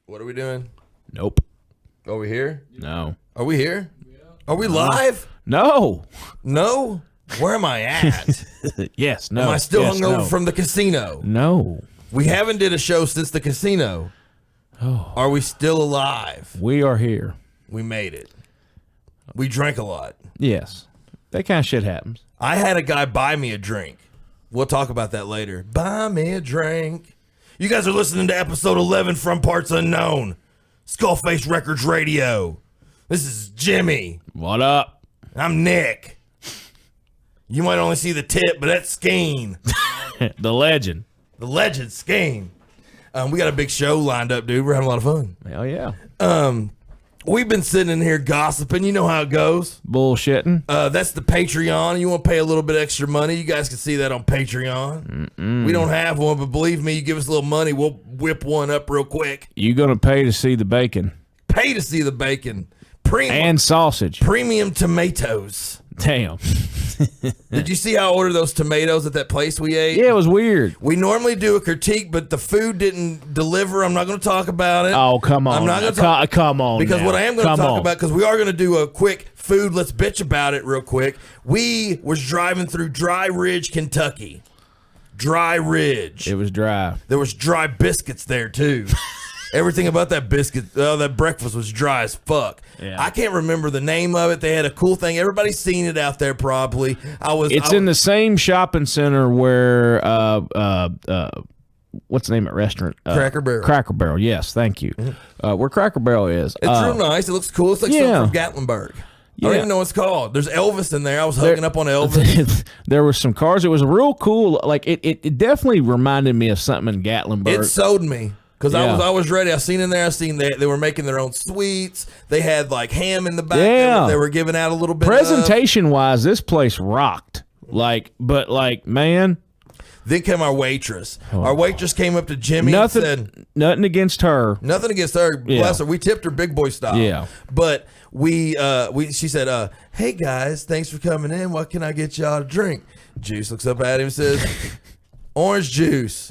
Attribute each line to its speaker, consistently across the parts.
Speaker 1: What are we doing?
Speaker 2: Nope.
Speaker 1: Are we here?
Speaker 2: No.
Speaker 1: Are we here? Are we live?
Speaker 2: No.
Speaker 1: No? Where am I at?
Speaker 2: Yes. No.
Speaker 1: Am I still
Speaker 2: yes,
Speaker 1: hungover
Speaker 2: no.
Speaker 1: from the casino?
Speaker 2: No.
Speaker 1: We haven't did a show since the casino.
Speaker 2: Oh.
Speaker 1: Are we still alive?
Speaker 2: We are here.
Speaker 1: We made it. We drank a lot.
Speaker 2: Yes. That kind of shit happens.
Speaker 1: I had a guy buy me a drink. We'll talk about that later. Buy me a drink. You guys are listening to episode 11 from Parts Unknown. SkullFace Records Radio. This is Jimmy.
Speaker 2: What up?
Speaker 1: I'm Nick. You might only see the tip, but that's Skeen.
Speaker 2: The legend.
Speaker 1: The legend, Skeen. We got a big show lined up, dude. We're having a lot of fun.
Speaker 2: Hell yeah.
Speaker 1: We've been sitting in here gossiping. You know how it goes.
Speaker 2: Bullshitting.
Speaker 1: That's the Patreon. You want to pay a little bit extra money, you guys can see that on Patreon. We don't have one, but believe me, you give us a little money, we'll whip one up real quick.
Speaker 2: You gonna pay to see the bacon.
Speaker 1: Pay to see the bacon.
Speaker 2: And sausage.
Speaker 1: Premium tomatoes.
Speaker 2: Damn.
Speaker 1: Did you see how I ordered those tomatoes at that place we ate?
Speaker 2: Yeah, it was weird.
Speaker 1: We normally do a critique, but the food didn't deliver. I'm not going to talk about it.
Speaker 2: Oh, come on.
Speaker 1: I'm not going to
Speaker 2: come on.
Speaker 1: Because
Speaker 2: now.
Speaker 1: what I am going to
Speaker 2: Come
Speaker 1: talk
Speaker 2: on.
Speaker 1: about, because we are going to do a quick food, let's bitch about it real quick. We was driving through Dry Ridge, Kentucky. Dry Ridge.
Speaker 2: It was dry.
Speaker 1: There was dry biscuits there, too. Everything about that that breakfast was dry as fuck.
Speaker 2: Yeah.
Speaker 1: I can't remember the name of it. They had a cool thing. Everybody's seen it out there probably.
Speaker 2: It's in the same shopping center where what's the name of that restaurant?
Speaker 1: Cracker Barrel.
Speaker 2: Cracker Barrel. Yes, thank you. Where Cracker Barrel is.
Speaker 1: It's real nice. It looks cool. It's like something from Gatlinburg. I don't even know what it's called. There's Elvis in there. I was hooking up on Elvis.
Speaker 2: There were some cars. It was real cool. Like it definitely reminded me of something in Gatlinburg.
Speaker 1: It sold me. Because I was ready. I seen in there. I seen they were making their own sweets. They had like ham in the back.
Speaker 2: Yeah.
Speaker 1: They were giving out a little bit.
Speaker 2: Presentation wise, this place rocked. But man.
Speaker 1: Then came our waitress. Our waitress came up to Jimmy and said,
Speaker 2: "Nothing against her.
Speaker 1: Nothing against her. Bless her. We tipped her big boy style.
Speaker 2: Yeah.
Speaker 1: But she said, "Hey guys, thanks for coming in. What can I get y'all to drink?" Juice looks up at him and says, "Orange juice."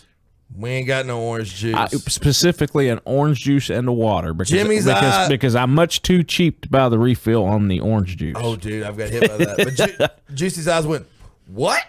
Speaker 1: We ain't got no orange juice.
Speaker 2: Specifically an orange juice and the water. Because I'm much too cheap to buy the refill on the orange juice.
Speaker 1: Oh, dude, I've got hit by that. But Juicy's eyes went, what?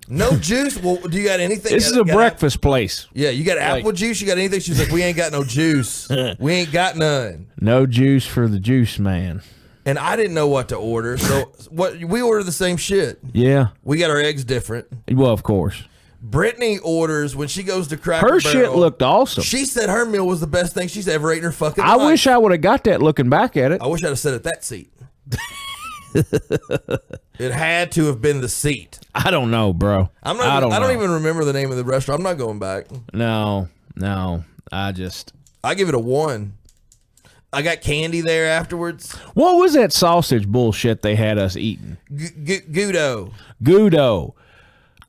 Speaker 1: No juice? Well, do you got anything?
Speaker 2: This is a breakfast place.
Speaker 1: Yeah, you got apple juice? You got anything? She's like, we ain't got no juice. We ain't got none.
Speaker 2: No juice for the juice man.
Speaker 1: And I didn't know what to order. So we ordered the same shit.
Speaker 2: Yeah.
Speaker 1: We got our eggs different.
Speaker 2: Well, of course.
Speaker 1: Brittany orders when she goes to Cracker
Speaker 2: Her
Speaker 1: Barrel.
Speaker 2: shit looked awesome.
Speaker 1: She said her meal was the best thing she's ever eaten in her fucking
Speaker 2: I
Speaker 1: life.
Speaker 2: wish I would have got that looking back at it.
Speaker 1: I wish I'd have sat at that seat. It had to have been the seat.
Speaker 2: I don't know, bro.
Speaker 1: I don't even remember the name of the restaurant. I'm not going back.
Speaker 2: No. I
Speaker 1: give it a 1. I got candy there afterwards.
Speaker 2: What was that sausage bullshit they had us eating? Gouda.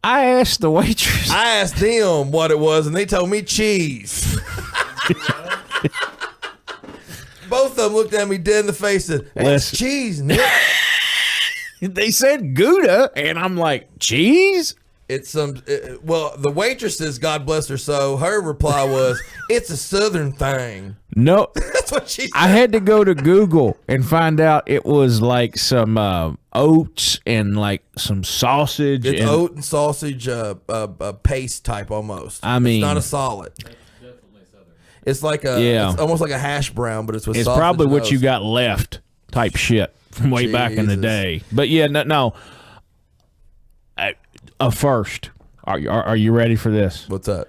Speaker 2: I asked the waitress.
Speaker 1: I asked them what it was, and they told me cheese. Both of them looked at me dead in the face and said, that's cheese, Nick.
Speaker 2: They said Gouda, and I'm like, cheese?
Speaker 1: It's the waitress's, God bless her soul, her reply was, it's a southern thing.
Speaker 2: No.
Speaker 1: That's what she said.
Speaker 2: I had to go to Google and find out it was like some oats and like some sausage.
Speaker 1: It's oat and sausage paste type almost.
Speaker 2: I mean,
Speaker 1: it's not a solid. It's like it's almost like a hash brown, but it's with sausage.
Speaker 2: It's probably what you got left type shit from way back in the day. But yeah, no. First, are you ready for this?
Speaker 1: What's up?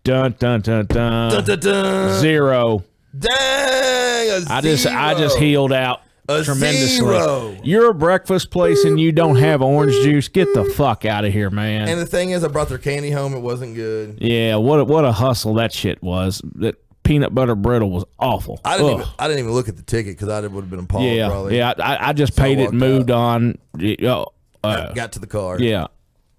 Speaker 2: Dun dun dun dun.
Speaker 1: Dun, dun, dun.
Speaker 2: 0.
Speaker 1: Dang!
Speaker 2: I just healed out tremendously.
Speaker 1: 0.
Speaker 2: You're a breakfast place and you don't have orange juice. Get the fuck out of here, man.
Speaker 1: And the thing is, I brought their candy home. It wasn't good.
Speaker 2: Yeah, what a hustle that shit was. That peanut butter brittle was awful.
Speaker 1: I didn't even look at the ticket because I would have been appalled.
Speaker 2: Yeah,
Speaker 1: probably.
Speaker 2: yeah. I just paid it and moved on.
Speaker 1: Got to the car.
Speaker 2: Yeah.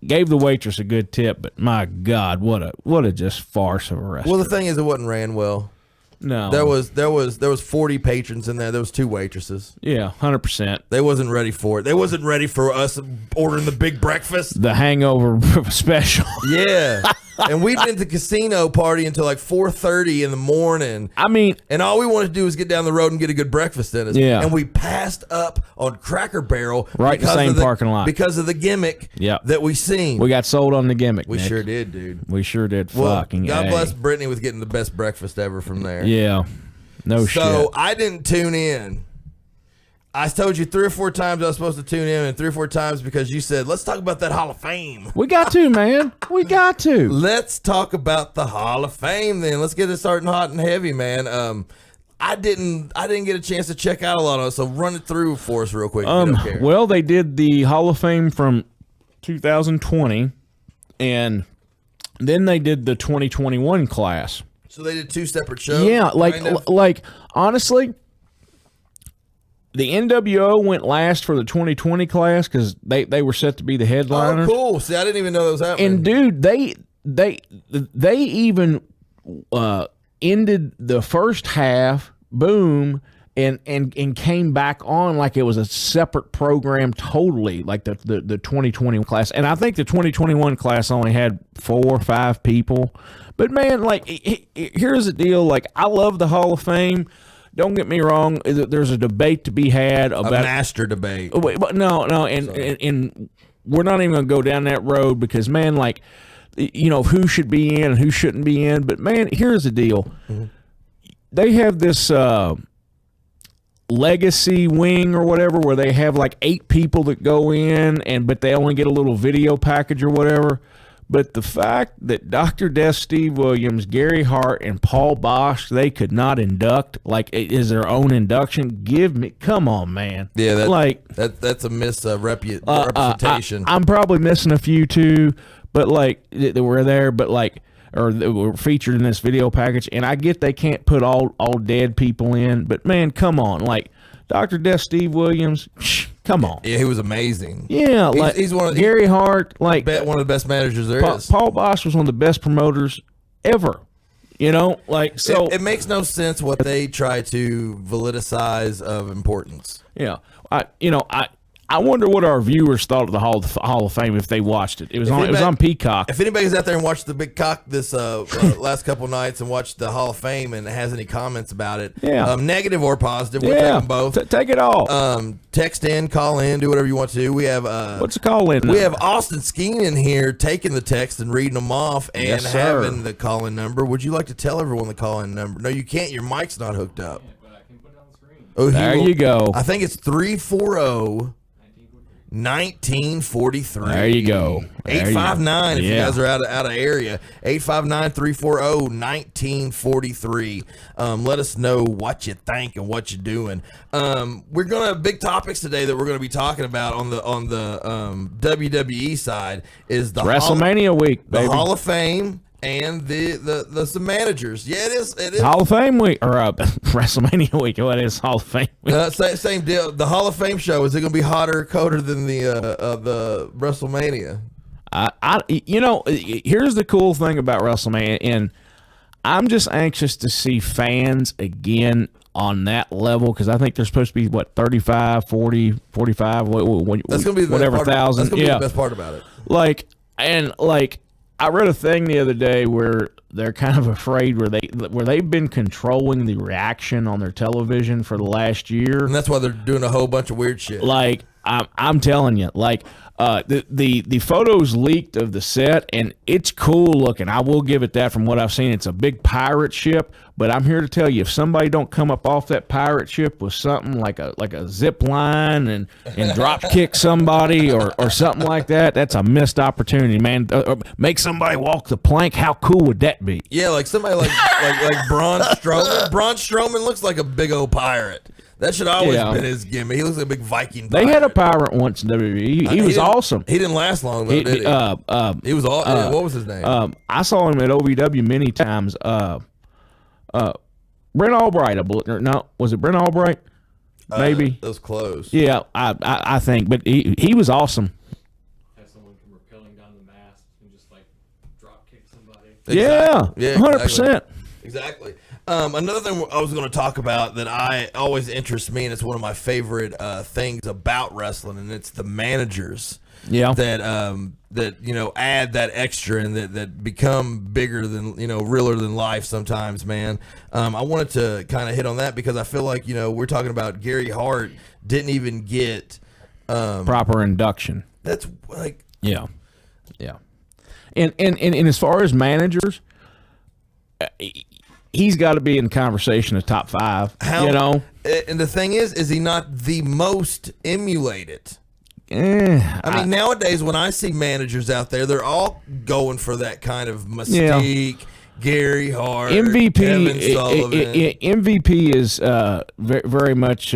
Speaker 2: Gave the waitress a good tip, but my God, what a just farce of a restaurant.
Speaker 1: Well, the thing is, it wasn't ran well.
Speaker 2: No,
Speaker 1: there was 40 patrons in there. There was 2 waitresses.
Speaker 2: Yeah, 100%.
Speaker 1: They wasn't ready for it. They wasn't ready for us ordering the big breakfast.
Speaker 2: The hangover special.
Speaker 1: Yeah. And we've been to the casino party until like 4:30 in the morning.
Speaker 2: I mean,
Speaker 1: and all we wanted to do was get down the road and get a good breakfast in us.
Speaker 2: Yeah.
Speaker 1: And we passed up on Cracker Barrel
Speaker 2: right in the same parking lot
Speaker 1: because of the gimmick that we seen.
Speaker 2: We got sold on the gimmick.
Speaker 1: We
Speaker 2: Nick.
Speaker 1: sure did, dude.
Speaker 2: We sure did.
Speaker 1: Well,
Speaker 2: Fucking
Speaker 1: God bless Brittany with getting the best breakfast ever from there.
Speaker 2: Yeah. No shit.
Speaker 1: So I didn't tune in. I told you 3 or 4 times I was supposed to tune in, and 3 or 4 times because you said, let's talk about that Hall of Fame.
Speaker 2: We got to, man. We got to.
Speaker 1: Let's talk about the Hall of Fame then. Let's get it starting hot and heavy, man. I didn't get a chance to check out a lot of it, so run it through for us real quick if you don't care.
Speaker 2: Well, they did the Hall of Fame from 2020, and then they did the 2021 class.
Speaker 1: So they did 2 separate shows?
Speaker 2: Yeah,
Speaker 1: kind of?
Speaker 2: like honestly, the NWO went last for the 2020 class because they were set to be the headliners.
Speaker 1: Oh, cool. See, I didn't even know that was happening.
Speaker 2: And dude, they even ended the first half, boom, and came back on like it was a separate program totally, like the 2020 class. And I think the 2021 class only had 4 or 5 people. But man, like here's the deal. Like I love the Hall of Fame. Don't get me wrong. There's a debate to be had about
Speaker 1: a master debate.
Speaker 2: Oh, wait, but no, and we're not even gonna go down that road because man, like, you know, who should be in and who shouldn't be in. But man, here's the deal. Mm-hmm. They have this legacy wing or whatever where they have like 8 people that go in, but they only get a little video package or whatever. But the fact that Dr. Death, Steve Williams, Gary Hart, and Paul Bosch, they could not induct, like, is their own induction? Come on, man.
Speaker 1: Yeah,
Speaker 2: that's
Speaker 1: a representation.
Speaker 2: I'm probably missing a few, too, but, like, that were there, but, like, or that were featured in this video package. And I get they can't put all dead people in, but, man, come on. Like, Dr. Death, Steve Williams, come on.
Speaker 1: Yeah, he was amazing.
Speaker 2: Yeah,
Speaker 1: he's one of
Speaker 2: Gary Hart, like
Speaker 1: one of the best managers there is.
Speaker 2: Paul Bosch was one of the best promoters ever. You know, like so.
Speaker 1: It makes no sense what they try to validicize of importance.
Speaker 2: Yeah, I wonder what our viewers thought of the Hall of Fame if they watched it. It was on Peacock.
Speaker 1: If anybody's out there and watched the Big Cock this last couple nights and watched the Hall of Fame and has any comments about it, negative or positive, we'll take them both.
Speaker 2: Take it all.
Speaker 1: Text in, call in, do whatever you want to do. We have
Speaker 2: what's the call in?
Speaker 1: We have Austin Skeen in here taking the text and reading them off and having the call in number. Would you like to tell everyone the call in number? No, you can't. Your mic's not hooked up.
Speaker 3: But I can put it on the screen.
Speaker 1: Oh,
Speaker 2: there you go.
Speaker 1: I think it's 340. 1943.
Speaker 2: There you go.
Speaker 1: 859 if you guys are out of area. 859-340-1943. Let us know what you think and what you're doing. We're gonna have big topics today that we're gonna be talking about on the WWE side is the
Speaker 2: WrestleMania week, baby.
Speaker 1: The Hall of Fame. And the managers. Yeah, it is.
Speaker 2: Hall of Fame week or WrestleMania week. What is Hall of Fame week?
Speaker 1: Same deal. The Hall of Fame show, is it going to be hotter or colder than the WrestleMania?
Speaker 2: Here's the cool thing about WrestleMania, and I'm just anxious to see fans again on that level because I think they're supposed to be 35, 40, 45.
Speaker 1: That's going to be the
Speaker 2: whatever
Speaker 1: best
Speaker 2: thousand.
Speaker 1: That's going to be the best part about it.
Speaker 2: I read a thing the other day where they're kind of afraid where they've been controlling the reaction on their television for the last year,
Speaker 1: and that's why they're doing a whole bunch of weird shit.
Speaker 2: Like I'm telling you, like the photos leaked of the set, and it's cool looking. I will give it that. From what I've seen, it's a big pirate ship. But I'm here to tell you, if somebody don't come up off that pirate ship with something like a zip line and drop kick somebody or something like that, that's a missed opportunity, man. Make somebody walk the plank. How cool would that be?
Speaker 1: Yeah, like somebody like Braun Strowman. Braun Strowman looks like a big old pirate. That should always been his gimmick. He looks like a big Viking pirate.
Speaker 2: They had a pirate once in WWE. He was awesome.
Speaker 1: He didn't last long, though, did he? He was all. What was his name?
Speaker 2: I saw him at OVW many times. Brent Albright, was it Brent Albright? Maybe.
Speaker 1: That was close.
Speaker 2: Yeah, I think. But he was awesome.
Speaker 3: Have someone come rappelling down the mast and just, like, drop kick somebody.
Speaker 2: Yeah, 100%.
Speaker 1: Exactly. Another thing I was going to talk about that I always interests me, and it's one of my favorite things about wrestling, and it's the managers.
Speaker 2: Yeah.
Speaker 1: That add that extra and that become bigger than realer than life sometimes, man. I wanted to kind of hit on that because I feel like we're talking about Gary Hart didn't even get
Speaker 2: proper induction.
Speaker 1: That's like
Speaker 2: yeah. And as far as managers, he's got to be in the conversation of top 5.
Speaker 1: And the thing is he not the most emulated? I mean, nowadays when I see managers out there, they're all going for that kind of mystique. Yeah. Gary Hart,
Speaker 2: MVP,
Speaker 1: Kevin Sullivan.
Speaker 2: MVP is very much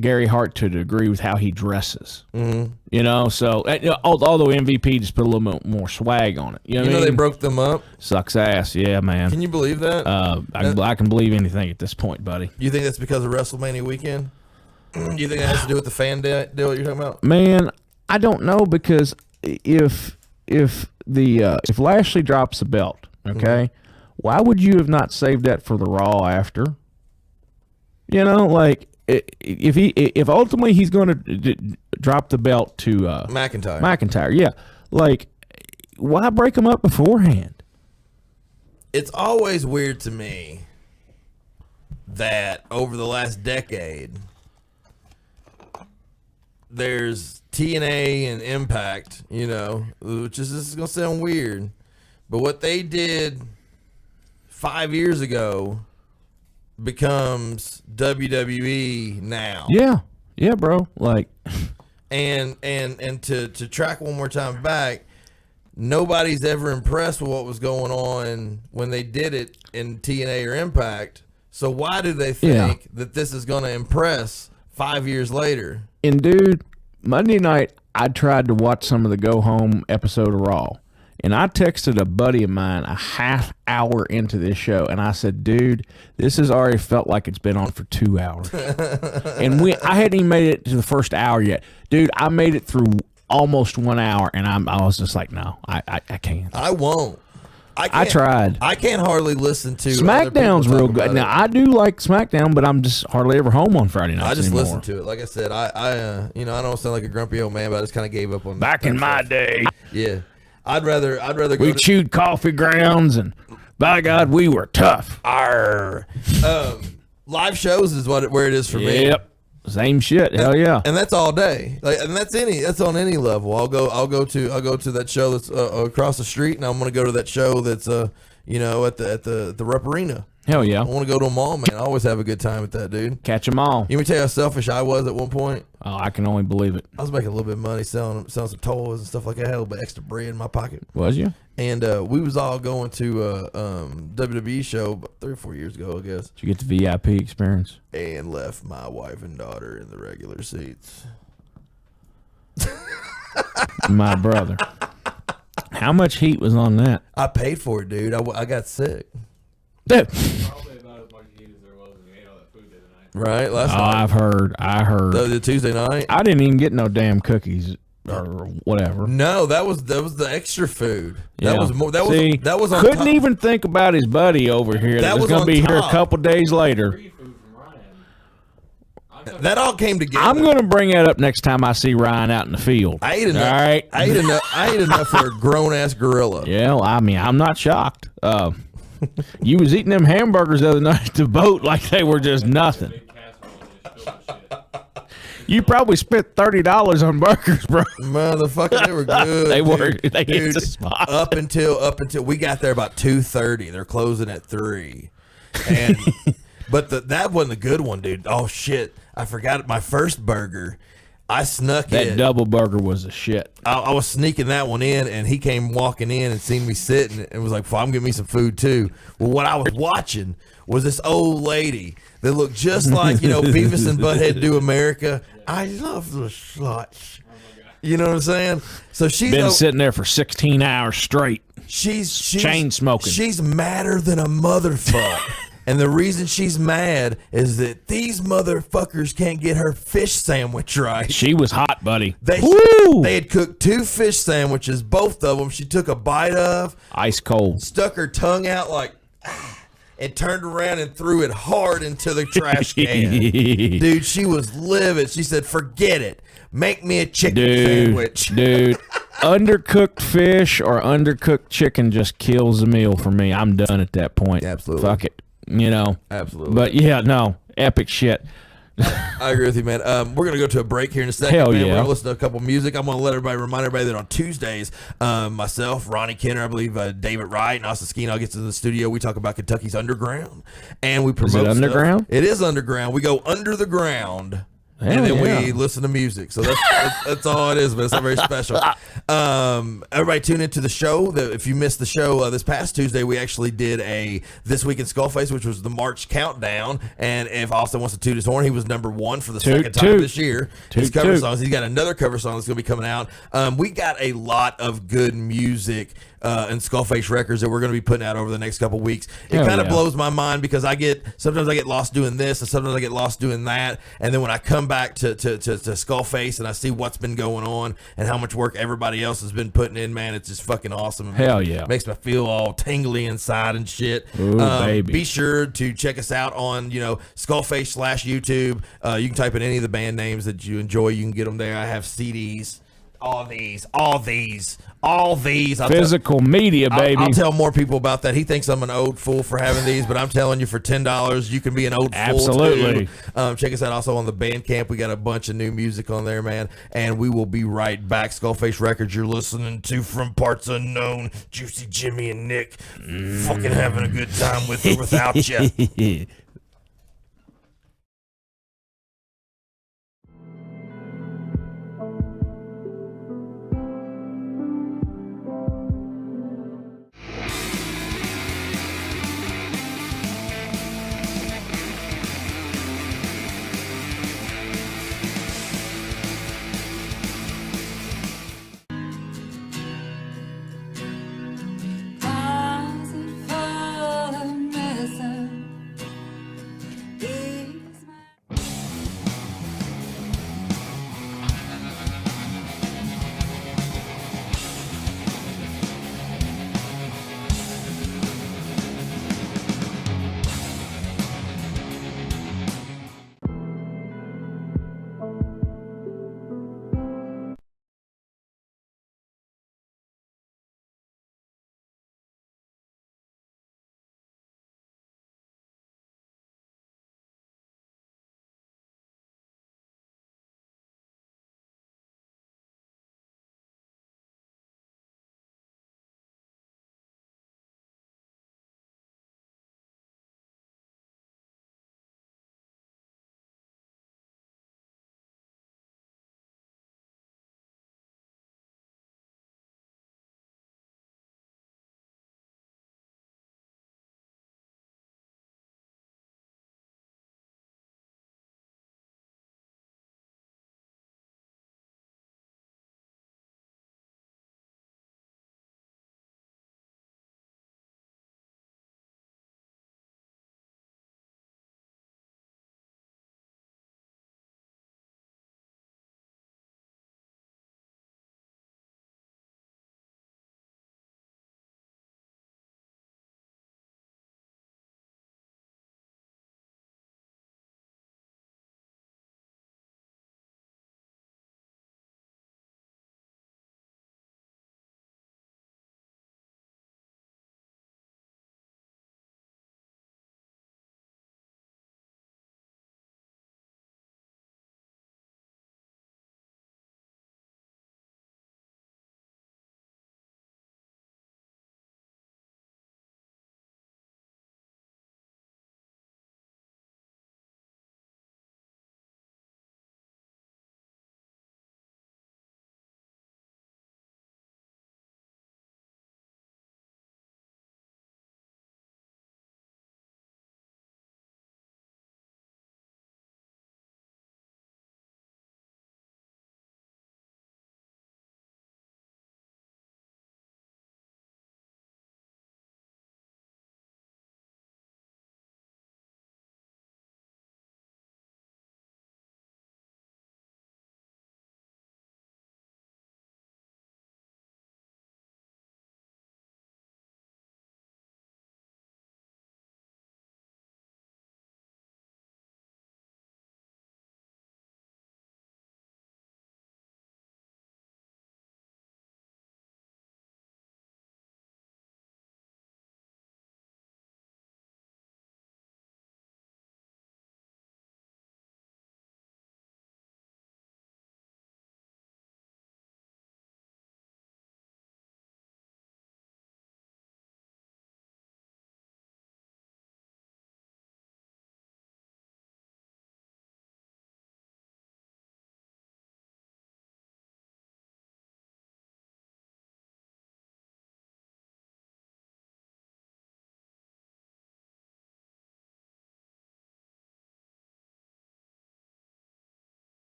Speaker 2: Gary Hart to the degree with how he dresses. Mm-hmm. So although MVP just put a little bit more swag on it. You know
Speaker 1: they broke them up.
Speaker 2: Sucks ass, yeah, man.
Speaker 1: Can you believe that?
Speaker 2: I can believe anything at this point, buddy.
Speaker 1: You think that's because of WrestleMania weekend? You think that has to do with the fan deal you're talking about?
Speaker 2: Man, I don't know because if Lashley drops the belt, okay, why would you have not saved that for the Raw after? If ultimately he's going to drop the belt to McIntyre, yeah, why break him up beforehand?
Speaker 1: It's always weird to me that over the last decade, there's TNA and Impact, which this is going to sound weird, but what they did 5 years ago becomes WWE now.
Speaker 2: Yeah, bro.
Speaker 1: And to track one more time back, nobody's ever impressed with what was going on when they did it in TNA or Impact. So why do they think that this is going to impress 5 years later?
Speaker 2: And dude, Monday night I tried to watch some of the Go Home episode of Raw, and I texted a buddy of mine a half hour into this show, and I said, "Dude, this has already felt like it's been on for 2 hours." And I hadn't even made it to the first hour yet, dude. I made it through almost 1 hour, and I was just like, "No, I can't.
Speaker 1: I won't."
Speaker 2: I tried.
Speaker 1: I can't hardly listen to
Speaker 2: SmackDown's real good. Now I do like SmackDown, but I'm just hardly ever home on Friday nights.
Speaker 1: I just
Speaker 2: anymore.
Speaker 1: listen to it. Like I said, I don't sound like a grumpy old man, but I just kind of gave up on
Speaker 2: back in my day.
Speaker 1: Yeah, I'd rather
Speaker 2: we chewed coffee grounds, and by God, we were tough.
Speaker 1: Arr. Live shows is where it is for me.
Speaker 2: Yep. Same shit. Hell yeah.
Speaker 1: And that's all day. And that's on any level. I'll go to that show that's across the street, and I'm going to go to that show that's at the Rupp Arena.
Speaker 2: Hell yeah.
Speaker 1: I want to go to them all, man. I always have a good time with that, dude.
Speaker 2: Catch them all.
Speaker 1: You want me to tell you how selfish I was at one point?
Speaker 2: Oh, I can only believe it.
Speaker 1: I was making a little bit of money selling some toys and stuff like that. I had a little bit extra bread in my pocket.
Speaker 2: Was you?
Speaker 1: And we was all going to a WWE show about 3 or 4 years ago, I guess.
Speaker 2: Did you get the VIP experience?
Speaker 1: And left my wife and daughter in the regular seats.
Speaker 2: My brother. How much heat was on that?
Speaker 1: I paid for it, dude. I got sick.
Speaker 2: Dude.
Speaker 3: Probably about as much heat as there was when you ate all that food the other night.
Speaker 1: Right? Last night.
Speaker 2: I heard.
Speaker 1: The Tuesday night?
Speaker 2: I didn't even get no damn cookies or whatever.
Speaker 1: No, that was the extra food.
Speaker 2: Yeah.
Speaker 1: That was more. That was on
Speaker 2: couldn't
Speaker 1: top.
Speaker 2: even think about his buddy over here that was going to be here a couple days later.
Speaker 3: Free food from Ryan.
Speaker 1: That all came together.
Speaker 2: I'm going to bring that up next time I see Ryan out in the field.
Speaker 1: I ate enough.
Speaker 2: All right.
Speaker 1: I ate enough for a grown ass gorilla.
Speaker 2: Yeah, well, I mean, I'm not shocked. You was eating them hamburgers the other night at the boat like they were just nothing.
Speaker 3: Big casserole and just filled with shit.
Speaker 2: You probably spent $30 on burgers, bro.
Speaker 1: Motherfucker, they were good.
Speaker 2: They were.
Speaker 1: Dude.
Speaker 2: They hit
Speaker 1: Dude,
Speaker 2: the spot.
Speaker 1: Up until we got there about 2:30. They're closing at 3. And but that wasn't a good one, dude. Oh shit. I forgot my first burger. I snuck
Speaker 2: That
Speaker 1: it.
Speaker 2: double burger was a shit.
Speaker 1: I was sneaking that one in, and he came walking in and seen me sitting and was like, well, I'm getting me some food too. Well, what I was watching was this old lady that looked just like, Beavis and Butthead Do America. I love the sluts. You know what I'm saying? So she's
Speaker 2: Been sitting there for 16 hours straight.
Speaker 1: She's
Speaker 2: chain smoking.
Speaker 1: She's madder than a motherfucker. And the reason she's mad is that these motherfuckers can't get her fish sandwich right.
Speaker 2: She was hot, buddy.
Speaker 1: They
Speaker 2: Woo!
Speaker 1: had cooked 2 fish sandwiches, both of them. She took a bite of,
Speaker 2: Ice cold.
Speaker 1: stuck her tongue out like, and turned around and threw it hard into the trash can. Dude, she was livid. She said, forget it. Make me a chicken sandwich.
Speaker 2: Dude, undercooked fish or undercooked chicken just kills the meal for me. I'm done at that point.
Speaker 1: Absolutely.
Speaker 2: Fuck it. You know?
Speaker 1: Absolutely.
Speaker 2: But yeah, no. Epic shit.
Speaker 1: I agree with you, man. We're going to go to a break here in a second.
Speaker 2: Hell
Speaker 1: man.
Speaker 2: yeah.
Speaker 1: We're going to listen to a couple music. I'm going to remind everybody that on Tuesdays, myself, Ronnie Kenner, I believe David Wright, and Austin Skeen all gets in the studio. We talk about Kentucky's underground. And we promote
Speaker 2: Is it underground?
Speaker 1: Stuff. It is underground. We go under the ground. And then we listen to music. So that's all it is, but it's not very special. Everybody tune into the show. If you missed the show this past Tuesday, we actually did a This Week in SkullFace, which was the March countdown. And if Austin wants to toot his horn, he was number one for the second time this year. His cover songs. He's got another cover song that's going to be coming out. We got a lot of good music and SkullFace Records that we're going to be putting out over the next couple weeks. It kind of blows my mind because sometimes I get lost doing this and sometimes I get lost doing that. And then when I come back to SkullFace and I see what's been going on and how much work everybody else has been putting in, man, it's just fucking awesome.
Speaker 2: Hell yeah.
Speaker 1: It makes me feel all tingly inside and shit.
Speaker 2: Ooh, baby.
Speaker 1: Be sure to check us out on, SkullFace/YouTube. You can type in any of the band names that you enjoy. You can get them there. I have CDs. All these.
Speaker 2: Physical media, baby.
Speaker 1: I'll tell more people about that. He thinks I'm an old fool for having these, but I'm telling you, for $10, you can be an old fool.
Speaker 2: Absolutely.
Speaker 1: Check us out also on the Bandcamp. We got a bunch of new music on there, man. And we will be right back. SkullFace Records, you're listening to From Parts Unknown. Juicy Jimmy and Nick fucking having a good time with or without you.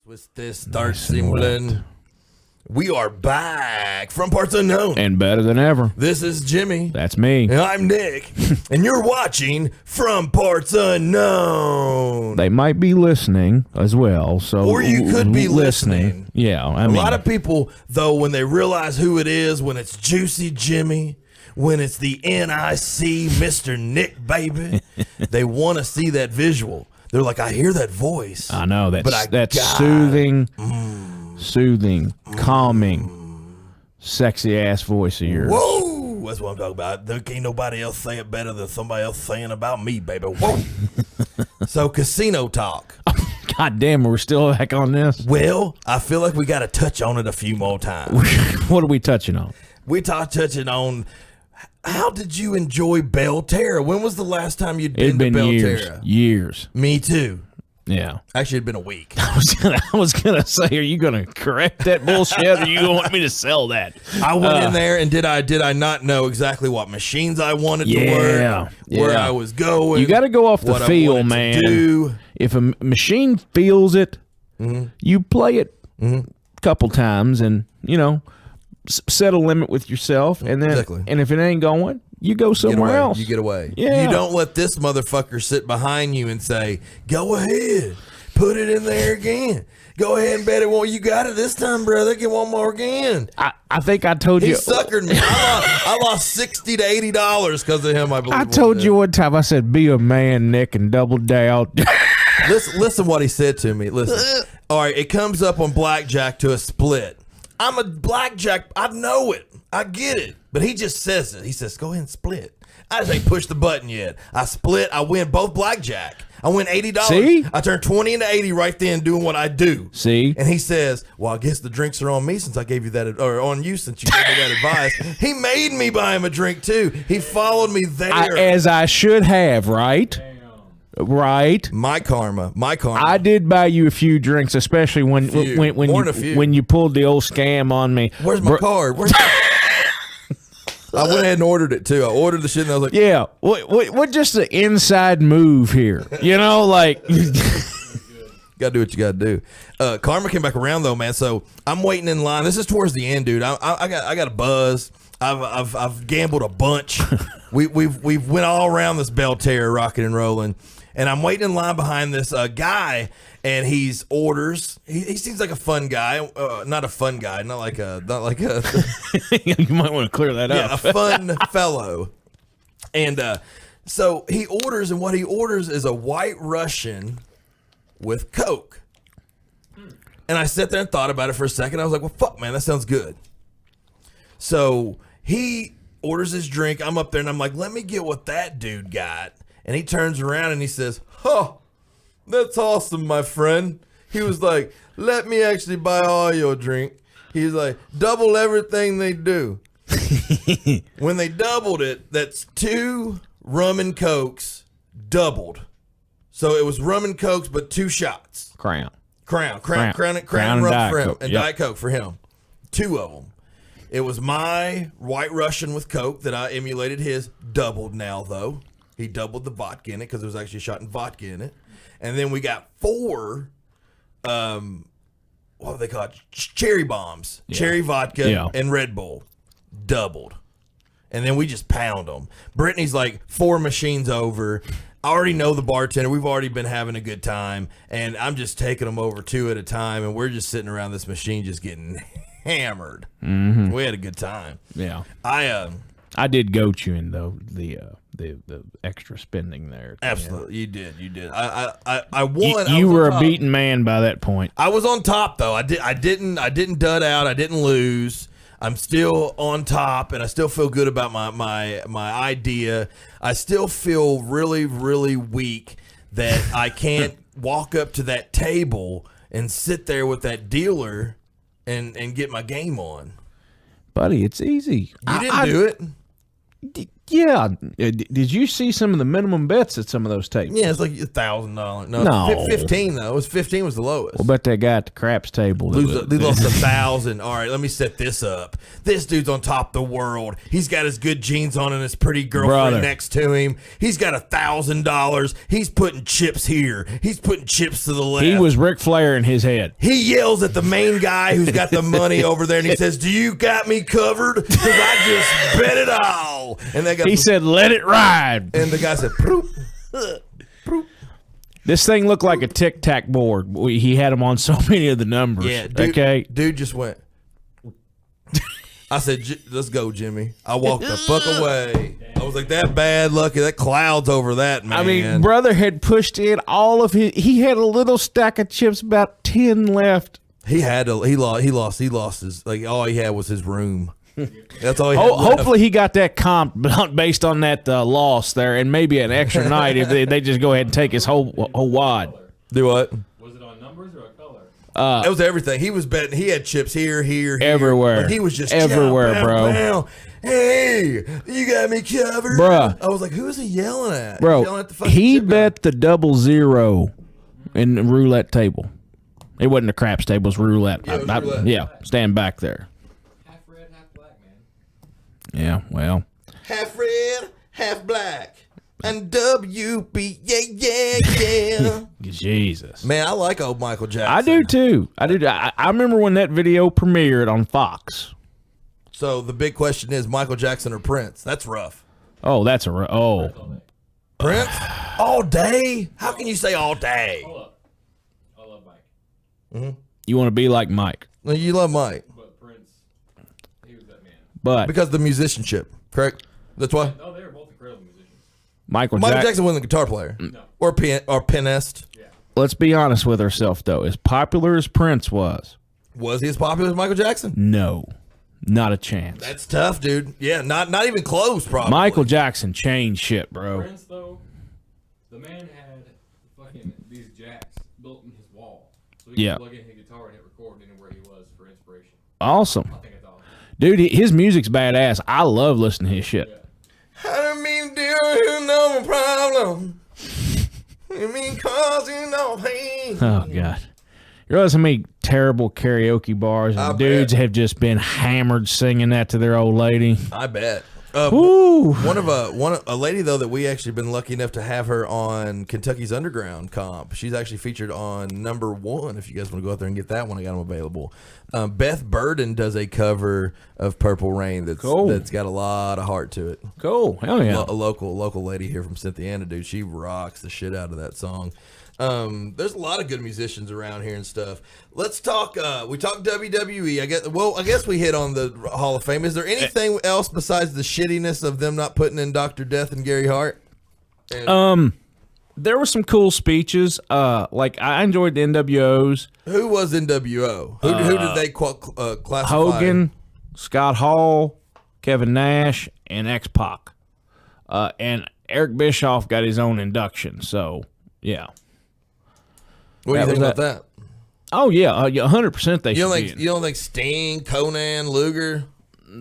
Speaker 1: Twist this, start singling. We are back from Parts Unknown.
Speaker 2: And better than ever.
Speaker 1: This is Jimmy.
Speaker 2: That's me.
Speaker 1: And I'm Nick. And you're watching From Parts Unknown.
Speaker 2: They might be listening as well. So
Speaker 1: Or you could be listening.
Speaker 2: Yeah.
Speaker 1: A lot of people, though, when they realize who it is, when it's Juicy Jimmy, when it's the NIC Mr. Nick, baby, they want to see that visual. They're like, I hear that voice.
Speaker 2: I know. That's soothing, calming, sexy ass voice of yours.
Speaker 1: Whoa! That's what I'm talking about. There can't nobody else say it better than somebody else saying about me, baby. Whoa! So, casino talk.
Speaker 2: God damn, we're still back on this.
Speaker 1: Well, I feel like we got to touch on it a few more times.
Speaker 2: What are we touching on?
Speaker 1: We touching on how did you enjoy Belterra? When was the last time you'd been to Belterra?
Speaker 2: Years.
Speaker 1: Me too.
Speaker 2: Yeah.
Speaker 1: Actually, it'd been a week.
Speaker 2: I was gonna say, are you gonna correct that bullshit, or you want me to sell that?
Speaker 1: I went in there, and did I not know exactly what machines I wanted to work, where I was going?
Speaker 2: You got to go off the feel, man. If a machine feels it, you play it a couple times, and set a limit with yourself, and then and if it ain't going, you go somewhere else.
Speaker 1: You get away.
Speaker 2: Yeah.
Speaker 1: You don't let this motherfucker sit behind you and say, "Go ahead, put it in there again. Go ahead and bet it. Well, you got it this time, brother. Get one more again."
Speaker 2: I think I told
Speaker 1: He
Speaker 2: you.
Speaker 1: suckered me. I lost $60 to $80 because of him. I believe.
Speaker 2: I told you one time. I said, "Be a man, Nick, and double down."
Speaker 1: Listen, what he said to me. Listen. All right, it comes up on blackjack to a split. I'm a blackjack. I know it. I get it. But he just says it. He says, "Go ahead and split." I just ain't pushed the button yet. I split. I win both blackjack. I win $80.
Speaker 2: See?
Speaker 1: I turn 20 into 80 right then doing what I do.
Speaker 2: See?
Speaker 1: And he says, "Well, I guess the drinks are on me since I gave you that, or on you since you gave me that advice." He made me buy him a drink too. He followed me there.
Speaker 2: As I should have, right? Right.
Speaker 1: My karma.
Speaker 2: I did buy you a few drinks, especially when you pulled the old scam on me.
Speaker 1: Where's my card? I went ahead and ordered it too. I ordered the shit and I was like,
Speaker 2: "Yeah, what just the inside move here?" Like
Speaker 1: gotta do what you gotta do. Karma came back around though, man. So I'm waiting in line. This is towards the end, dude. I got a buzz. I've gambled a bunch. We've went all around this Belterra, rocking and rolling. And I'm waiting in line behind this guy, and he's orders. He seems like a fun guy, not a fun guy, not like a.
Speaker 2: You might want to clear that up.
Speaker 1: Yeah, a fun fellow. And so he orders, and what he orders is a White Russian with Coke. And I sat there and thought about it for a second. I was like, "Well, fuck, man, that sounds good." So he orders his drink. I'm up there, and I'm like, "Let me get what that dude got." And he turns around and he says, "Huh, that's awesome, my friend." He was like, "Let me actually buy all your drink." He's like, "Double everything they do." When they doubled it, that's 2 rum and cokes doubled. So it was rum and cokes, but 2 shots.
Speaker 2: Crown
Speaker 1: and
Speaker 2: and
Speaker 1: rum
Speaker 2: Diet
Speaker 1: for him,
Speaker 2: Coke.
Speaker 1: and
Speaker 2: Yep.
Speaker 1: Diet Coke for him. 2 of them. It was my White Russian with Coke that I emulated his. Doubled now, though. He doubled the vodka in it because there was actually a shot in vodka in it. And then we got 4, what do they call it? Cherry bombs. Yeah. Cherry vodka and Red Bull. Doubled. And then we just pound them. Brittany's like 4 machines over. I already know the bartender. We've already been having a good time. And I'm just taking them over 2 at a time. And we're just sitting around this machine just getting hammered. Mm-hmm. We had a good time.
Speaker 2: Yeah.
Speaker 1: I
Speaker 2: did goat you in, though, the extra spending there.
Speaker 1: Absolutely. You did. I won.
Speaker 2: You were a beaten man by that point.
Speaker 1: I was on top though. I didn't dud out. I didn't lose. I'm still on top, and I still feel good about my idea. I still feel really, really weak that I can't walk up to that table and sit there with that dealer and get my game on.
Speaker 2: Buddy, it's easy.
Speaker 1: You didn't do it.
Speaker 2: Yeah. Did you see some of the minimum bets at some of those tapes?
Speaker 1: Yeah, it's like $1,000.
Speaker 2: No.
Speaker 1: 15 though. It was 15 was the lowest.
Speaker 2: We'll bet that guy at the craps table.
Speaker 1: They lost 1,000. All right, let me set this up. This dude's on top of the world. He's got his good jeans on and his pretty girlfriend
Speaker 2: Brother.
Speaker 1: next to him. He's got $1,000. He's putting chips here. He's putting chips to the left.
Speaker 2: He was Ric Flair in his head.
Speaker 1: He yells at the main guy who's got the money over there, and he says, "Do you got me covered? Because I just bet it all." And that guy
Speaker 2: He said, "Let it ride."
Speaker 1: and the guy said, "Proop, proop."
Speaker 2: This thing looked like a tic-tac board. He had them on so many of the numbers.
Speaker 1: Yeah, dude,
Speaker 2: okay.
Speaker 1: dude just went. I said, "Let's go, Jimmy." I walked the fuck away. I was like, "That bad luck, that cloud's over that, man."
Speaker 2: I mean, brother had pushed in all of his. He had a little stack of chips, about 10 left.
Speaker 1: he had to. He lost his. Like all he had was his room. That's all he had. left.
Speaker 2: Hopefully, he got that comp based on that loss there, and maybe an extra night if they just go ahead and take his whole wad.
Speaker 1: Do what?
Speaker 3: Was it on numbers or a color?
Speaker 1: It was everything. He was betting. He had chips here,
Speaker 2: Everywhere.
Speaker 1: Like he was just
Speaker 2: Everywhere,
Speaker 1: chow,
Speaker 2: bro.
Speaker 1: pow, pow. Hey, you got me covered,
Speaker 2: Bruh.
Speaker 1: I was like, who is he yelling at? He's yelling
Speaker 2: Bro,
Speaker 1: at the fucking
Speaker 2: he
Speaker 1: chip
Speaker 2: bet the 00 in the roulette table. It wasn't a craps table, it was roulette.
Speaker 1: Yeah, it was roulette.
Speaker 2: Yeah, stand back there.
Speaker 3: Half red, half black, man.
Speaker 2: Yeah, well.
Speaker 1: guy. Half red, half black, and WB. Yeah.
Speaker 2: Jesus.
Speaker 1: Man, I like old Michael Jackson.
Speaker 2: I do too. I remember when that video premiered on Fox.
Speaker 1: So the big question is Michael Jackson or Prince? That's rough.
Speaker 2: Oh, that's
Speaker 1: Prince all day? How can you say all day?
Speaker 3: Hold up. I love Mike,
Speaker 2: You want to be like Mike.
Speaker 1: Well, you love Mike
Speaker 3: but Prince, he was that man.
Speaker 2: But
Speaker 1: because of the musicianship, correct? That's why.
Speaker 3: Oh, they were both incredible musicians.
Speaker 2: Michael
Speaker 1: Jackson wasn't a guitar player or pianist.
Speaker 3: Yeah.
Speaker 2: let's be honest with ourselves though. As popular as Prince was,
Speaker 1: Was he as popular as Michael Jackson?
Speaker 2: no. Not a chance.
Speaker 1: That's tough, dude. Yeah, not even close, probably.
Speaker 2: Michael Jackson changed shit, bro.
Speaker 3: Prince, though, the man had fucking these jacks built in his wall. So he
Speaker 2: Yeah.
Speaker 3: could plug in his guitar and hit record anywhere he was for inspiration.
Speaker 2: Awesome.
Speaker 3: I think it's awesome.
Speaker 2: Dude, his music's badass. I love listening to his shit.
Speaker 1: I don't mean deal with no problem. I mean causing no pain.
Speaker 2: Oh, God. You realize how many terrible karaoke bars
Speaker 1: I
Speaker 2: and dudes
Speaker 1: bet.
Speaker 2: have just been hammered singing that to their old lady?
Speaker 1: I bet.
Speaker 2: Ooh.
Speaker 1: A lady though that we actually been lucky enough to have her on Kentucky's Underground comp. She's actually featured on #1. If you guys want to go out there and get that one, I got them available. Beth Burden does a cover of Purple Rain that's got a lot of heart to it.
Speaker 2: Cool. Hell yeah.
Speaker 1: A local lady here from Cynthiana, dude. She rocks the shit out of that song. There's a lot of good musicians around here and stuff. Let's talk. We talked WWE. I guess we hit on the Hall of Fame. Is there anything else besides the shittiness of them not putting in Dr. Death and Gary Hart?
Speaker 2: There were some cool speeches. Like I enjoyed the NWOs.
Speaker 1: Who was NWO? Who did they classify?
Speaker 2: Hogan, Scott Hall, Kevin Nash, and X-Pac. And Eric Bischoff got his own induction. So yeah.
Speaker 1: What do you
Speaker 2: That
Speaker 1: think
Speaker 2: was
Speaker 1: about that?
Speaker 2: Oh yeah, 100%. They
Speaker 1: You
Speaker 2: should be.
Speaker 1: don't think Sting, Conan, Luger,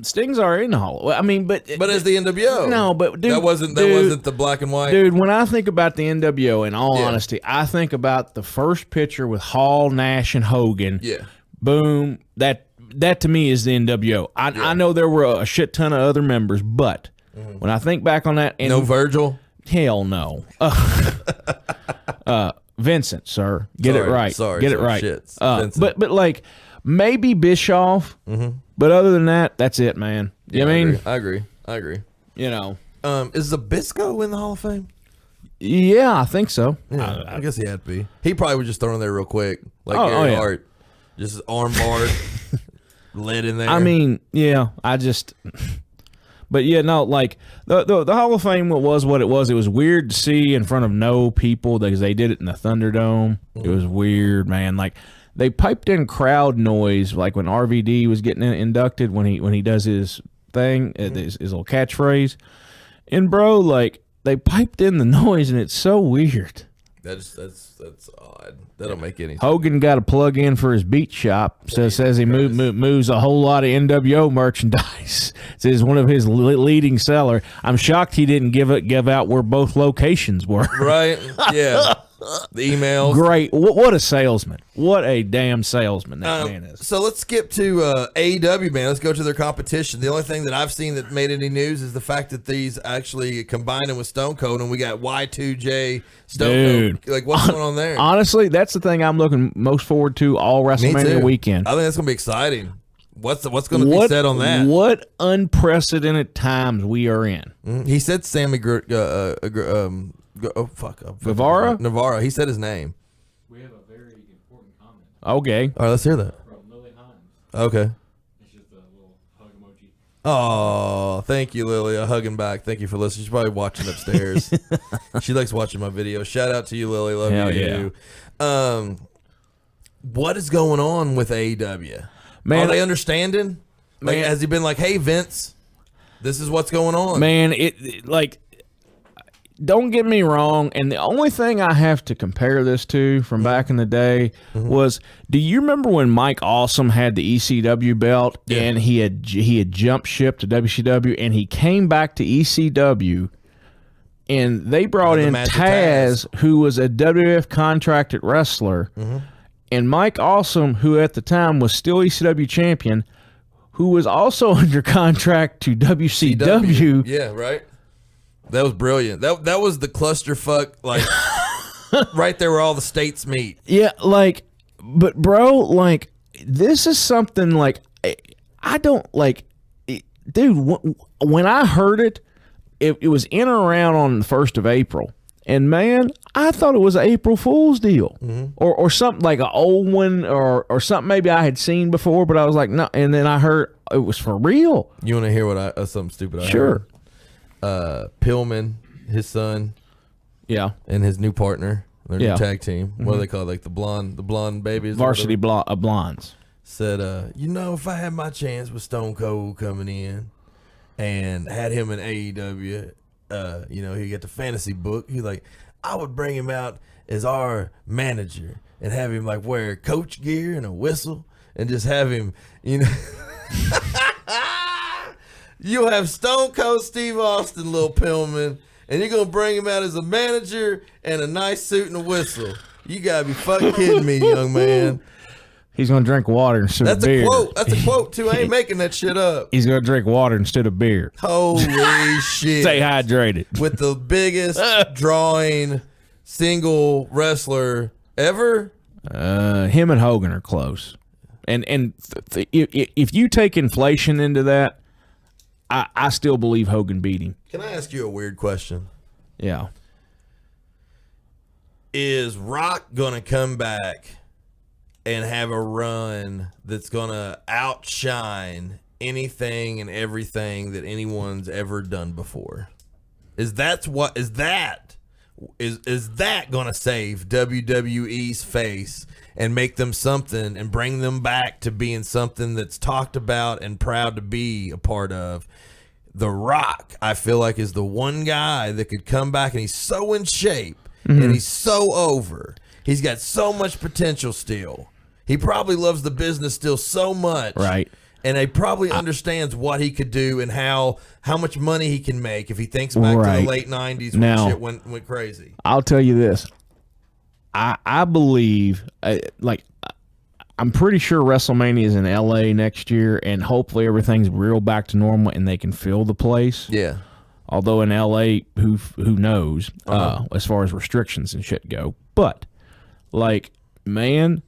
Speaker 2: Sting's are in the Hall. I mean, but
Speaker 1: as the NWO?
Speaker 2: No, but dude,
Speaker 1: that wasn't the black and white.
Speaker 2: Dude, when I think about the NWO, in all honesty, I think about the first picture with Hall, Nash, and Hogan.
Speaker 1: Yeah.
Speaker 2: Boom. That to me is the NWO. I know there were a shit ton of other members, but when I think back on that, and
Speaker 1: No Virgil.
Speaker 2: hell no. Vincent, sir, get it right. Get it right.
Speaker 1: Shit.
Speaker 2: But like maybe Bischoff. But other than that, that's it, man. You know what I mean?
Speaker 1: I agree.
Speaker 2: You know.
Speaker 1: Is Zabisco in the Hall of Fame?
Speaker 2: Yeah, I think so.
Speaker 1: Yeah, I guess he had to be. He probably was just thrown in there real quick, like
Speaker 2: Oh,
Speaker 1: Gary
Speaker 2: yeah.
Speaker 1: Hart, just his arm barred, lead in there.
Speaker 2: I mean, yeah, but yeah, no, like the Hall of Fame was what it was. It was weird to see in front of no people because they did it in the Thunderdome. It was weird, man. Like they piped in crowd noise, like when RVD was getting inducted when he does his thing, his little catchphrase, and bro, like they piped in the noise, and it's so weird.
Speaker 1: That's odd. That don't make any sense.
Speaker 2: Hogan got a plug in for his beat shop. Says he moves a whole lot of NWO merchandise. Says one of his leading seller. I'm shocked he didn't give out where both locations were.
Speaker 1: Right? Yeah. The emails.
Speaker 2: Great. What a salesman. What a damn salesman that man is.
Speaker 1: So let's skip to AEW, man. Let's go to their competition. The only thing that I've seen that made any news is the fact that these actually combining with Stone Cold, and we got Y2J Stone Cold. Like, what's going on there?
Speaker 2: Honestly, that's the thing I'm looking most forward to all WrestleMania weekend.
Speaker 1: I think that's going to be exciting. What's going to be said on that?
Speaker 2: What unprecedented times we are in.
Speaker 1: He said Sammy
Speaker 2: Guevara?
Speaker 1: Navarro. He said his name.
Speaker 3: We have a very important comment
Speaker 2: Okay.
Speaker 1: All right, let's hear that.
Speaker 3: from Lily Hines.
Speaker 1: Okay.
Speaker 3: It's just a little hug emoji.
Speaker 1: Oh, thank you, Lily. A hugging back. Thank you for listening. She's probably watching upstairs. She likes watching my videos. Shout out to you, Lily. Love
Speaker 2: Hell
Speaker 1: you. Yeah. What is going on with AEW?
Speaker 2: Man,
Speaker 1: are they understanding? Like, has he been like, hey, Vince, this is what's going on?
Speaker 2: Man, it like, don't get me wrong, and the only thing I have to compare this to from back in the day was, do you remember when Mike Awesome had the ECW belt and he had jumped ship to WCW, and he came back to ECW, and they brought in Taz, who was a WWF contracted wrestler, and Mike Awesome, who at the time was still ECW champion, who was also under contract to WCW.
Speaker 1: Yeah, right. That was brilliant. That was the clusterfuck, like, right there where all the states meet.
Speaker 2: Yeah, like, but bro, like, this is something like, I don't like, dude. When I heard it, it was in or around on the 1st of April, and man, I thought it was an April Fool's deal, or something like an old one, or something maybe I had seen before, but I was like, no. And then I heard it was for real.
Speaker 1: You want to hear what something stupid I heard?
Speaker 2: Sure.
Speaker 1: Pillman, his son, and his new partner, their new tag team. What do they call it? Like the blonde babies?
Speaker 2: Varsity Blondes.
Speaker 1: Said, if I had my chance with Stone Cold coming in and had him in AEW, he got the fantasy book. He's like, I would bring him out as our manager and have him like wear coach gear and a whistle and just have him, You'll have Stone Cold Steve Austin, Lil Pillman, and you're going to bring him out as a manager and a nice suit and a whistle. You got to be fucking kidding me, young man.
Speaker 2: He's going to drink water instead of beer.
Speaker 1: That's a quote, too. I ain't making that shit up.
Speaker 2: He's going to drink water instead of beer.
Speaker 1: Holy shit.
Speaker 2: Stay hydrated.
Speaker 1: With the biggest drawing single wrestler ever?
Speaker 2: Him and Hogan are close. And if you take inflation into that, I still believe Hogan beat him.
Speaker 1: Can I ask you a weird question?
Speaker 2: Yeah.
Speaker 1: Is Rock going to come back and have a run that's going to outshine anything and everything that anyone's ever done before? Is that going to save WWE's face and make them something and bring them back to being something that's talked about and proud to be a part of? The Rock, I feel like, is the one guy that could come back, and he's so in shape and he's so over. He's got so much potential still. He probably loves the business still so much.
Speaker 2: Right.
Speaker 1: And he probably understands what he could do and how much money he can make if he thinks back to the late 90s when shit went crazy.
Speaker 2: I'll tell you this. I believe, I'm pretty sure WrestleMania is in LA next year, and hopefully everything's real back to normal and they can fill the place.
Speaker 1: Yeah.
Speaker 2: Although in LA, who knows, as far as restrictions and shit go. But, man,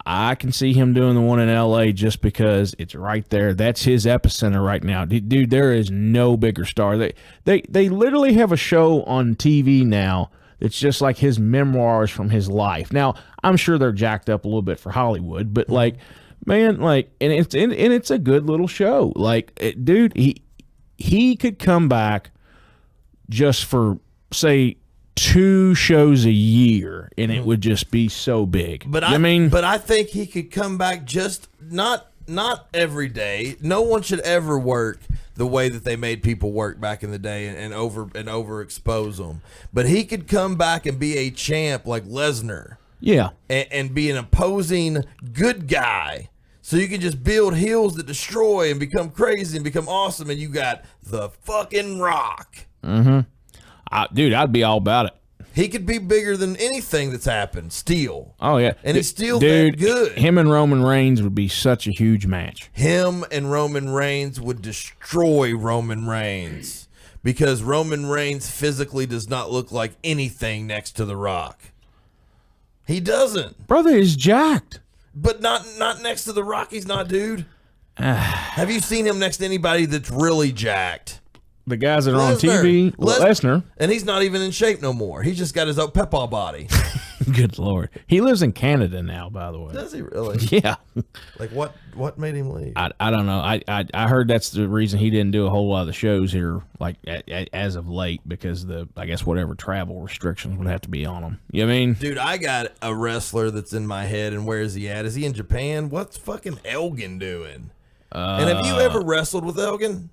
Speaker 2: I can see him doing the one in LA just because it's right there. That's his epicenter right now. Dude, there is no bigger star. They literally have a show on TV now that's just like his memoirs from his life. Now, I'm sure they're jacked up a little bit for Hollywood, but man, and it's a good little show. Dude, he could come back just for, say, 2 shows a year, and it would just be so big.
Speaker 1: But I think he could come back just not every day. No one should ever work the way that they made people work back in the day and overexpose them. But he could come back and be a champ like Lesnar.
Speaker 2: Yeah.
Speaker 1: And be an opposing good guy. So you can just build heels that destroy and become crazy and become awesome. And you got the fucking Rock.
Speaker 2: Mm-hmm. Dude, I'd be all about it.
Speaker 1: He could be bigger than anything that's happened. Still.
Speaker 2: Oh, yeah.
Speaker 1: And he's still
Speaker 2: dude,
Speaker 1: that good.
Speaker 2: Him and Roman Reigns would be such a huge match.
Speaker 1: Him and Roman Reigns would destroy Roman Reigns. Because Roman Reigns physically does not look like anything next to The Rock. He doesn't.
Speaker 2: Brother is jacked.
Speaker 1: But not next to The Rock, he's not, dude. Have you seen him next to anybody that's really jacked?
Speaker 2: The guys that are on TV, Lesnar.
Speaker 1: And he's not even in shape no more. He's just got his own Peppa body.
Speaker 2: Good Lord. He lives in Canada now, by the way.
Speaker 1: Does he really?
Speaker 2: Yeah.
Speaker 1: Like what made him leave?
Speaker 2: I don't know. I heard that's the reason he didn't do a whole lot of the shows here, like as of late, because I guess whatever travel restrictions would have to be on him. You know what I mean?
Speaker 1: Dude, I got a wrestler that's in my head, and where is he at? Is he in Japan? What's fucking Elgin doing? And have you ever wrestled with Elgin?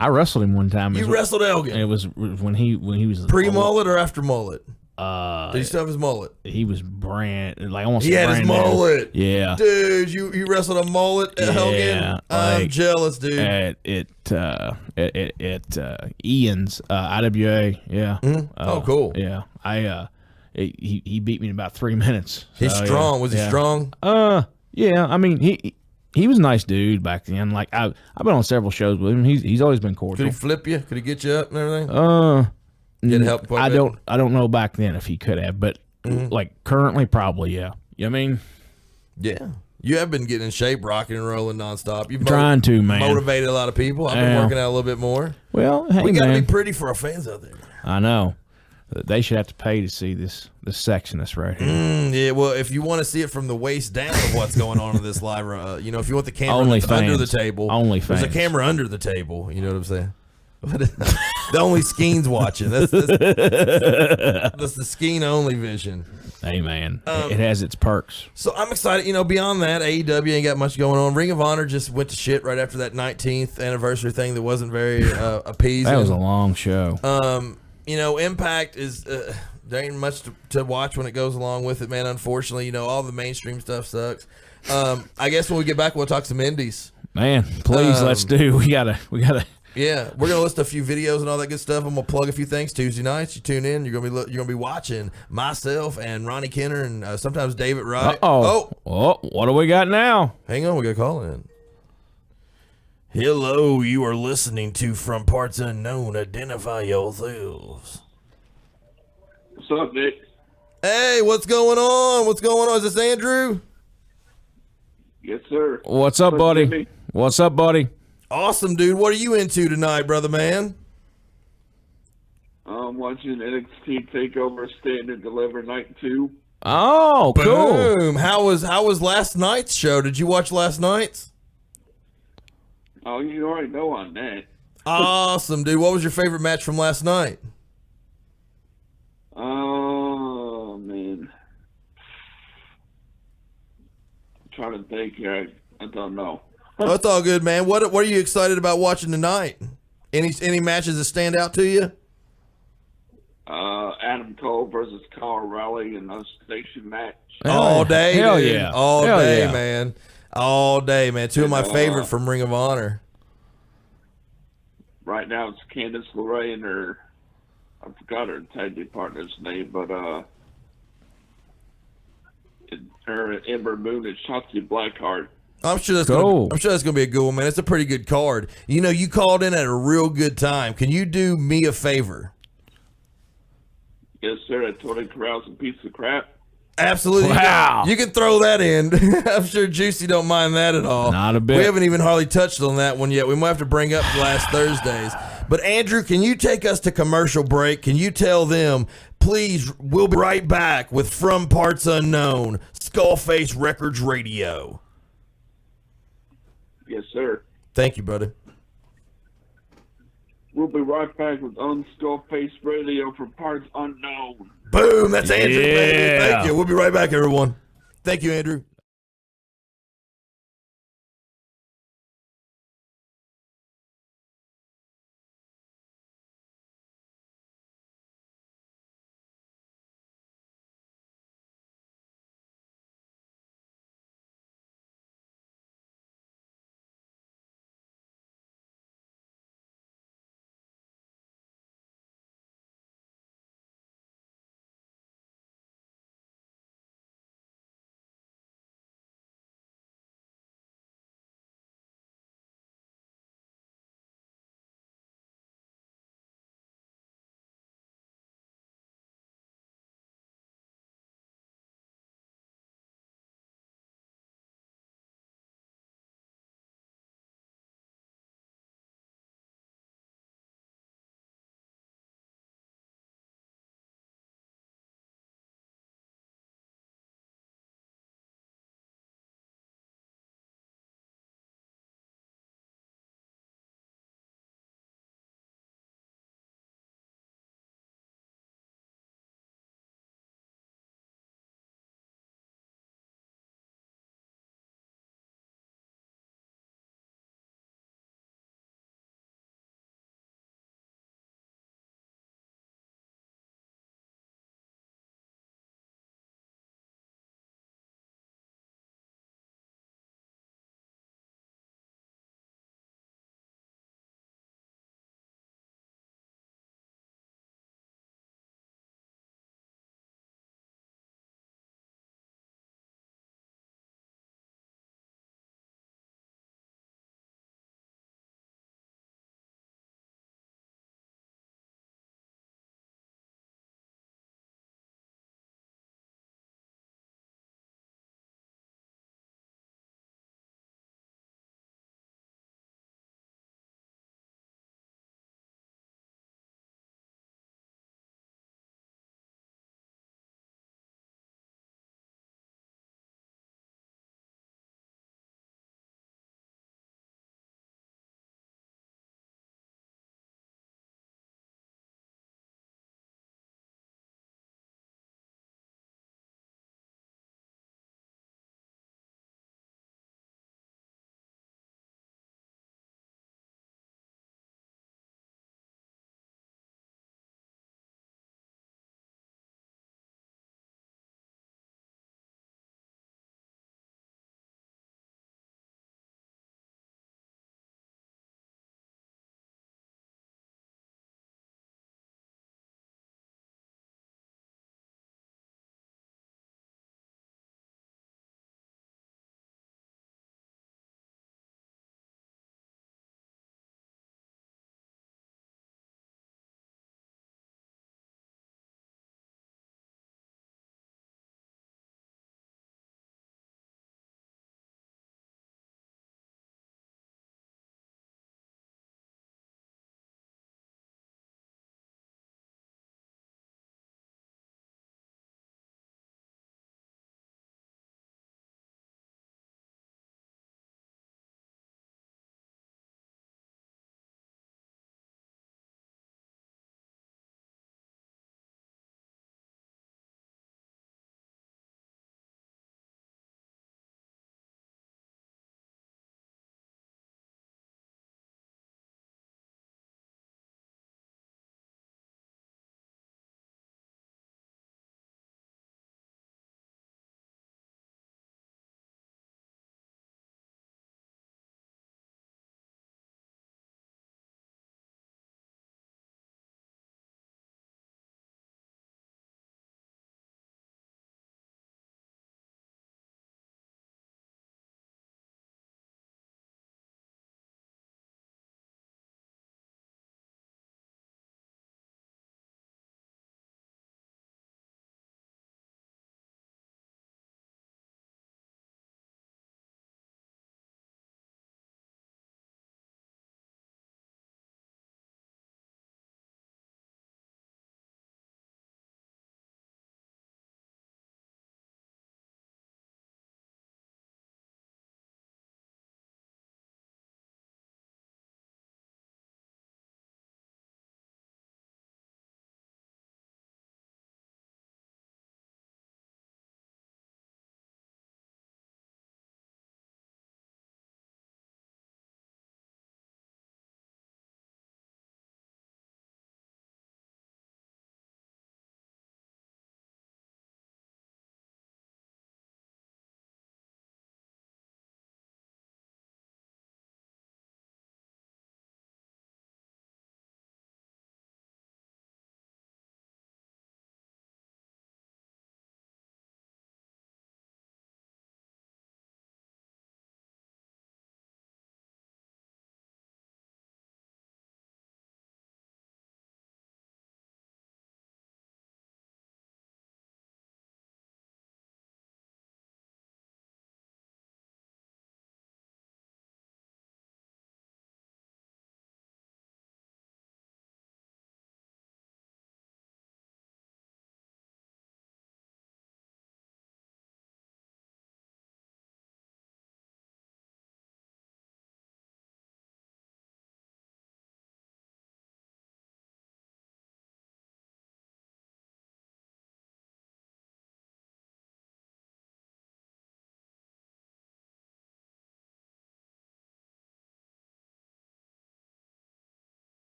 Speaker 2: I wrestled him one time.
Speaker 1: You wrestled Elgin?
Speaker 2: It was when he was
Speaker 1: pre-mullet or after mullet? Did he still have his mullet?
Speaker 2: He was like almost.
Speaker 1: He had his mullet.
Speaker 2: Yeah,
Speaker 1: dude, you wrestled a mullet at Elgin? I'm jealous, dude.
Speaker 2: At Ian's IWA. Yeah.
Speaker 1: Oh, cool.
Speaker 2: Yeah, he beat me in about 3 minutes.
Speaker 1: He's strong. Was he strong?
Speaker 2: Yeah. I mean he was a nice dude back then. Like I've been on several shows with him. He's always been cordial.
Speaker 1: Could he flip you? Could he get you up and everything? Get help?
Speaker 2: I don't know back then if he could have, but like currently probably, yeah. You know what I mean?
Speaker 1: Yeah. You have been getting in shape, rocking and rolling nonstop. You've
Speaker 2: trying to, man.
Speaker 1: Motivated a lot of people. I've been working out a little bit more.
Speaker 2: Well, hey,
Speaker 1: we gotta
Speaker 2: man.
Speaker 1: be pretty for our fans out there.
Speaker 2: I know. They should have to pay to see this section that's right here.
Speaker 1: Yeah, well, if you want to see it from the waist down of what's going on in this live, if you want the camera
Speaker 2: Only
Speaker 1: under the
Speaker 2: fans.
Speaker 1: table,
Speaker 2: Only
Speaker 1: there's a
Speaker 2: fans.
Speaker 1: camera under the table. You know what I'm saying? The only Skeens watching. That's the Skeen only vision.
Speaker 2: Hey, man, it has its perks.
Speaker 1: So I'm excited. Beyond that, AEW ain't got much going on. Ring of Honor just went to shit right after that 19th anniversary thing that wasn't very appeasing.
Speaker 2: That was a long show.
Speaker 1: Impact is there ain't much to watch when it goes along with it, man. Unfortunately, all the mainstream stuff sucks. I guess when we get back, we'll talk some indies.
Speaker 2: Man, please, let's do. We gotta.
Speaker 1: Yeah, we're gonna list a few videos and all that good stuff. I'm gonna plug a few things. Tuesday nights, you tune in. You're gonna be watching myself and Ronnie Kenner and sometimes David Wright.
Speaker 2: Oh, what do we got now?
Speaker 1: Hang on, we got a call in. Hello, you are listening to From Parts Unknown. Identify yourselves.
Speaker 4: What's up, Nick?
Speaker 1: Hey, what's going on? What's going on? Is this Andrew?
Speaker 4: Yes, sir.
Speaker 2: What's up, buddy? What's up, buddy?
Speaker 1: Awesome, dude. What are you into tonight, brother man?
Speaker 4: I'm watching NXT TakeOver Stand and Deliver Night 2.
Speaker 2: Oh, cool.
Speaker 1: Boom. How was last night's show? Did you watch last night's?
Speaker 4: Oh, you already know on that.
Speaker 1: Awesome, dude. What was your favorite match from last night?
Speaker 4: Oh, man. I'm trying to think here. I don't know.
Speaker 1: Oh, it's all good, man. What are you excited about watching tonight? Any matches that stand out to you?
Speaker 4: Adam Cole versus Kyle O'Reilly in a station match.
Speaker 1: All day,
Speaker 2: Hell
Speaker 1: dude.
Speaker 2: yeah.
Speaker 1: All
Speaker 2: Hell
Speaker 1: day,
Speaker 2: yeah.
Speaker 1: man. All day, man. Two of my favorite from Ring of Honor.
Speaker 4: Right now it's Candice LeRae and her, I forgot her tag team partner's name, but her Ember Moon and Shotzi Blackheart.
Speaker 1: I'm sure that's gonna be a good one, man. It's a pretty good card. You called in at a real good time. Can you do me a favor?
Speaker 4: Yes, sir. Tony Corral's a piece of crap.
Speaker 1: Absolutely.
Speaker 2: Wow.
Speaker 1: You can throw that in. I'm sure Juicy don't mind that at all.
Speaker 2: Not a bit.
Speaker 1: We haven't even hardly touched on that one yet. We might have to bring up last Thursdays. But Andrew, can you take us to commercial break? Can you tell them, please, we'll be right back with From Parts Unknown, SkullFace Records Radio.
Speaker 4: Yes, sir.
Speaker 1: Thank you, brother.
Speaker 4: We'll be right back with SkullFace Radio for Parts Unknown.
Speaker 1: Boom, that's Andrew, baby.
Speaker 2: Yeah.
Speaker 1: Thank you. We'll be right back, everyone. Thank you, Andrew.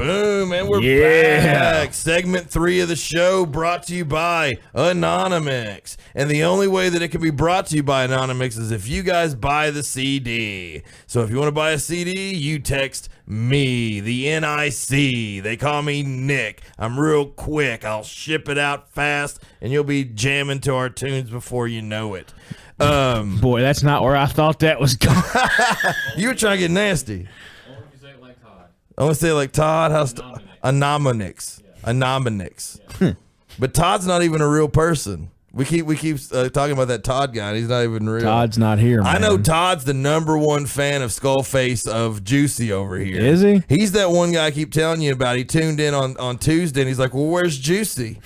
Speaker 1: Boom, and we're back. Segment 3 of the show brought to you by Anonymix. And the only way that it can be brought to you by Anonymix is if you guys buy the CD. So if you want to buy a CD, you text me, the NIC. They call me Nick. I'm real quick. I'll ship it out fast, and you'll be jamming to our tunes before you know it.
Speaker 2: Boy, that's not where I thought that was going.
Speaker 1: You were trying to get nasty.
Speaker 3: Only if you say it like Todd.
Speaker 1: I want to say like Todd. How's
Speaker 3: Anonymix.
Speaker 1: Anonymix. But Todd's not even a real person. We keep talking about that Todd guy, and he's not even real.
Speaker 2: Todd's not here, man.
Speaker 1: I know Todd's the #1 fan of SkullFace of Juicy over here.
Speaker 2: Is he?
Speaker 1: He's that one guy I keep telling you about. He tuned in on Tuesday, and he's like, well, where's Juicy?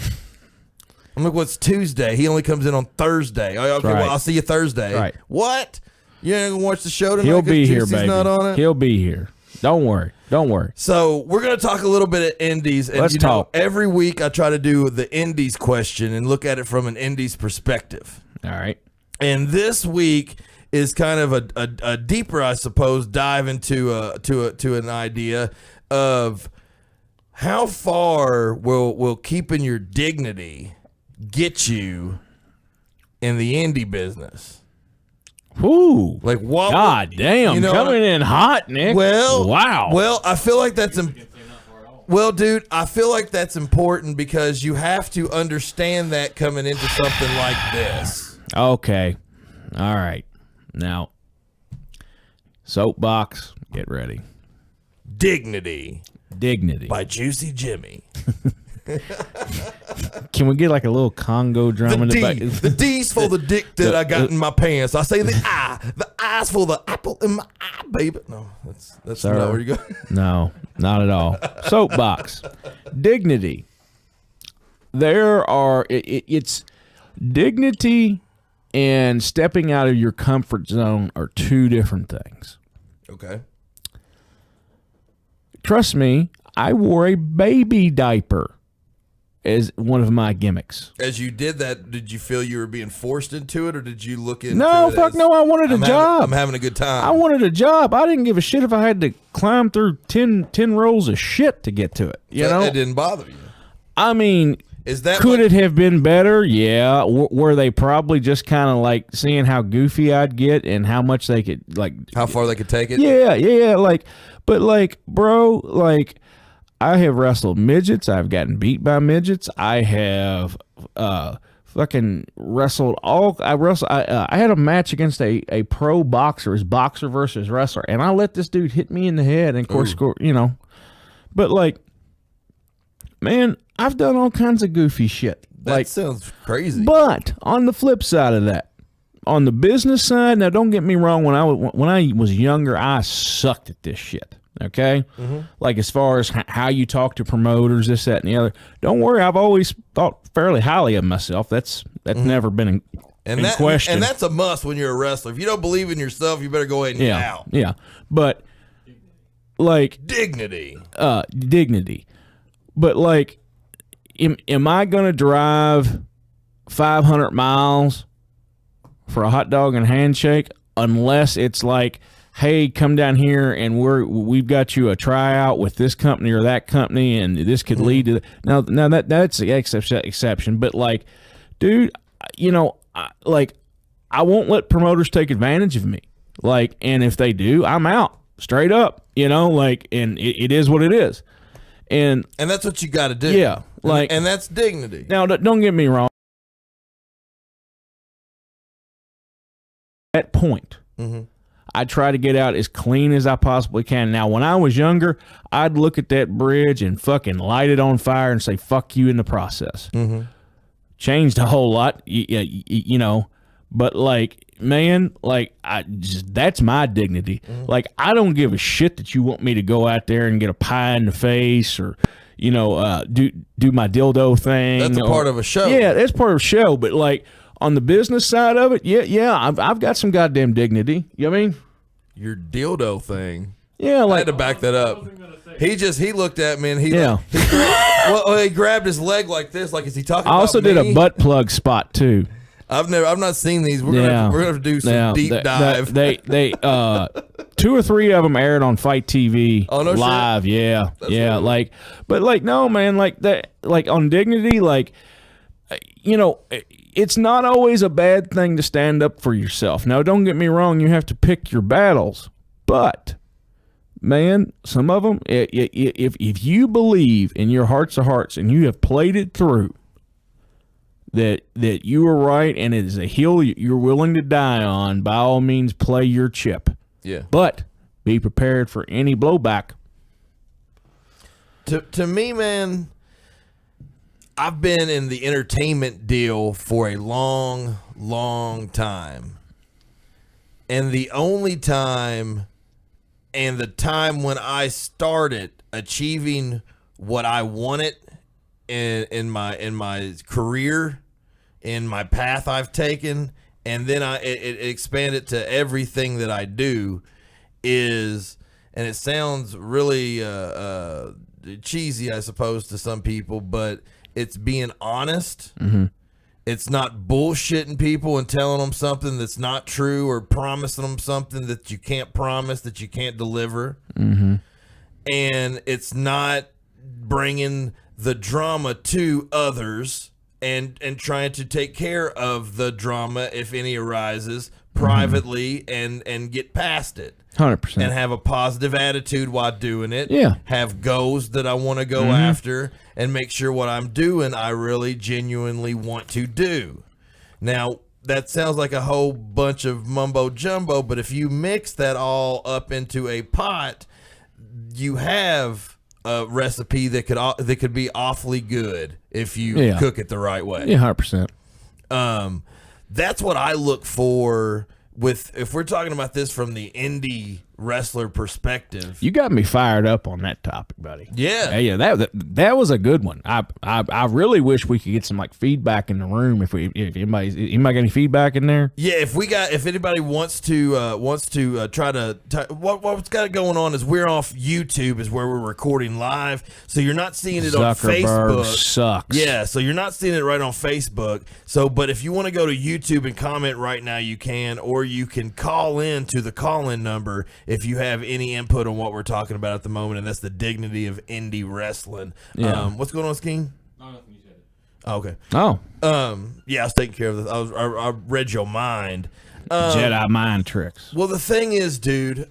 Speaker 1: I'm like, what's Tuesday? He only comes in on Thursday. Oh, okay,
Speaker 2: right.
Speaker 1: well, I'll see you Thursday.
Speaker 2: Right.
Speaker 1: What? You ain't going to watch the show tonight?
Speaker 2: He'll be
Speaker 1: 'cause
Speaker 2: here,
Speaker 1: Juicy's
Speaker 2: baby.
Speaker 1: not on it?
Speaker 2: He'll be here. Don't worry. Don't worry.
Speaker 1: So we're going to talk a little bit of indies. And
Speaker 2: Let's
Speaker 1: you know,
Speaker 2: talk.
Speaker 1: every week I try to do the indies question and look at it from an indies perspective.
Speaker 2: All right.
Speaker 1: And this week is kind of a deeper, I suppose, dive into to an idea of how far will keeping your dignity get you in the indie business.
Speaker 2: Whoo.
Speaker 1: Like what?
Speaker 2: God damn.
Speaker 1: you know,
Speaker 2: Coming in hot, Nick.
Speaker 1: Well,
Speaker 2: wow.
Speaker 1: Well, I feel like that's
Speaker 3: Can't say not far at all.
Speaker 1: well, dude. I feel like that's important because you have to understand that coming into something like this.
Speaker 2: Okay. All right. Now, soapbox, get ready.
Speaker 1: Dignity
Speaker 2: Dignity.
Speaker 1: by Juicy Jimmy.
Speaker 2: Can we get like a little Congo drum in the back?
Speaker 1: The D's for the dick that I got in my pants. I say the I's for the apple in my eye, baby. No, that's
Speaker 2: Sir.
Speaker 1: not where you go.
Speaker 2: No, not at all. Soapbox. Dignity. It's dignity and stepping out of your comfort zone are two different things.
Speaker 1: Okay.
Speaker 2: Trust me, I wore a baby diaper as one of my gimmicks.
Speaker 1: As you did that, did you feel you were being forced into it, or did you look into
Speaker 2: No,
Speaker 1: it?
Speaker 2: fuck
Speaker 1: as,
Speaker 2: no, I wanted a job.
Speaker 1: I'm having a good time.
Speaker 2: I wanted a job. I didn't give a shit if I had to climb through 10 rolls of shit to get to it. You know?
Speaker 1: It didn't bother you.
Speaker 2: I mean,
Speaker 1: Is that
Speaker 2: could
Speaker 1: what-
Speaker 2: it have been better? Yeah. Were they probably just kind of like seeing how goofy I'd get and how much they could like?
Speaker 1: how far they could take it?
Speaker 2: Yeah. Like, but like, bro, like, I have wrestled midgets. I've gotten beat by midgets. I have fucking wrestled all. I had a match against a pro boxer, as boxer versus wrestler, and I let this dude hit me in the head, and of course, you know. But like, man, I've done all kinds of goofy shit.
Speaker 1: That sounds crazy.
Speaker 2: But on the flip side of that, on the business side, now don't get me wrong. When I was younger, I sucked at this shit. Okay, like as far as how you talk to promoters, this, that, and the other. Don't worry, I've always thought fairly highly of myself. That's never been in question.
Speaker 1: And that's a must when you're a wrestler. If you don't believe in yourself, you better go ahead and out.
Speaker 2: Yeah. But like
Speaker 1: Dignity.
Speaker 2: dignity. But like, am I gonna drive 500 miles for a hot dog and handshake unless it's like, hey, come down here and we've got you a tryout with this company or that company, and this could lead to now that's the exception. But like, dude, you know, I won't let promoters take advantage of me. Like, and if they do, I'm out straight up. You know, like, and it is what it is. And
Speaker 1: that's what you got to do.
Speaker 2: Yeah, like,
Speaker 1: and that's dignity.
Speaker 2: Now, don't get me wrong. At that point. I try to get out as clean as I possibly can. Now, when I was younger, I'd look at that bridge and fucking light it on fire and say, fuck you in the process. Changed a whole lot, you know, but like, man, like, that's my dignity. Like, I don't give a shit that you want me to go out there and get a pie in the face or, you know, do my dildo thing.
Speaker 1: That's a part of a show.
Speaker 2: Yeah, that's part of a show. But like, on the business side of it, yeah, I've got some goddamn dignity. You know what I mean?
Speaker 1: Your dildo thing.
Speaker 2: Yeah,
Speaker 1: I
Speaker 2: like,
Speaker 1: had to back that up. He looked at me and he
Speaker 2: Yeah.
Speaker 1: he grabbed his leg like this, like, is he talking
Speaker 2: I also
Speaker 1: about
Speaker 2: did
Speaker 1: me?
Speaker 2: a butt plug spot too.
Speaker 1: I've not seen these. We're gonna have to do some deep dive.
Speaker 2: They 2 or 3 of them aired on Fight TV live.
Speaker 1: Shit.
Speaker 2: Yeah,
Speaker 1: That's
Speaker 2: yeah.
Speaker 1: funny.
Speaker 2: Like, but like, no, man. Like that. Like on Dignity. Like, you know, it's not always a bad thing to stand up for yourself. Now, don't get me wrong. You have to pick your battles, but man, some of them, if you believe in your hearts of hearts and you have played it through, that you were right and it is a hill you're willing to die on, by all means, play your chip.
Speaker 1: Yeah.
Speaker 2: But be prepared for any blowback.
Speaker 1: To me, man, I've been in the entertainment deal for a long, long time. And the only time and the time when I started achieving what I wanted in my career, in my path I've taken, and then it expanded to everything that I do is, and it sounds really cheesy, I suppose, to some people, but it's being honest.
Speaker 2: Mm-hmm.
Speaker 1: It's not bullshitting people and telling them something that's not true or promising them something that you can't promise, that you can't deliver.
Speaker 2: Mm-hmm.
Speaker 1: And it's not bringing the drama to others and trying to take care of the drama, if any arises, privately and get past it.
Speaker 2: 100%.
Speaker 1: And have a positive attitude while doing it.
Speaker 2: Yeah.
Speaker 1: Have goals that I want to go after and make sure what I'm doing I really genuinely want to do. Now, that sounds like a whole bunch of mumbo jumbo, but if you mix that all up into a pot, you have a recipe that could be awfully good if you cook it the right way.
Speaker 2: Yeah, 100%.
Speaker 1: That's what I look for if we're talking about this from the indie wrestler perspective.
Speaker 2: You got me fired up on that topic, buddy.
Speaker 1: Yeah.
Speaker 2: Yeah, that was a good one. I really wish we could get some like feedback in the room. If anybody got any feedback in there?
Speaker 1: Yeah, if anybody wants to try to what's got going on is we're off YouTube is where we're recording live, so you're not seeing it on Facebook.
Speaker 2: Sucks.
Speaker 1: Yeah, so you're not seeing it right on Facebook. So, but if you want to go to YouTube and comment right now, you can, or you can call in to the call-in number if you have any input on what we're talking about at the moment, and that's the dignity of indie wrestling.
Speaker 2: Yeah.
Speaker 1: What's going on, Skeen?
Speaker 3: No, nothing, you said it.
Speaker 1: Oh, okay.
Speaker 2: Oh.
Speaker 1: Yeah, I was taking care of this. I read your mind.
Speaker 2: Jedi mind tricks.
Speaker 1: Well, the thing is, dude,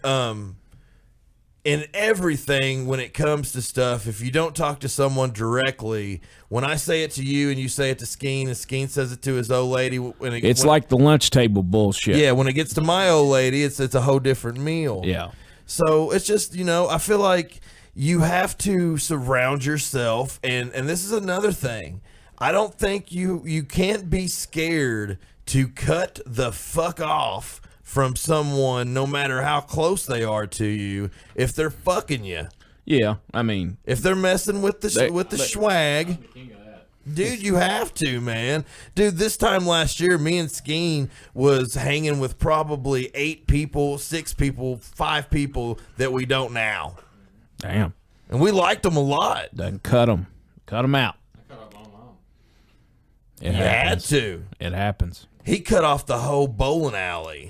Speaker 1: in everything when it comes to stuff, if you don't talk to someone directly, when I say it to you and you say it to Skeen and Skeen says it to his old lady,
Speaker 2: It's like the lunch table bullshit.
Speaker 1: yeah, when it gets to my old lady, it's a whole different meal.
Speaker 2: Yeah.
Speaker 1: So it's just, I feel like you have to surround yourself, and this is another thing. I don't think you can't be scared to cut the fuck off from someone, no matter how close they are to you, if they're fucking you.
Speaker 2: Yeah, I mean,
Speaker 1: If they're messing with the swag,
Speaker 3: The king of that.
Speaker 1: dude, you have to, man. Dude, this time last year, me and Skeen was hanging with probably 8 people, 6 people, 5 people that we don't now.
Speaker 2: damn.
Speaker 1: And we liked them a lot.
Speaker 2: Doesn't cut them. Cut them out.
Speaker 3: I cut off my own mom.
Speaker 2: It
Speaker 1: You had
Speaker 2: happens.
Speaker 1: to.
Speaker 2: It happens.
Speaker 1: He cut off the whole bowling alley.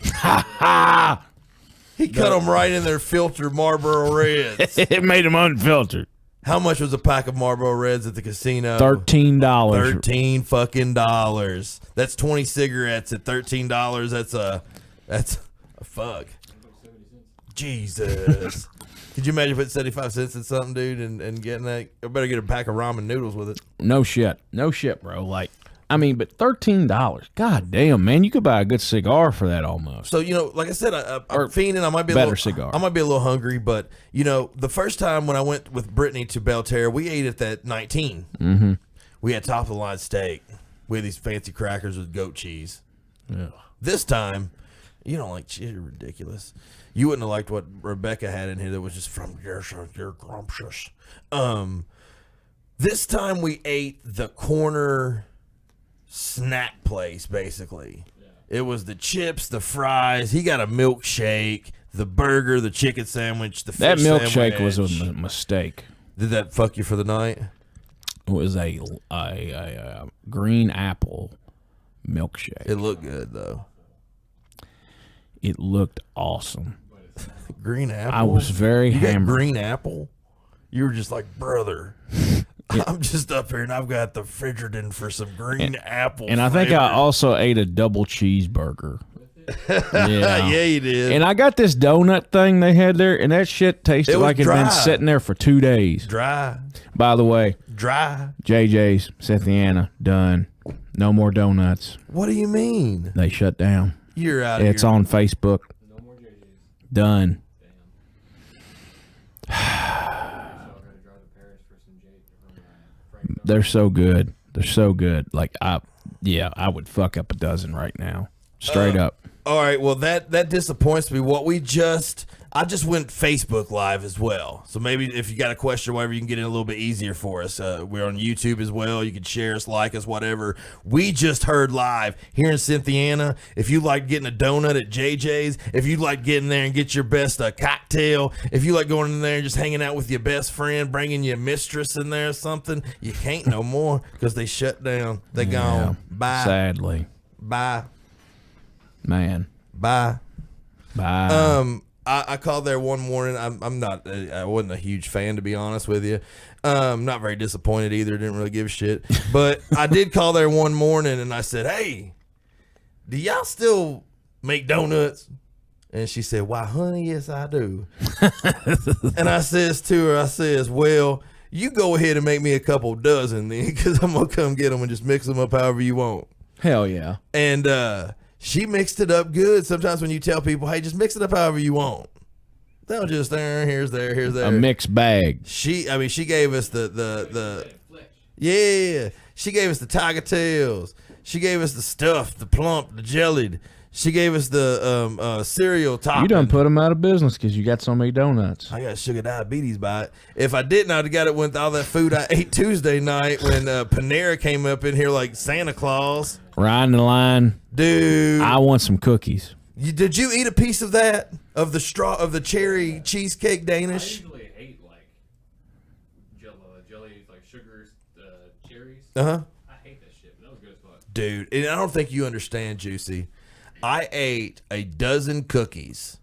Speaker 1: He cut them right in their filtered Marlboro Reds.
Speaker 2: It made them unfiltered.
Speaker 1: How much was a pack of Marlboro Reds at the casino?
Speaker 2: $13.
Speaker 1: $13 That's 20 cigarettes at $13. That's a fuck. Jesus. Could you imagine putting 75 cents in something, dude, and getting that? I better get a pack of ramen noodles with it.
Speaker 2: No shit, bro. Like, I mean, but $13. God damn, man, you could buy a good cigar for that almost.
Speaker 1: So, like I said, I'm fiending. I might be
Speaker 2: better cigar.
Speaker 1: I might be a little hungry, but the first time when I went with Brittany to Belterra, we ate at that 19.
Speaker 2: Mm-hmm.
Speaker 1: We had top of the line steak. We had these fancy crackers with goat cheese.
Speaker 2: Yeah.
Speaker 1: This time, you don't like cheese. You're ridiculous. You wouldn't have liked what Rebecca had in here that was just from your grumptious. This time we ate the corner snack place, basically. Yeah. It was the chips, the fries. He got a milkshake, the burger, the chicken sandwich, the fish
Speaker 2: That milkshake
Speaker 1: sandwich.
Speaker 2: was a mistake.
Speaker 1: Did that fuck you for the night?
Speaker 2: It was a green apple milkshake.
Speaker 1: It looked good though.
Speaker 2: It looked awesome.
Speaker 1: Green apple.
Speaker 2: I was very
Speaker 1: You got
Speaker 2: hammered.
Speaker 1: green apple. You were just like, brother. I'm just up here and I've got the refrigerator for some green apple.
Speaker 2: And I think
Speaker 1: flavor.
Speaker 2: I also ate a double cheeseburger.
Speaker 1: Yeah, you did.
Speaker 2: And I got this donut thing they had there, and that shit tasted
Speaker 1: It was
Speaker 2: like it'd
Speaker 1: dry.
Speaker 2: been sitting there for 2 days.
Speaker 1: Dry.
Speaker 2: By the way,
Speaker 1: Dry.
Speaker 2: JJ's, Cynthiana, done. No more donuts.
Speaker 1: What do you mean?
Speaker 2: They shut down.
Speaker 1: You're out of
Speaker 2: It's
Speaker 1: here.
Speaker 2: on Facebook.
Speaker 3: No more JJ's.
Speaker 2: Done.
Speaker 3: So I'm gonna drive to Paris for some Frank.
Speaker 2: They're so good. They're so good. Like I would fuck up a dozen right now. Straight up.
Speaker 1: All right, well that disappoints me. I just went Facebook Live as well. So maybe if you got a question or whatever, you can get it a little bit easier for us. We're on YouTube as well. You can share us, like us, whatever. We just heard live here in Cynthiana. If you like getting a donut at JJ's, if you like getting there and get your best cocktail, if you like going in there and just hanging out with your best friend, bringing your mistress in there or something, you can't no more because they shut down. They gone. Bye.
Speaker 2: Sadly.
Speaker 1: Bye.
Speaker 2: Man.
Speaker 1: Bye.
Speaker 2: Bye.
Speaker 1: I called there one morning. I wasn't a huge fan, to be honest with you. Not very disappointed either. Didn't really give a shit. But I did call there one morning and I said, "Hey, do y'all still make donuts?" And she said, "Why, honey, yes, I do." And I says to her, "Well, you go ahead and make me a couple dozen then, because I'm gonna come get them and just mix them up however you want."
Speaker 2: Hell yeah.
Speaker 1: And she mixed it up good. Sometimes when you tell people, "Hey, just mix it up however you want," they'll just here's there.
Speaker 2: A mixed bag.
Speaker 1: She gave us the yeah. She gave us the tiger tails. She gave us the stuffed, the plump, the jellied. She gave us the cereal topping.
Speaker 2: You done put them out of business because you got so many donuts.
Speaker 1: I got sugar diabetes by it. If I didn't, I'd have got it with all that food I ate Tuesday night when Panera came up in here like Santa Claus.
Speaker 2: Riding the line.
Speaker 1: Dude,
Speaker 2: I want some cookies.
Speaker 1: did you eat a piece of that? Of the cherry cheesecake
Speaker 3: I
Speaker 1: Danish?
Speaker 3: usually hate like jelly, like sugars, cherries.
Speaker 1: Uh-huh.
Speaker 3: I hate that shit, but that was good as fuck.
Speaker 1: Dude, and I don't think you understand, Juicy. I ate a dozen cookies.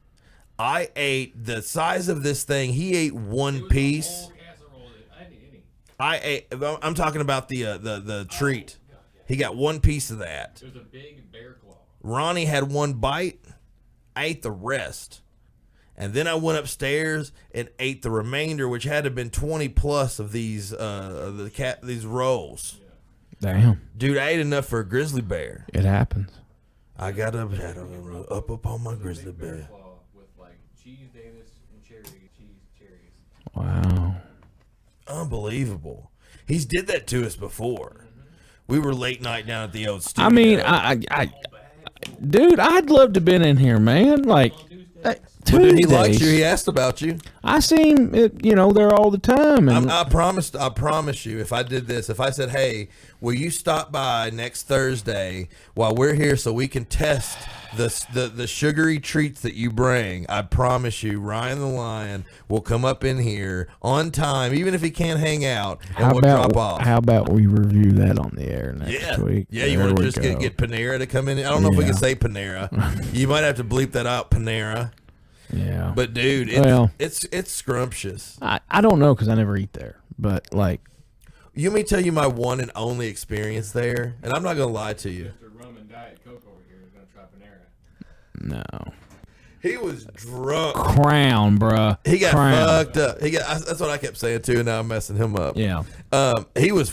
Speaker 1: I ate the size of this thing. He ate one
Speaker 3: It was
Speaker 1: piece.
Speaker 3: a whole casserole. I didn't eat any.
Speaker 1: I ate. I'm talking about the treat. He got one piece of that.
Speaker 3: It was a big bear claw.
Speaker 1: Ronnie had one bite. I ate the rest. And then I went upstairs and ate the remainder, which had to have been 20 plus of these these rolls.
Speaker 2: Damn.
Speaker 1: Dude, I ate enough for a grizzly bear.
Speaker 2: It happens.
Speaker 1: I got up on my grizzly bear.
Speaker 3: Claw with like cheese Danish and cherries.
Speaker 2: Wow.
Speaker 1: Unbelievable. He's did that to us before. We were late night down at the old studio.
Speaker 2: I mean, dude, I'd love to have been in here, man. Like,
Speaker 1: Dude, he likes
Speaker 2: Tuesdays.
Speaker 1: you. He asked about you.
Speaker 2: I see him, there all the time. And
Speaker 1: I promise you, if I did this, if I said, "Hey, will you stop by next Thursday while we're here so we can test the sugary treats that you bring?" I promise you, Ryan the Lion will come up in here on time, even if he can't hang out, and we'll drop off.
Speaker 2: How about we review that on the air next week?
Speaker 1: Yeah, you
Speaker 2: There
Speaker 1: want to
Speaker 2: we
Speaker 1: just
Speaker 2: go.
Speaker 1: get Panera to come in? I don't know if we
Speaker 2: Yeah.
Speaker 1: can say Panera. You might have to bleep that out, Panera.
Speaker 2: Yeah.
Speaker 1: But dude, it's scrumptious.
Speaker 2: I don't know because I never eat there. But, like,
Speaker 1: You may tell you my one and only experience there, and I'm not gonna lie to you.
Speaker 3: Mr. Rum and Diet Coke over here is gonna try Panera.
Speaker 2: no.
Speaker 1: He was drunk.
Speaker 2: Crown, bruh.
Speaker 1: He got
Speaker 2: Crown.
Speaker 1: fucked up. That's what I kept saying too. And now I'm messing him up.
Speaker 2: Yeah.
Speaker 1: He was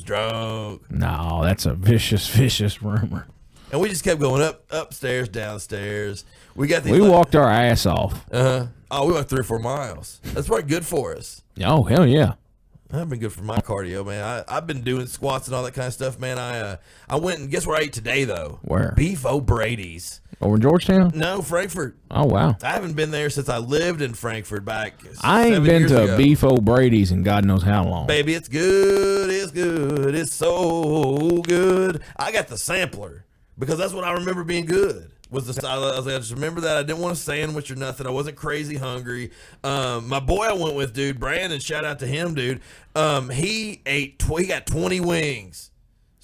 Speaker 1: drunk,
Speaker 2: No, that's a vicious rumor.
Speaker 1: and we just kept going upstairs, downstairs. We got these.
Speaker 2: We walked our ass off.
Speaker 1: Oh, we walked 3 or 4 miles. That's probably good for us.
Speaker 2: Oh, hell yeah.
Speaker 1: That'd been good for my cardio, man. I've been doing squats and all that kind of stuff, man. I went and guess where I ate today though?
Speaker 2: Where?
Speaker 1: Beef O'Brady's.
Speaker 2: Over in Georgetown?
Speaker 1: No, Frankfurt.
Speaker 2: Oh, wow.
Speaker 1: I haven't been there since I lived in Frankfurt back.
Speaker 2: I ain't
Speaker 1: 7
Speaker 2: been
Speaker 1: years
Speaker 2: to
Speaker 1: ago.
Speaker 2: Beef O'Brady's in God knows how long.
Speaker 1: Baby, it's good. It's good. It's so good. I got the sampler because that's what I remember being good. I just remember that I didn't want a sandwich or nothing. I wasn't crazy hungry. My boy I went with, dude, Brandon, shout out to him, dude. He got 20 wings.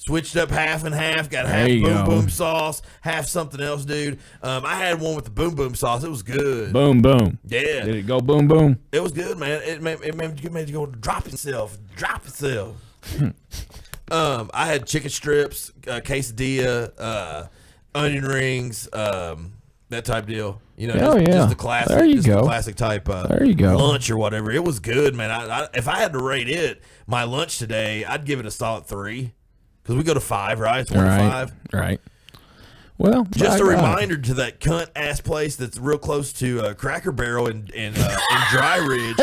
Speaker 1: Switched up half and half. Got
Speaker 2: There
Speaker 1: half
Speaker 2: you
Speaker 1: boom
Speaker 2: go.
Speaker 1: boom sauce, half something else, dude. I had one with the boom boom sauce. It was good.
Speaker 2: Boom, boom.
Speaker 1: Yeah,
Speaker 2: Did it go boom, boom?
Speaker 1: it was good, man. It made you go drop yourself. I had chicken strips, quesadilla, onion rings, that type deal. You know,
Speaker 2: Hell yeah.
Speaker 1: just the classic.
Speaker 2: There you
Speaker 1: just the
Speaker 2: go.
Speaker 1: classic type.
Speaker 2: There you go.
Speaker 1: Lunch or whatever. It was good, man. If I had to rate it, my lunch today, I'd give it a solid 3 because we go to 5, right? It's 1 to 5.
Speaker 2: Right. Well,
Speaker 1: Just
Speaker 2: by
Speaker 1: a
Speaker 2: God.
Speaker 1: reminder to that cunt ass place that's real close to Cracker Barrel in Dry Ridge.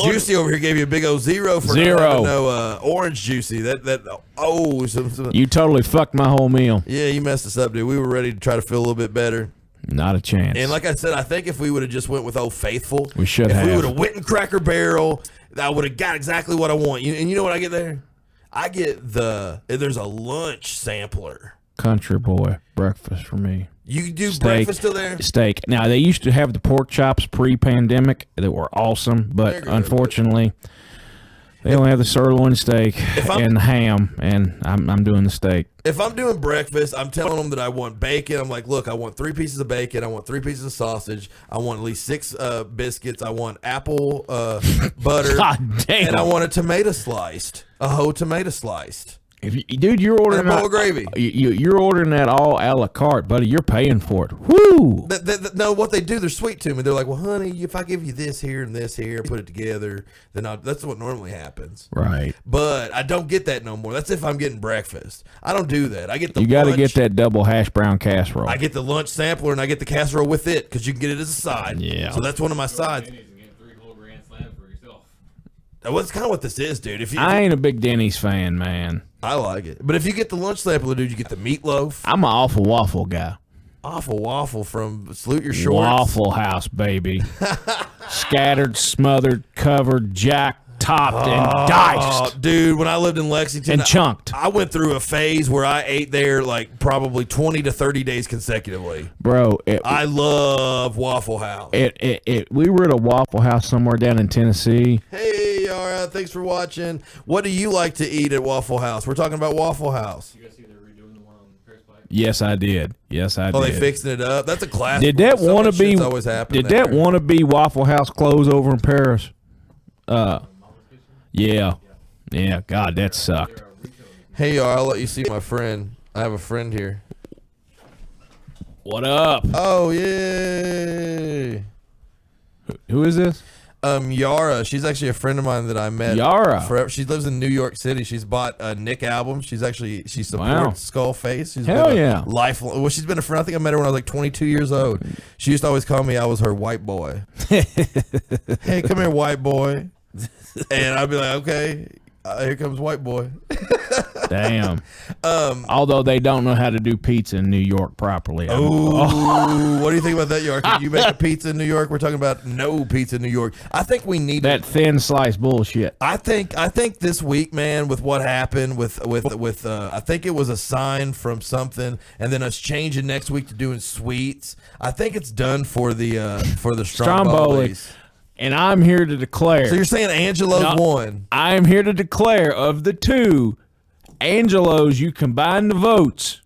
Speaker 1: Juicy over here gave you a big old 0 for
Speaker 2: Zero.
Speaker 1: no orange Juicy. Some
Speaker 2: You totally fucked my whole meal.
Speaker 1: yeah, you messed us up, dude. We were ready to try to feel a little bit better.
Speaker 2: Not a chance.
Speaker 1: And like I said, I think if we would have just went with Old Faithful,
Speaker 2: We should
Speaker 1: if we
Speaker 2: have.
Speaker 1: would have went in Cracker Barrel, I would have got exactly what I want. And you know what I get there? I get there's a lunch sampler.
Speaker 2: Country boy breakfast for me.
Speaker 1: You do
Speaker 2: Steak.
Speaker 1: breakfast still there?
Speaker 2: Steak. Now they used to have the pork chops pre-pandemic that were awesome, but
Speaker 1: They're good.
Speaker 2: unfortunately, they only have the sirloin steak and ham, and I'm doing the steak.
Speaker 1: If I'm doing breakfast, I'm telling them that I want bacon. I'm like, look, I want 3 pieces of bacon. I want 3 pieces of sausage. I want at least 6 biscuits. I want apple butter.
Speaker 2: God damn.
Speaker 1: And I want a tomato sliced, a whole tomato sliced.
Speaker 2: If you, dude, you're ordering
Speaker 1: And a bowl of gravy.
Speaker 2: You're ordering that all a la carte, buddy. You're paying for it. Woo!
Speaker 1: No, what they do, they're sweet to me. They're like, well, honey, if I give you this here and this here, put it together, then that's what normally happens.
Speaker 2: Right.
Speaker 1: But I don't get that no more. That's if I'm getting breakfast. I don't do that. I get the
Speaker 2: You got to
Speaker 1: lunch.
Speaker 2: get that double hash brown casserole.
Speaker 1: I get the lunch sampler and I get the casserole with it because you can get it as a side.
Speaker 2: Yeah.
Speaker 1: So that's one of my sides.
Speaker 3: Denny's and get 3 whole grand slam for yourself.
Speaker 1: That's kind of what this is, dude. If you,
Speaker 2: I ain't a big Denny's fan, man.
Speaker 1: I like it. But if you get the lunch sampler, dude, you get the meatloaf,
Speaker 2: I'm an awful waffle guy.
Speaker 1: awful waffle from Salute Your Shorts.
Speaker 2: Waffle House, baby. Scattered, smothered, covered, jacked, topped, and diced.
Speaker 1: Dude, when I lived in Lexington,
Speaker 2: And chunked.
Speaker 1: I went through a phase where I ate there like probably 20 to 30 days consecutively.
Speaker 2: Bro,
Speaker 1: I love Waffle House.
Speaker 2: we were at a Waffle House somewhere down in Tennessee.
Speaker 1: Hey, all right, thanks for watching. What do you like to eat at Waffle House? We're talking about Waffle House.
Speaker 3: You guys see they're redoing the one on Paris Pike?
Speaker 2: Yes, I did.
Speaker 1: Oh, they fixing it up? That's a classic.
Speaker 2: Did that
Speaker 1: So much
Speaker 2: want to be?
Speaker 1: shit's always happening
Speaker 2: Did that
Speaker 1: there.
Speaker 2: want to be Waffle House close over in Paris? Yeah. God, that sucked.
Speaker 1: Hey, y'all, I'll let you see my friend. I have a friend here.
Speaker 2: What up?
Speaker 1: Oh, yay.
Speaker 2: Who is this?
Speaker 1: Yara. She's actually a friend of mine that I met.
Speaker 2: Yara.
Speaker 1: Forever. She lives in New York City. She's bought a Nick album. She supports
Speaker 2: Wow.
Speaker 1: SkullFace. She's
Speaker 2: Hell
Speaker 1: been a
Speaker 2: yeah.
Speaker 1: Lifelong. Well, she's been a friend. I think I met her when I was like 22 years old. She used to always call me. I was her white boy. Hey, come here, white boy. And I'd be like, okay, here comes white boy.
Speaker 2: Damn. Although they don't know how to do pizza in New York properly.
Speaker 1: Oh, what do you think about that, York? You make a pizza in New York? We're talking about no pizza in New York. I think we need
Speaker 2: That thin slice bullshit.
Speaker 1: I think this week, man, with what happened with I think it was a sign from something, and then us changing next week to doing sweets. I think it's done for the
Speaker 2: Stromboli.
Speaker 1: Strombolis.
Speaker 2: And I'm here to declare.
Speaker 1: So you're saying Angelo's
Speaker 2: No.
Speaker 1: won?
Speaker 2: I am here to declare of the two, Angelo's, you combine the votes.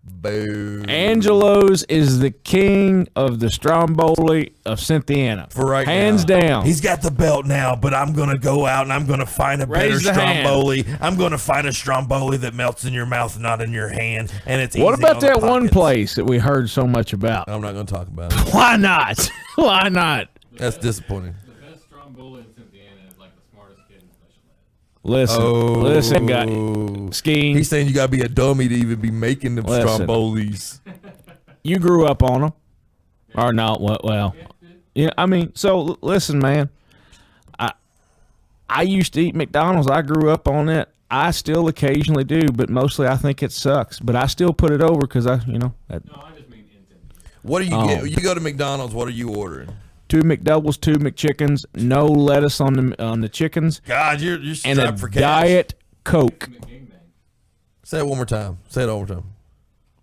Speaker 1: Boo.
Speaker 2: Angelo's is the king of the Stromboli of Cynthiana.
Speaker 1: For right
Speaker 2: Hands
Speaker 1: now.
Speaker 2: down.
Speaker 1: He's got the belt now, but I'm going to go out and I'm going to find a
Speaker 2: Raise
Speaker 1: better
Speaker 2: the hand.
Speaker 1: Stromboli. I'm going to find a Stromboli that melts in your mouth, not in your hand. And it's
Speaker 2: What
Speaker 1: easy
Speaker 2: about
Speaker 1: on the
Speaker 2: that one
Speaker 1: pockets.
Speaker 2: place that we heard so much about?
Speaker 1: I'm not going to talk about it.
Speaker 2: Why not? Why not?
Speaker 1: That's disappointing.
Speaker 3: The best Stromboli in Cynthiana is like the smartest kid in special ed.
Speaker 2: Listen, guy. Scheme.
Speaker 1: He's saying you got to be a dummy to even be making them
Speaker 2: Listen.
Speaker 1: Strombolis.
Speaker 2: You grew up on them. Or not? Well, yeah, I mean, so listen, man. I used to eat McDonald's. I grew up on it. I still occasionally do, but mostly I think it sucks. But I still put it over because that,
Speaker 3: No, I just mean in Cynthiana.
Speaker 1: What do you
Speaker 2: Oh.
Speaker 1: get? You go to McDonald's, what are you ordering?
Speaker 2: 2 McDoubles, 2 McChickens, no lettuce on the chickens,
Speaker 1: God, you're
Speaker 2: and a
Speaker 1: strapped for cash.
Speaker 2: Diet Coke.
Speaker 3: McGangbang.
Speaker 1: Say it one more time. Say it one more time.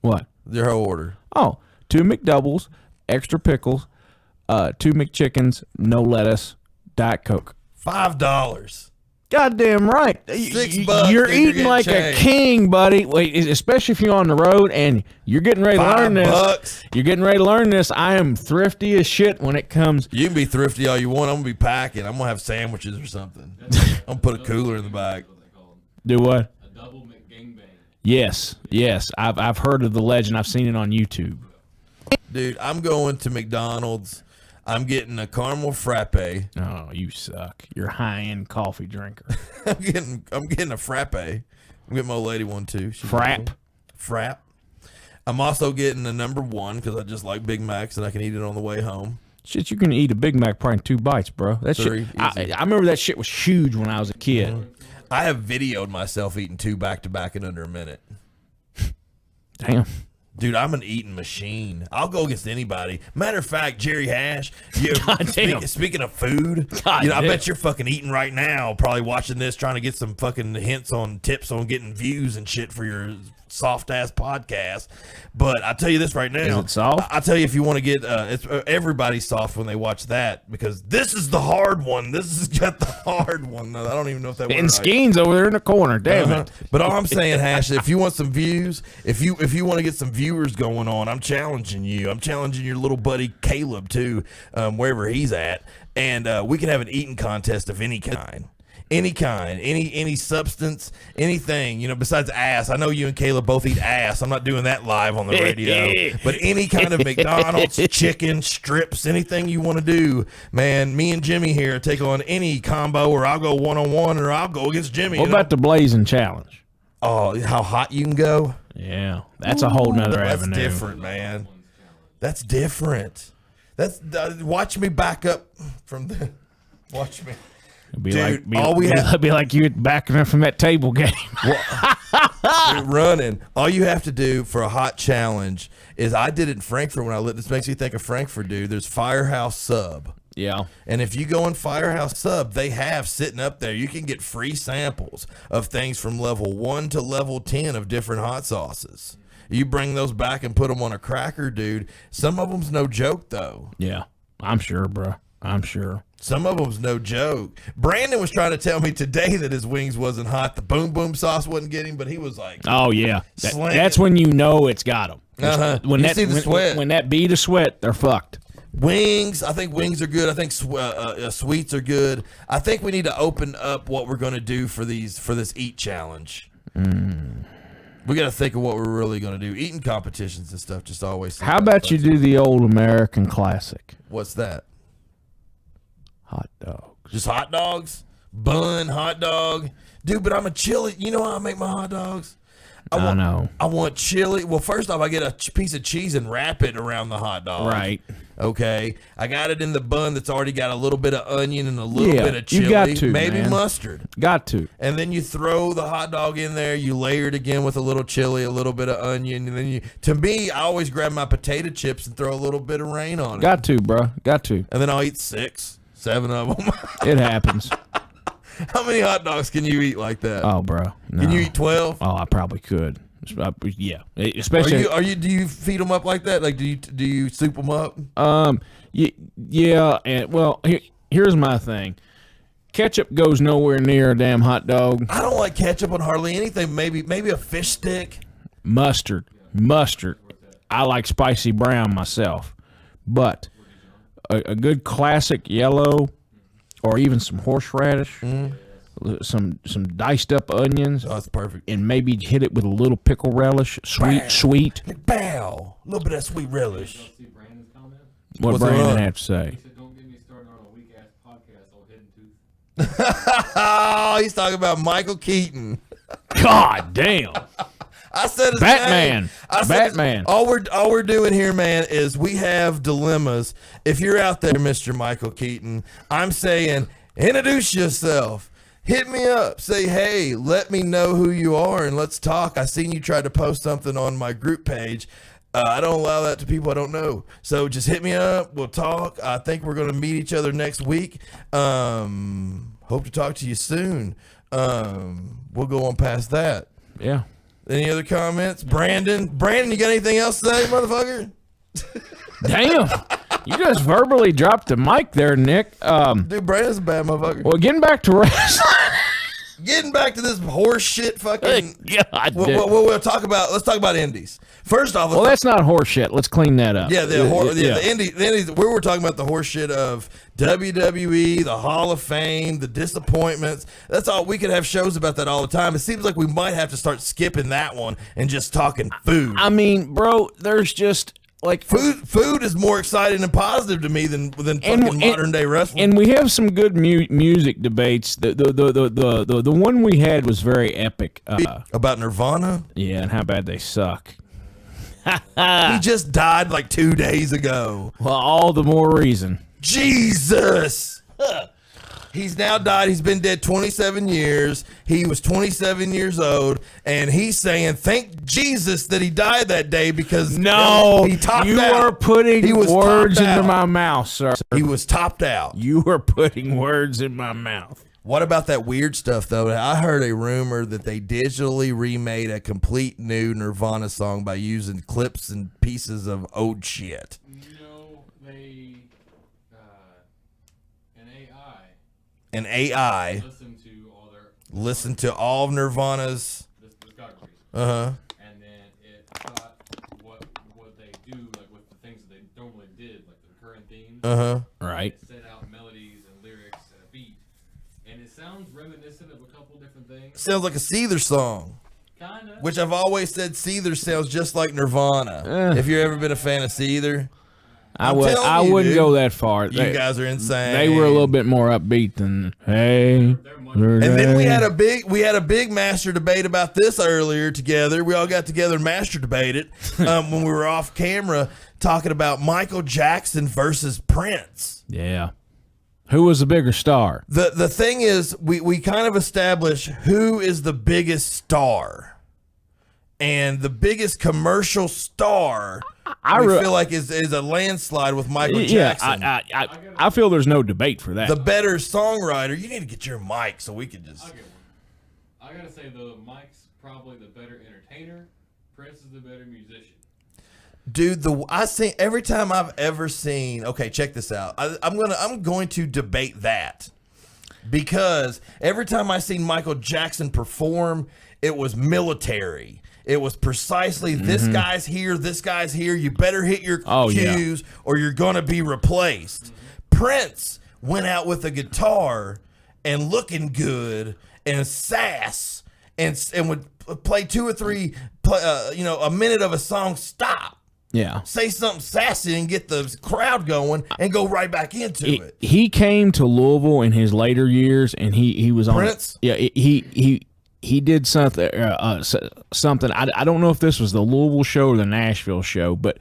Speaker 2: What?
Speaker 1: Your whole order.
Speaker 2: Oh, 2 McDoubles, extra pickles, 2 McChickens, no lettuce, Diet Coke.
Speaker 1: $5.
Speaker 2: Goddamn right.
Speaker 1: $6,
Speaker 2: You're
Speaker 1: dude,
Speaker 2: eating
Speaker 1: you're
Speaker 2: like
Speaker 1: getting
Speaker 2: a
Speaker 1: changed.
Speaker 2: king, buddy. Wait, especially if you're on the road and you're getting ready to learn this.
Speaker 1: $5.
Speaker 2: You're getting ready to learn this. I am thrifty as shit when it comes.
Speaker 1: You can be thrifty all you want. I'm gonna be packing. I'm gonna have sandwiches or something. I'm gonna put a cooler in the back.
Speaker 3: What they call them.
Speaker 2: Do what?
Speaker 3: A double McGangbang.
Speaker 2: Yes. I've heard of the legend. I've seen it on YouTube.
Speaker 1: Dude, I'm going to McDonald's. I'm getting a caramel frappe.
Speaker 2: Oh, you suck. You're a high-end coffee drinker.
Speaker 1: I'm getting a frappe. I'm getting my old lady one too. She's
Speaker 2: Frap?
Speaker 1: Frap. I'm also getting a number 1 because I just like Big Macs and I can eat it on the way home.
Speaker 2: Shit, you can eat a Big Mac probably in 2 bites, bro. That
Speaker 1: 3,
Speaker 2: shit. I remember that shit was huge when I was a kid.
Speaker 1: I have videoed myself eating 2 back to back in under a minute.
Speaker 2: Damn.
Speaker 1: Dude, I'm an eating machine. I'll go against anybody. Matter of fact, Jerry Hash,
Speaker 2: damn.
Speaker 1: speaking of food,
Speaker 2: God
Speaker 1: I
Speaker 2: damn.
Speaker 1: bet you're fucking eating right now, probably watching this, trying to get some fucking hints on tips on getting views and shit for your soft ass podcast. But I tell you this right now.
Speaker 2: Is it soft?
Speaker 1: I tell you, if you want to get, it's everybody's soft when they watch that because this is the hard one. This has got the hard one. I don't even know if that
Speaker 2: And
Speaker 1: word right.
Speaker 2: Skeen's over there in the corner. Damn it.
Speaker 1: But all I'm saying, Hash, if you want some views, if you want to get some viewers going on, I'm challenging you. I'm challenging your little buddy Caleb too, wherever he's at, and we can have an eating contest of any kind. Any substance, anything, besides ass. I know you and Caleb both eat ass. I'm not doing that live on the radio. But any kind of McDonald's, chicken, strips, anything you want to do, man, me and Jimmy here take on any combo, or I'll go one-on-one, or I'll go against Jimmy.
Speaker 2: What about the blazing challenge?
Speaker 1: Oh, how hot you can go?
Speaker 2: Yeah, that's a whole nother
Speaker 1: That's
Speaker 2: avenue.
Speaker 1: different, man. That's different. That's watch me back up from the. Watch me.
Speaker 2: It'd be
Speaker 1: Dude,
Speaker 2: like,
Speaker 1: all we have-
Speaker 2: it'd be like you backing up from that table game.
Speaker 1: Dude, running. All you have to do for a hot challenge is I did it in Frankfurt when I lived. This makes me think of Frankfurt, dude. There's Firehouse Sub.
Speaker 2: Yeah.
Speaker 1: And if you go in Firehouse Sub, they have sitting up there, you can get free samples of things from level 1 to level 10 of different hot sauces. You bring those back and put them on a cracker, dude. Some of them's no joke, though.
Speaker 2: Yeah. I'm sure, bro. I'm sure.
Speaker 1: Some of them's no joke. Brandon was trying to tell me today that his wings wasn't hot. The boom boom sauce wasn't getting, but he was like,
Speaker 2: Oh yeah,
Speaker 1: Slam.
Speaker 2: that's when you know it's got them.
Speaker 1: Uh-huh. You see the sweat.
Speaker 2: When that bead of sweat, they're fucked.
Speaker 1: wings. I think wings are good. I think sweets are good. I think we need to open up what we're going to do for this eat challenge. We got to think of what we're really going to do. Eating competitions and stuff just always seem
Speaker 2: How
Speaker 1: kinda
Speaker 2: about you
Speaker 1: fun.
Speaker 2: do the old American classic?
Speaker 1: What's that?
Speaker 2: Hot dogs.
Speaker 1: Just hot dogs? Bun, hot dog? Dude, but I'm a chili. You know how I make my hot dogs?
Speaker 2: I know.
Speaker 1: I want chili. Well, first off, I get a piece of cheese and wrap it around the hot dog.
Speaker 2: Right.
Speaker 1: Okay. I got it in the bun that's already got a little bit of onion and a little
Speaker 2: Yeah,
Speaker 1: bit of chili.
Speaker 2: you got to,
Speaker 1: maybe
Speaker 2: man.
Speaker 1: mustard.
Speaker 2: Got to.
Speaker 1: And then you throw the hot dog in there. You layer it again with a little chili, a little bit of onion. And then to me, I always grab my potato chips and throw a little bit of rain on it.
Speaker 2: Got to, bro. Got to.
Speaker 1: And then I'll eat 6, 7 of them.
Speaker 2: It happens.
Speaker 1: How many hot dogs can you eat like that?
Speaker 2: Oh, bro. No.
Speaker 1: Can you eat 12?
Speaker 2: Oh, I probably could. Yeah. Especially.
Speaker 1: Do you feed them up like that? Like, do you soup them up?
Speaker 2: Yeah, and well, here's my thing. Ketchup goes nowhere near a damn hot dog.
Speaker 1: I don't like ketchup on hardly anything. Maybe a fish stick.
Speaker 2: Mustard. I like spicy brown myself, but a good classic yellow, or even some horseradish, some diced up onions,
Speaker 1: Oh, that's perfect.
Speaker 2: and maybe hit it with a little pickle relish, sweet.
Speaker 1: Bow. A little bit of sweet relish.
Speaker 3: See Brandon's comment?
Speaker 2: What
Speaker 1: What's it
Speaker 2: Brandon
Speaker 1: on?
Speaker 2: have to say?
Speaker 3: He said, "Don't get me started on a weak ass podcast on Hidden Tooth."
Speaker 1: Oh, he's talking about Michael Keaton.
Speaker 2: God damn.
Speaker 1: I said his
Speaker 2: Batman.
Speaker 1: name. I said his-
Speaker 2: Batman.
Speaker 1: all we're doing here, man, is we have dilemmas. If you're out there, Mr. Michael Keaton, I'm saying introduce yourself. Hit me up. Say, hey, let me know who you are and let's talk. I seen you tried to post something on my group page. I don't allow that to people I don't know. So just hit me up. We'll talk. I think we're going to meet each other next week. Hope to talk to you soon. We'll go on past that.
Speaker 2: Yeah.
Speaker 1: Any other comments? Brandon, you got anything else to say, motherfucker?
Speaker 2: Damn. You just verbally dropped the mic there, Nick.
Speaker 1: Dude, Brandon's a bad motherfucker.
Speaker 2: Well, getting back to wrestling.
Speaker 1: getting back to this horse shit fucking.
Speaker 2: God,
Speaker 1: We'll talk about. Let's talk about indies. First off,
Speaker 2: well, that's not horse shit. Let's clean that up.
Speaker 1: yeah, the indies. We were talking about the horse shit of WWE, the Hall of Fame, the disappointments. That's all. We could have shows about that all the time. It seems like we might have to start skipping that one and just talking food.
Speaker 2: I mean, bro, there's just like
Speaker 1: Food is more exciting and positive to me than fucking modern day wrestling.
Speaker 2: And we have some good music debates. The one we had was very epic.
Speaker 1: About Nirvana,
Speaker 2: Yeah, and how bad they suck.
Speaker 1: he just died like 2 days ago.
Speaker 2: Well, all the more reason.
Speaker 1: Jesus. He's now died. He's been dead 27 years. He was 27 years old, and he's saying, "Thank Jesus that he died that day because
Speaker 2: No,
Speaker 1: he topped
Speaker 2: you
Speaker 1: out.
Speaker 2: are putting
Speaker 1: He was
Speaker 2: words
Speaker 1: topped
Speaker 2: into
Speaker 1: out.
Speaker 2: my mouth, sir.
Speaker 1: He was topped out."
Speaker 2: You are putting words in my mouth.
Speaker 1: What about that weird stuff though? I heard a rumor that they digitally remade a complete new Nirvana song by using clips and pieces of old shit.
Speaker 3: No, they
Speaker 1: An AI
Speaker 3: listen to all
Speaker 1: of Nirvana's.
Speaker 3: discographies,
Speaker 1: Uh-huh.
Speaker 3: and then it thought what they do, like with the things that they normally did, like the current themes.
Speaker 1: Uh-huh.
Speaker 2: Right.
Speaker 3: It set out melodies and lyrics and a beat, and it sounds reminiscent of a couple different things.
Speaker 1: Sounds like a Seether song.
Speaker 3: Kinda.
Speaker 1: Which I've always said Seether sounds just like Nirvana. If you've ever been a fan of Seether,
Speaker 2: I
Speaker 1: telling you,
Speaker 2: wouldn't
Speaker 1: dude.
Speaker 2: go that far.
Speaker 1: you guys are insane.
Speaker 2: They were a little bit more upbeat than hey.
Speaker 1: And then we had a big master debate about this earlier together. We all got together and master debated when we were off camera talking about Michael Jackson versus Prince.
Speaker 2: Yeah. Who was the bigger star?
Speaker 1: The thing is, we kind of establish who is the biggest star. And the biggest commercial star, I feel like is a landslide with Michael Jackson.
Speaker 2: I feel there's no debate for that.
Speaker 1: The better songwriter. You need to get your mic so we can just.
Speaker 3: I'll get one. I gotta say though, Mike's probably the better entertainer. Prince is the better musician.
Speaker 1: Dude, every time I've ever seen. Okay, check this out. I'm going to debate that because every time I seen Michael Jackson perform, it was military. It was precisely this guy's here, this guy's here. You better hit your cues or you're gonna be replaced. Prince went out with a guitar and looking good and sass and would play 2 or 3 a minute of a song, stop, say something sassy and get the crowd going and go right back into it.
Speaker 2: He came to Louisville in his later years, and he was on
Speaker 1: Prince?
Speaker 2: He did something. Something. I don't know if this was the Louisville show or the Nashville show, but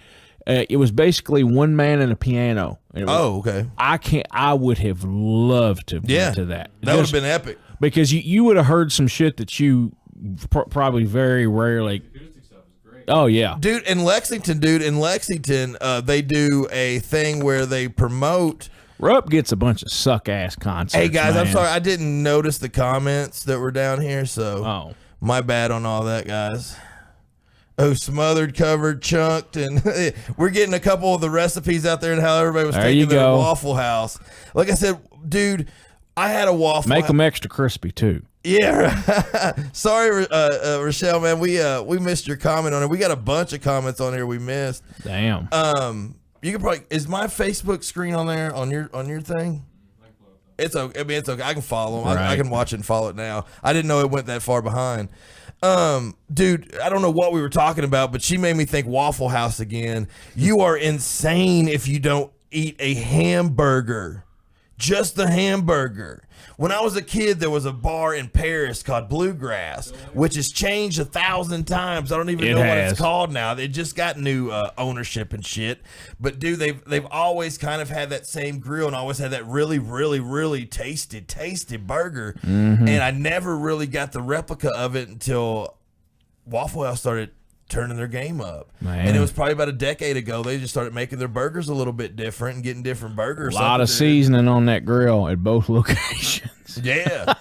Speaker 2: it was basically one man and a piano.
Speaker 1: Okay.
Speaker 2: I would have loved to been to that.
Speaker 1: That would have been epic.
Speaker 2: Because you would have heard some shit that you probably very rarely.
Speaker 3: Acoustic stuff is great.
Speaker 2: Oh yeah,
Speaker 1: Dude, in Lexington, they do a thing where they promote.
Speaker 2: Rupp gets a bunch of suck ass concerts.
Speaker 1: Hey guys, I'm
Speaker 2: man.
Speaker 1: sorry I didn't notice the comments that were down here, so my bad on all that, guys. Oh, smothered, covered, chunked, and we're getting a couple of the recipes out there and how everybody was taking their Waffle House. Like I said, dude, I had a Waffle
Speaker 2: Make them extra crispy too.
Speaker 1: Yeah, sorry, Rochelle, man. We missed your comment on it. We got a bunch of comments on here we missed.
Speaker 2: Damn.
Speaker 1: You can probably is my Facebook screen on there on your thing. It's okay. I mean, it's okay. I can follow them. I can watch it and follow it now. I didn't know it went that far behind. Dude, I don't know what we were talking about, but she made me think Waffle House again. You are insane if you don't eat a hamburger. Just the hamburger. When I was a kid, there was a bar in Paris called Bluegrass, which has changed 1,000 times. I don't even know what it's called now. They just got new ownership and shit. But dude, they've always kind of had that same grill and always had that really, really, really tasty burger. And I never really got the replica of it until Waffle House started turning their game up. And it was probably about a decade ago. They just started making their burgers a little bit different and getting different burgers.
Speaker 2: A lot of seasoning on that grill at both locations.
Speaker 1: Yeah.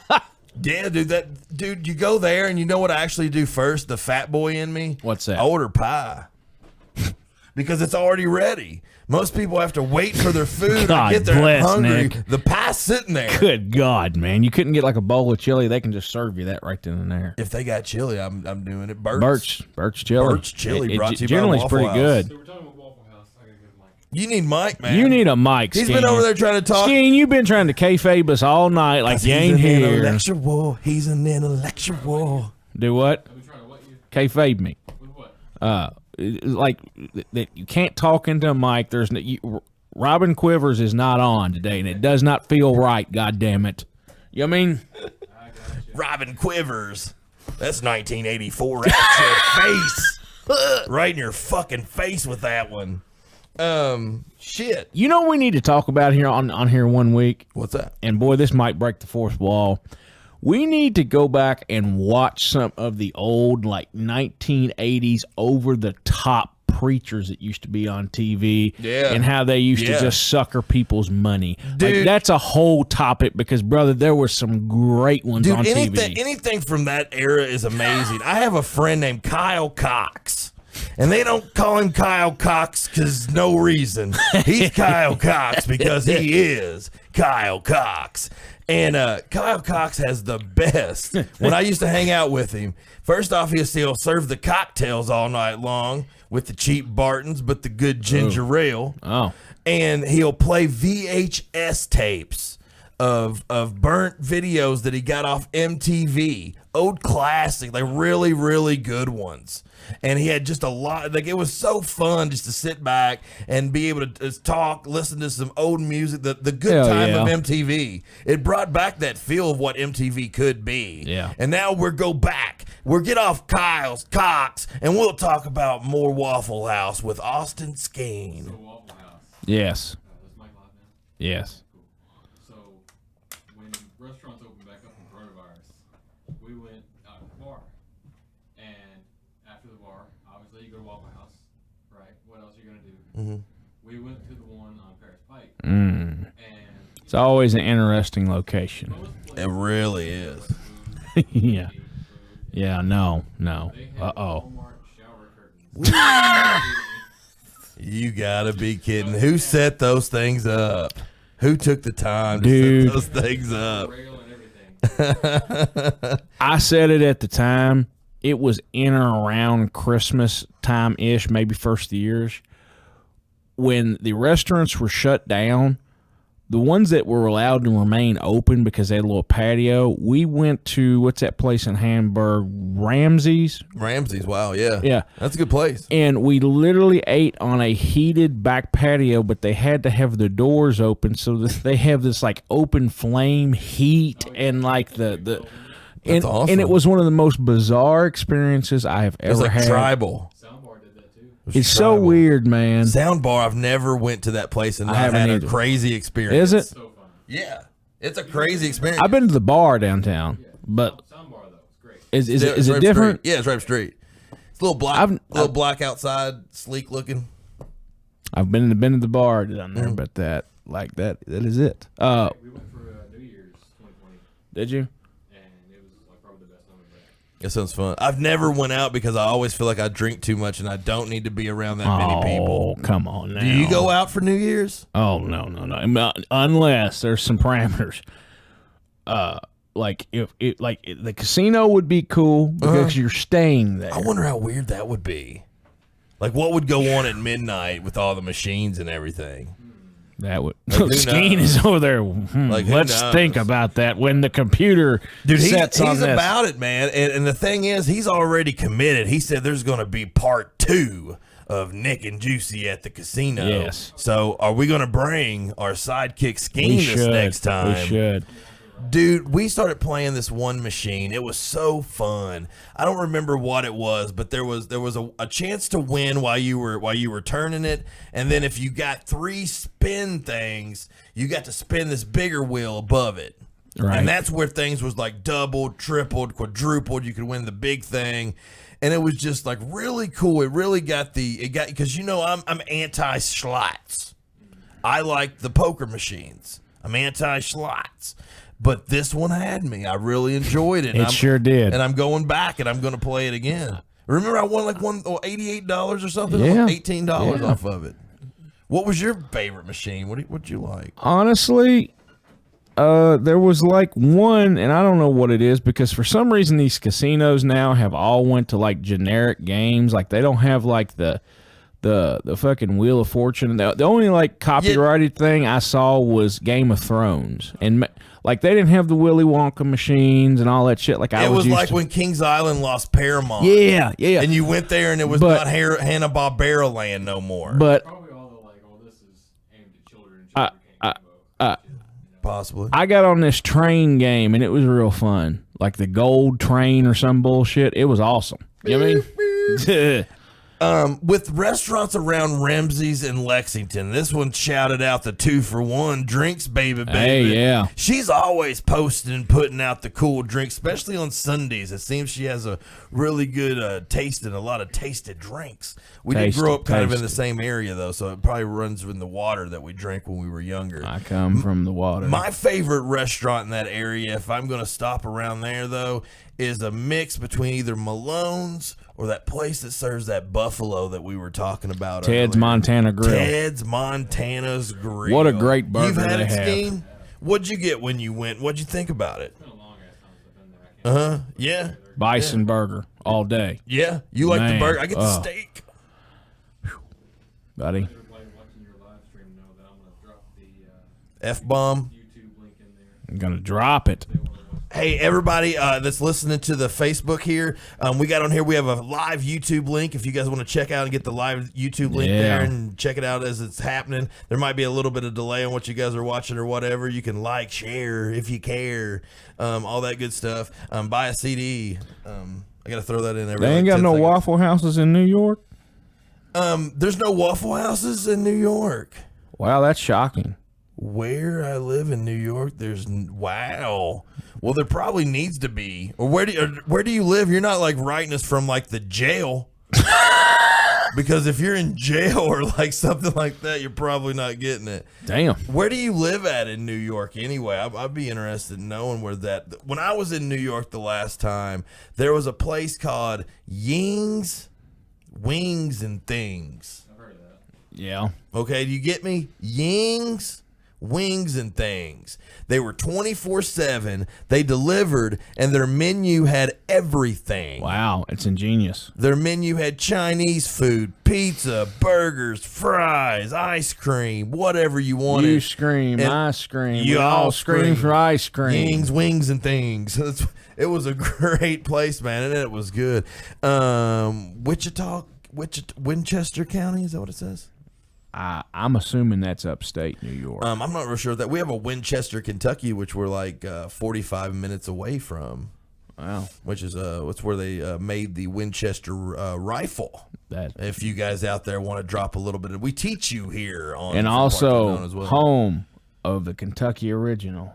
Speaker 1: Yeah, dude, you go there and you know what I actually do first? The fat boy in me.
Speaker 2: What's that?
Speaker 1: I order pie. because it's already ready. Most people have to wait for their food
Speaker 2: God
Speaker 1: or get there
Speaker 2: bless,
Speaker 1: hungry.
Speaker 2: Nick.
Speaker 1: The pie's sitting there.
Speaker 2: Good God, man. You couldn't get like a bowl of chili. They can just serve you that right then and there.
Speaker 1: If they got chili, I'm doing it. Birch
Speaker 2: chili.
Speaker 1: Birch chili brought to you by
Speaker 2: generally
Speaker 1: Waffle
Speaker 2: pretty
Speaker 1: House.
Speaker 2: good.
Speaker 3: So we're talking about Waffle House. I gotta get Mike.
Speaker 1: You need Mike, man.
Speaker 2: You need a mic,
Speaker 1: He's
Speaker 2: Skeen.
Speaker 1: been over there trying to talk.
Speaker 2: Skeen, you've been trying to kayfabe us all night like you ain't
Speaker 1: He's an
Speaker 2: here.
Speaker 1: intellectual. He's an intellectual.
Speaker 2: Do what?
Speaker 3: I've been trying to what you
Speaker 2: Kayfabe me.
Speaker 3: with what?
Speaker 2: Like that you can't talk into a mic. There's no, Robin Quivers is not on today, and it does not feel right. God damn it! You know what I mean?
Speaker 3: I got you.
Speaker 1: Robin Quivers. That's 1984 at your face. Right in your fucking face with that one. Shit.
Speaker 2: You know what we need to talk about here on here one week,
Speaker 1: What's that?
Speaker 2: and boy, this might break the fourth wall. We need to go back and watch some of the old like 1980s over the top preachers that used to be on TV,
Speaker 1: Yeah.
Speaker 2: and how they used
Speaker 1: Yeah.
Speaker 2: to just sucker people's money. Like,
Speaker 1: Dude.
Speaker 2: that's a whole topic because, brother, there were some great ones on
Speaker 1: Dude,
Speaker 2: TV.
Speaker 1: anything from that era is amazing. I have a friend named Kyle Cox. And they don't call him Kyle Cox because no reason. He's Kyle Cox because he is Kyle Cox. And Kyle Cox has the best. When I used to hang out with him, first off, he'll serve the cocktails all night long with the cheap Bartons, but the good ginger ale.
Speaker 2: Oh,
Speaker 1: And he'll play VHS tapes of burnt videos that he got off MTV, old classic, like really, really good ones. And he had just a lot, like it was so fun just to sit back and be able to talk, listen to some old music, the good
Speaker 2: Hell
Speaker 1: time
Speaker 2: yeah.
Speaker 1: of MTV. It brought back that feel of what MTV could be.
Speaker 2: Yeah.
Speaker 1: And now we'll go back. We'll get off Kyle's Cox and we'll talk about more Waffle House with Austin Skeen.
Speaker 3: So Waffle House.
Speaker 2: yes,
Speaker 3: Is Mike live now?
Speaker 2: yes.
Speaker 3: So when restaurants opened back up from coronavirus, we went out to the bar. And after the bar, obviously you go to Waffle House, right? What else are you gonna do? We went to the one on Paris Pike, and
Speaker 2: It's always an interesting location.
Speaker 3: most
Speaker 1: It
Speaker 3: places
Speaker 1: really is.
Speaker 2: Yeah,
Speaker 3: food,
Speaker 2: yeah. No.
Speaker 3: they had
Speaker 2: Uh-oh.
Speaker 3: Walmart shower curtains.
Speaker 1: You gotta be kidding. Who set those things up? Who took the time to
Speaker 2: Dude.
Speaker 1: set those things up?
Speaker 3: Rail and everything.
Speaker 2: I said it at the time. It was in or around Christmas time ish, maybe first years, when the restaurants were shut down. The ones that were allowed to remain open because they had a little patio, we went to, what's that place in Hamburg? Ramsey's?
Speaker 1: Ramsey's, wow, yeah.
Speaker 2: Yeah.
Speaker 1: That's a good place.
Speaker 2: And we literally ate on a heated back patio, but they had to have the doors open so that they have this like open flame heat and like and,
Speaker 1: awesome.
Speaker 2: and it was one of the most bizarre experiences I have
Speaker 1: It's
Speaker 2: ever
Speaker 1: like
Speaker 2: had.
Speaker 1: tribal.
Speaker 3: Soundbar did that too.
Speaker 2: It's so
Speaker 1: tribal.
Speaker 2: weird, man.
Speaker 1: Soundbar, I've never went to that place and not
Speaker 2: haven't
Speaker 1: had a
Speaker 2: either.
Speaker 1: crazy experience.
Speaker 2: Is it?
Speaker 3: So fun.
Speaker 1: Yeah. It's a crazy experience.
Speaker 2: I've been to the bar downtown, but
Speaker 3: Soundbar though, it's great.
Speaker 2: is
Speaker 1: It's
Speaker 2: it
Speaker 1: right up
Speaker 2: different?
Speaker 1: street. Yeah, it's right up street. It's a little black,
Speaker 2: I've-
Speaker 1: black outside, sleek looking.
Speaker 2: I've been to the bar down there, but that is it.
Speaker 3: We went for New Year's 2020,
Speaker 2: Did you?
Speaker 3: and it was like probably the best time of the day.
Speaker 1: That sounds fun. I've never went out because I always feel like I drink too much and I don't need to be around that many people.
Speaker 2: Oh, come on now.
Speaker 1: Do you go out for New Year's?
Speaker 2: Oh no. Unless there's some parameters. Like if the casino would be cool because you're staying there.
Speaker 1: I wonder how weird that would be. Like, what would go on at midnight with all the machines and everything?
Speaker 2: That would.
Speaker 1: who
Speaker 2: Skeen
Speaker 1: knows?
Speaker 2: is over there.
Speaker 1: Like, who
Speaker 2: Let's
Speaker 1: knows?
Speaker 2: think about that when the computer
Speaker 1: Dude,
Speaker 2: sets on
Speaker 1: he's
Speaker 2: this.
Speaker 1: about it, man. And the thing is, he's already committed. He said there's going to be part 2 of Nick and Juicy at the casino.
Speaker 2: Yes.
Speaker 1: So, are we going to bring our sidekick Skeen
Speaker 2: we
Speaker 1: this
Speaker 2: should.
Speaker 1: next time?
Speaker 2: We should.
Speaker 1: Dude, we started playing this one machine. It was so fun. I don't remember what it was, but there was a chance to win while you were turning it, and then if you got 3 spin things, you got to spin this bigger wheel above it.
Speaker 2: Right.
Speaker 1: And that's where things was like doubled, tripled, quadrupled. You could win the big thing. And it was just like really cool. It really got because I'm anti slots. I like the poker machines. I'm anti slots. But this one had me. I really enjoyed it.
Speaker 2: It sure did.
Speaker 1: And I'm going back and I'm going to play it again. Remember, I won like $88 or something.
Speaker 2: Yeah.
Speaker 1: $18
Speaker 2: Yeah.
Speaker 1: off of it. What was your favorite machine? What'd you like?
Speaker 2: Honestly, there was like one, and I don't know what it is because for some reason these casinos now have all went to like generic games. Like they don't have like the fucking Wheel of Fortune. The only like copyrighted thing I saw was Game of Thrones, and like they didn't have the Willy Wonka machines and all that shit. Like I
Speaker 1: It was
Speaker 2: used
Speaker 1: like
Speaker 2: to.
Speaker 1: when Kings Island lost Paramount.
Speaker 2: Yeah.
Speaker 1: And you went there and it was
Speaker 2: But-
Speaker 1: not Hanna-Barbera land no more.
Speaker 2: But
Speaker 3: Probably all the like, oh, this is aimed at children. And children can't vote.
Speaker 1: Possibly.
Speaker 2: I got on this train game and it was real fun. Like the gold train or some bullshit. It was awesome. You know what I mean?
Speaker 1: With restaurants around Ramsey's and Lexington, this one shouted out the 2-for-1 drinks, baby.
Speaker 2: Hey, yeah.
Speaker 1: She's always posting and putting out the cool drinks, especially on Sundays. It seems she has a really good taste and a lot of tasted drinks. We did grow up kind of in the same area, though, so it probably runs in the water that we drank when we were younger.
Speaker 2: I come from the water.
Speaker 1: My favorite restaurant in that area, if I'm going to stop around there, though, is a mix between either Malone's or that place that serves that buffalo that we were talking about
Speaker 2: Ted's
Speaker 1: earlier.
Speaker 2: Montana Grill.
Speaker 1: Ted's Montana's Grill.
Speaker 2: What a great burger
Speaker 1: You've had
Speaker 2: they
Speaker 1: it,
Speaker 2: have.
Speaker 1: Skeen? What'd you get when you went? What'd you think about it?
Speaker 3: It's been a long ass time since I've been there. I can't
Speaker 1: Yeah.
Speaker 2: Bison burger all day,
Speaker 1: Yeah. You like the
Speaker 2: Man,
Speaker 1: burger? I get the steak.
Speaker 2: buddy.
Speaker 3: Everybody watching your live stream know that I'm gonna drop the
Speaker 1: F-bomb.
Speaker 3: YouTube link in there.
Speaker 2: I'm gonna drop it.
Speaker 1: Hey, everybody that's listening to the Facebook here, we got on here, we have a live YouTube link. If you guys want to check out and get the live YouTube link there and check it out as it's happening. There might be a little bit of delay on what you guys are watching or whatever. You can like, share if you care, all that good stuff. Buy a CD. I got to throw that in every
Speaker 2: They ain't
Speaker 1: like,
Speaker 2: got
Speaker 1: 10
Speaker 2: no
Speaker 1: seconds.
Speaker 2: Waffle Houses in New York.
Speaker 1: There's no Waffle Houses in New York.
Speaker 2: Wow, that's shocking.
Speaker 1: Where I live in New York, wow. Well, there probably needs to be. Or where do you live? You're not like writing us from like the jail. Because if you're in jail or like something like that, you're probably not getting it.
Speaker 2: Damn.
Speaker 1: Where do you live at in New York anyway? I'd be interested in knowing where that. When I was in New York the last time, there was a place called Ying's Wings and Things.
Speaker 3: I've heard of that.
Speaker 2: Yeah.
Speaker 1: Okay, do you get me? Ying's Wings and Things. They were 24/7. They delivered, and their menu had everything.
Speaker 2: Wow, it's ingenious.
Speaker 1: Their menu had Chinese food, pizza, burgers, fries, ice cream, whatever you wanted.
Speaker 2: You scream,
Speaker 1: And
Speaker 2: I scream.
Speaker 1: you
Speaker 2: We all scream for ice cream.
Speaker 1: Ying's Wings and Things. It was a great place, man, and it was good. Wichita, Winchester County, is that what it says?
Speaker 2: I'm assuming that's upstate New York.
Speaker 1: I'm not real sure that we have a Winchester, Kentucky, which we're like 45 minutes away from.
Speaker 2: Wow.
Speaker 1: Which is what's where they made the Winchester rifle.
Speaker 2: That
Speaker 1: If you guys out there want to drop a little bit, we teach you here on
Speaker 2: and
Speaker 1: From Parts
Speaker 2: also
Speaker 1: Unknown as well.
Speaker 2: home of the Kentucky original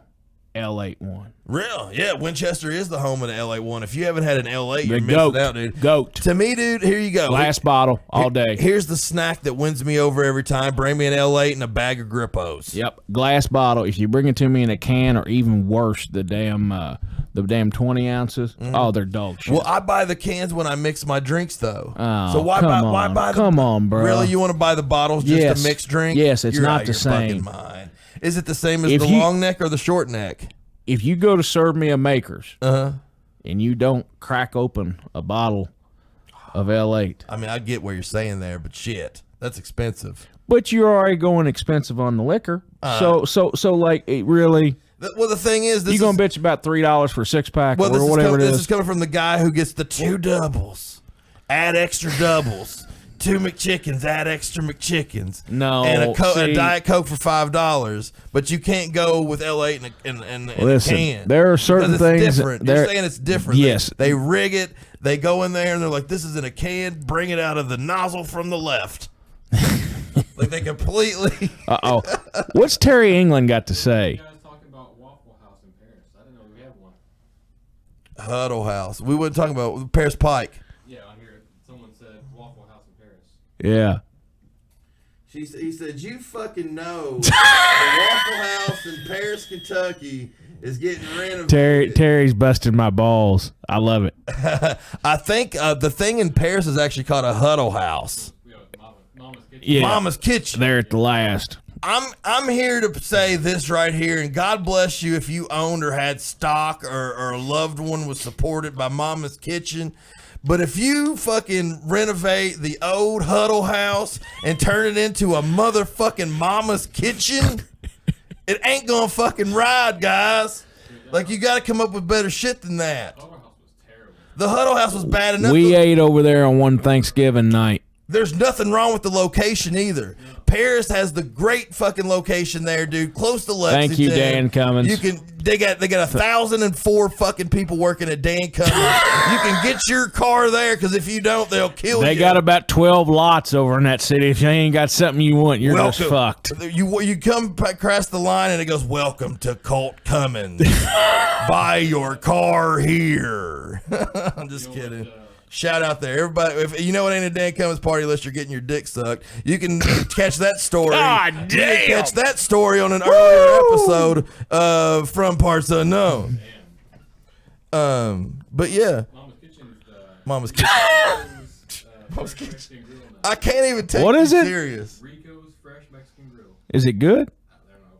Speaker 2: L81.
Speaker 1: Real, yeah. Winchester is the home of the LA1. If you haven't had an L8, you're
Speaker 2: The
Speaker 1: missing
Speaker 2: goat.
Speaker 1: out, dude.
Speaker 2: Goat.
Speaker 1: To me, dude, here you go.
Speaker 2: Glass bottle all day.
Speaker 1: Here's the snack that wins me over every time. Bring me an L8 and a bag of Grippos.
Speaker 2: Yep, glass bottle. If you bring it to me in a can, or even worse, the damn 20 ounces. Oh, they're dog shit.
Speaker 1: Well, I buy the cans when I mix my drinks, though.
Speaker 2: Oh,
Speaker 1: so why buy the?
Speaker 2: Come on, bro.
Speaker 1: Really, you want to buy the bottles just
Speaker 2: Yes.
Speaker 1: to mix drink?
Speaker 2: Yes, it's
Speaker 1: You're
Speaker 2: not
Speaker 1: out
Speaker 2: the
Speaker 1: your fucking
Speaker 2: same.
Speaker 1: mind. Is it the same as
Speaker 2: If
Speaker 1: the
Speaker 2: you-
Speaker 1: long neck or the short neck?
Speaker 2: If you go to serve me a Maker's
Speaker 1: Uh-huh.
Speaker 2: and you don't crack open a bottle of L8,
Speaker 1: I mean, I get what you're saying there, but shit, that's expensive.
Speaker 2: but you're already going expensive on the liquor, so like it really.
Speaker 1: Well, the thing is, this
Speaker 2: You gonna
Speaker 1: is,
Speaker 2: bitch about $3 for a 6-pack
Speaker 1: well,
Speaker 2: or whatever
Speaker 1: this
Speaker 2: it
Speaker 1: is
Speaker 2: is?
Speaker 1: coming from the guy who gets the 2 doubles, add extra doubles, 2 McChickens, add extra McChickens,
Speaker 2: No,
Speaker 1: and a
Speaker 2: see-
Speaker 1: Diet Coke for $5. But you can't go with L8 in a
Speaker 2: Listen,
Speaker 1: can.
Speaker 2: there are certain
Speaker 1: Because it's
Speaker 2: things
Speaker 1: different.
Speaker 2: there-
Speaker 1: You're saying it's different.
Speaker 2: Yes.
Speaker 1: They rig it. They go in there and they're like, "This is in a can. Bring it out of the nozzle from the left." Like they completely.
Speaker 2: Uh-oh. What's Terry England got to say?
Speaker 3: You guys talking about Waffle House in Paris? I didn't know we had one.
Speaker 1: Huddle House. We weren't talking about Paris Pike.
Speaker 3: Yeah, on here someone said Waffle House in Paris.
Speaker 2: Yeah.
Speaker 1: He said, "You fucking know the Waffle House in Paris, Kentucky is getting renovated.
Speaker 2: Terry's busted my balls. I love it.
Speaker 1: I think the thing in Paris is actually called a Huddle House.
Speaker 3: Mama's kitchen.
Speaker 2: Yeah,
Speaker 1: Mama's Kitchen.
Speaker 2: there at the last.
Speaker 1: I'm here to say this right here, and God bless you if you owned or had stock or a loved one was supported by Mama's Kitchen. But if you fucking renovate the old Huddle House and turn it into a motherfucking Mama's Kitchen, it ain't gonna fucking ride, guys. Like, you gotta come up with better shit than that. The Huddle House was bad enough.
Speaker 2: We ate over there on one Thanksgiving night.
Speaker 1: There's nothing wrong with the location either. Paris has the great fucking location there, dude. Close to Lexington.
Speaker 2: Thank you, Dan Cummins.
Speaker 1: They got 1,004 fucking people working at Dan Cummins. You can get your car there, because if you don't, they'll kill you.
Speaker 2: They got about 12 lots over in that city. If you ain't got something you want, you're just fucked.
Speaker 1: You come across the line and it goes, "Welcome to Colt Cummins. Buy your car here." I'm just kidding. Shout out there, everybody. If you know it ain't a Dan Cummins party unless you're getting your dick sucked, you can catch that story.
Speaker 2: God damn.
Speaker 1: You can catch that story on an earlier episode of From Parts Unknown. But yeah,
Speaker 3: Mama's
Speaker 1: Mama's
Speaker 3: kitchen.
Speaker 1: Kitchen.
Speaker 3: Mama's kitchen.
Speaker 1: I can't even take
Speaker 2: What
Speaker 1: you
Speaker 2: is it?
Speaker 1: serious.
Speaker 3: Rico's Fresh Mexican Grill.
Speaker 2: Is it good?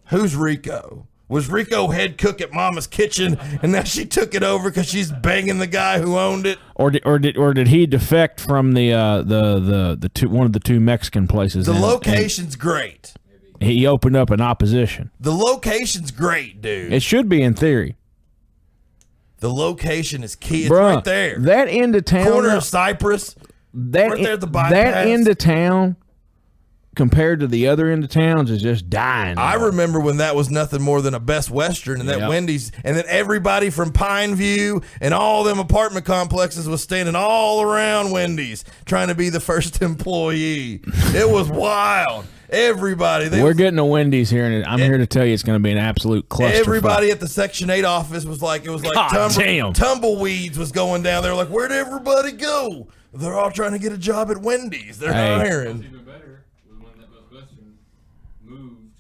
Speaker 1: Who's Rico? Was Rico head cook at Mama's Kitchen, and now she took it over because she's banging the guy who owned it?
Speaker 2: Or did he defect from the one of the two Mexican places?
Speaker 1: The
Speaker 2: and
Speaker 1: location's great.
Speaker 2: he opened up an opposition.
Speaker 1: The location's great, dude.
Speaker 2: It should be in theory.
Speaker 1: The location is key. It's
Speaker 2: Bruh,
Speaker 1: right there.
Speaker 2: That end of town,
Speaker 1: Corner of Cypress.
Speaker 2: that
Speaker 1: right there at the
Speaker 2: that
Speaker 1: bypass.
Speaker 2: end of town compared to the other end of towns is just dying.
Speaker 1: I remember when that was nothing more than a Best Western, and that
Speaker 2: Yep.
Speaker 1: Wendy's, and then everybody from Pineview and all them apartment complexes was standing all around Wendy's trying to be the first employee. It was wild. Everybody.
Speaker 2: We're getting a Wendy's here, and I'm here to tell you it's going to be an absolute cluster.
Speaker 1: Everybody at the Section 8 office was like,
Speaker 2: God damn.
Speaker 1: tumbleweeds was going down. They were like, where'd everybody go? They're all trying to get a job at Wendy's. They're
Speaker 2: Hey.
Speaker 1: hiring.
Speaker 3: Even better was when that Best Western moved,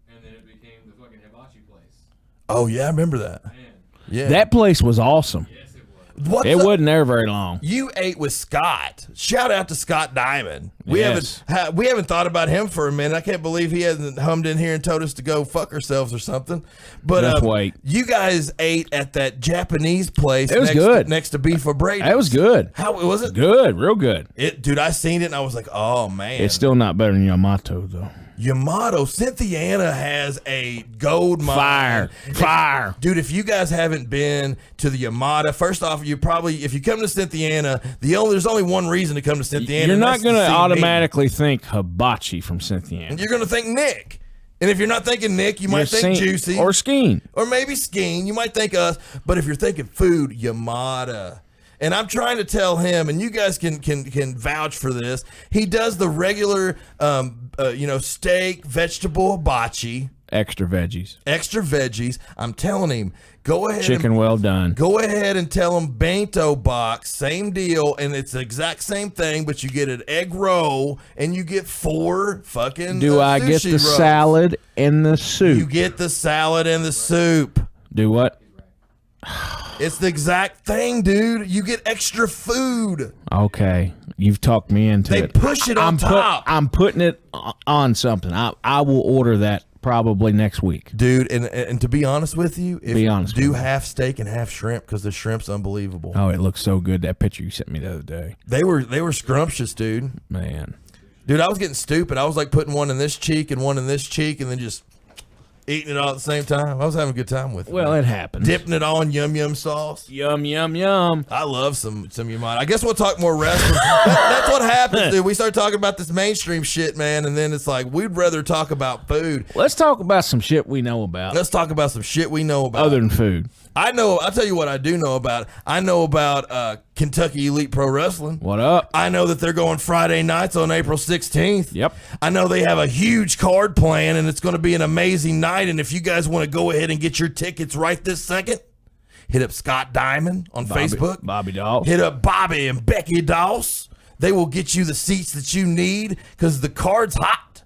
Speaker 3: and then it became the fucking hibachi place.
Speaker 1: Oh, yeah, I remember that.
Speaker 3: Man,
Speaker 1: Yeah.
Speaker 2: That place was awesome.
Speaker 3: yes, it was.
Speaker 1: What's
Speaker 2: It
Speaker 1: up?
Speaker 2: wasn't there very long.
Speaker 1: You ate with Scott. Shout out to Scott Diamond. We
Speaker 2: Yes.
Speaker 1: haven't thought about him for a minute. I can't believe he hasn't hummed in here and told us to go fuck ourselves or something. But
Speaker 2: Just wait.
Speaker 1: you guys ate at that Japanese place.
Speaker 2: It was
Speaker 1: next
Speaker 2: good.
Speaker 1: next to Beef O'Brady.
Speaker 2: That was good.
Speaker 1: How was it?
Speaker 2: Good, real good.
Speaker 1: Dude, I seen it and I was like, oh man.
Speaker 2: It's still not better than Yamato though.
Speaker 1: Yamato, Cynthiana has a gold mine.
Speaker 2: Fire.
Speaker 1: Dude, if you guys haven't been to the Yamada, first off, if you come to Cynthiana, there's only one reason to come to Cynthiana.
Speaker 2: You're
Speaker 1: and
Speaker 2: not
Speaker 1: that's
Speaker 2: going to
Speaker 1: see me.
Speaker 2: automatically think hibachi from Cynthia.
Speaker 1: You're going to think Nick. And if you're not thinking Nick, you might think Juicy.
Speaker 2: Or Skeen.
Speaker 1: Or maybe Skeen. You might think us. But if you're thinking food, Yamada. And I'm trying to tell him, and you guys can vouch for this. He does the regular, steak, vegetable hibachi,
Speaker 2: Extra veggies.
Speaker 1: extra veggies. I'm telling him, go ahead.
Speaker 2: Chicken well done.
Speaker 1: Go ahead and tell him bento box, same deal, and it's the exact same thing, but you get an egg roll and you get 4 fucking.
Speaker 2: Do I get
Speaker 1: sushi
Speaker 2: the
Speaker 1: rolls.
Speaker 2: salad and the
Speaker 1: You
Speaker 2: soup?
Speaker 1: get the salad and the soup.
Speaker 2: Do what?
Speaker 1: It's the exact thing, dude. You get extra food.
Speaker 2: Okay. You've talked me into
Speaker 1: They
Speaker 2: it.
Speaker 1: push it on top.
Speaker 2: I'm putting it on something. I will order that probably next week.
Speaker 1: Dude, and to be honest with you,
Speaker 2: Be honest
Speaker 1: do
Speaker 2: with me.
Speaker 1: half steak and half shrimp because the shrimp's unbelievable.
Speaker 2: Oh, it looks so good. That picture you sent me the other day.
Speaker 1: They were scrumptious, dude.
Speaker 2: Man.
Speaker 1: Dude, I was getting stupid. I was like putting one in this cheek and one in this cheek and then just eating it all at the same time. I was having a good time with it.
Speaker 2: Well,
Speaker 1: man.
Speaker 2: it happens.
Speaker 1: Dipping it all in yum sauce.
Speaker 2: Yum, yum, yum.
Speaker 1: I love some Yamada. I guess we'll talk more wrestling. That's what happens, dude. We start talking about this mainstream shit, man, and then it's like we'd rather talk about food.
Speaker 2: Let's talk about some shit we know about.
Speaker 1: Let's talk about some shit we know about.
Speaker 2: Other than food.
Speaker 1: I'll tell you what I do know about. I know about Kentucky Elite Pro Wrestling.
Speaker 2: What up?
Speaker 1: I know that they're going Friday nights on April 16th.
Speaker 2: Yep.
Speaker 1: I know they have a huge card plan, and it's going to be an amazing night. And if you guys want to go ahead and get your tickets right this second, hit up Scott Diamond on Facebook.
Speaker 2: Bobby Doll.
Speaker 1: Hit up Bobby and Becky Doss. They will get you the seats that you need because the card's hot.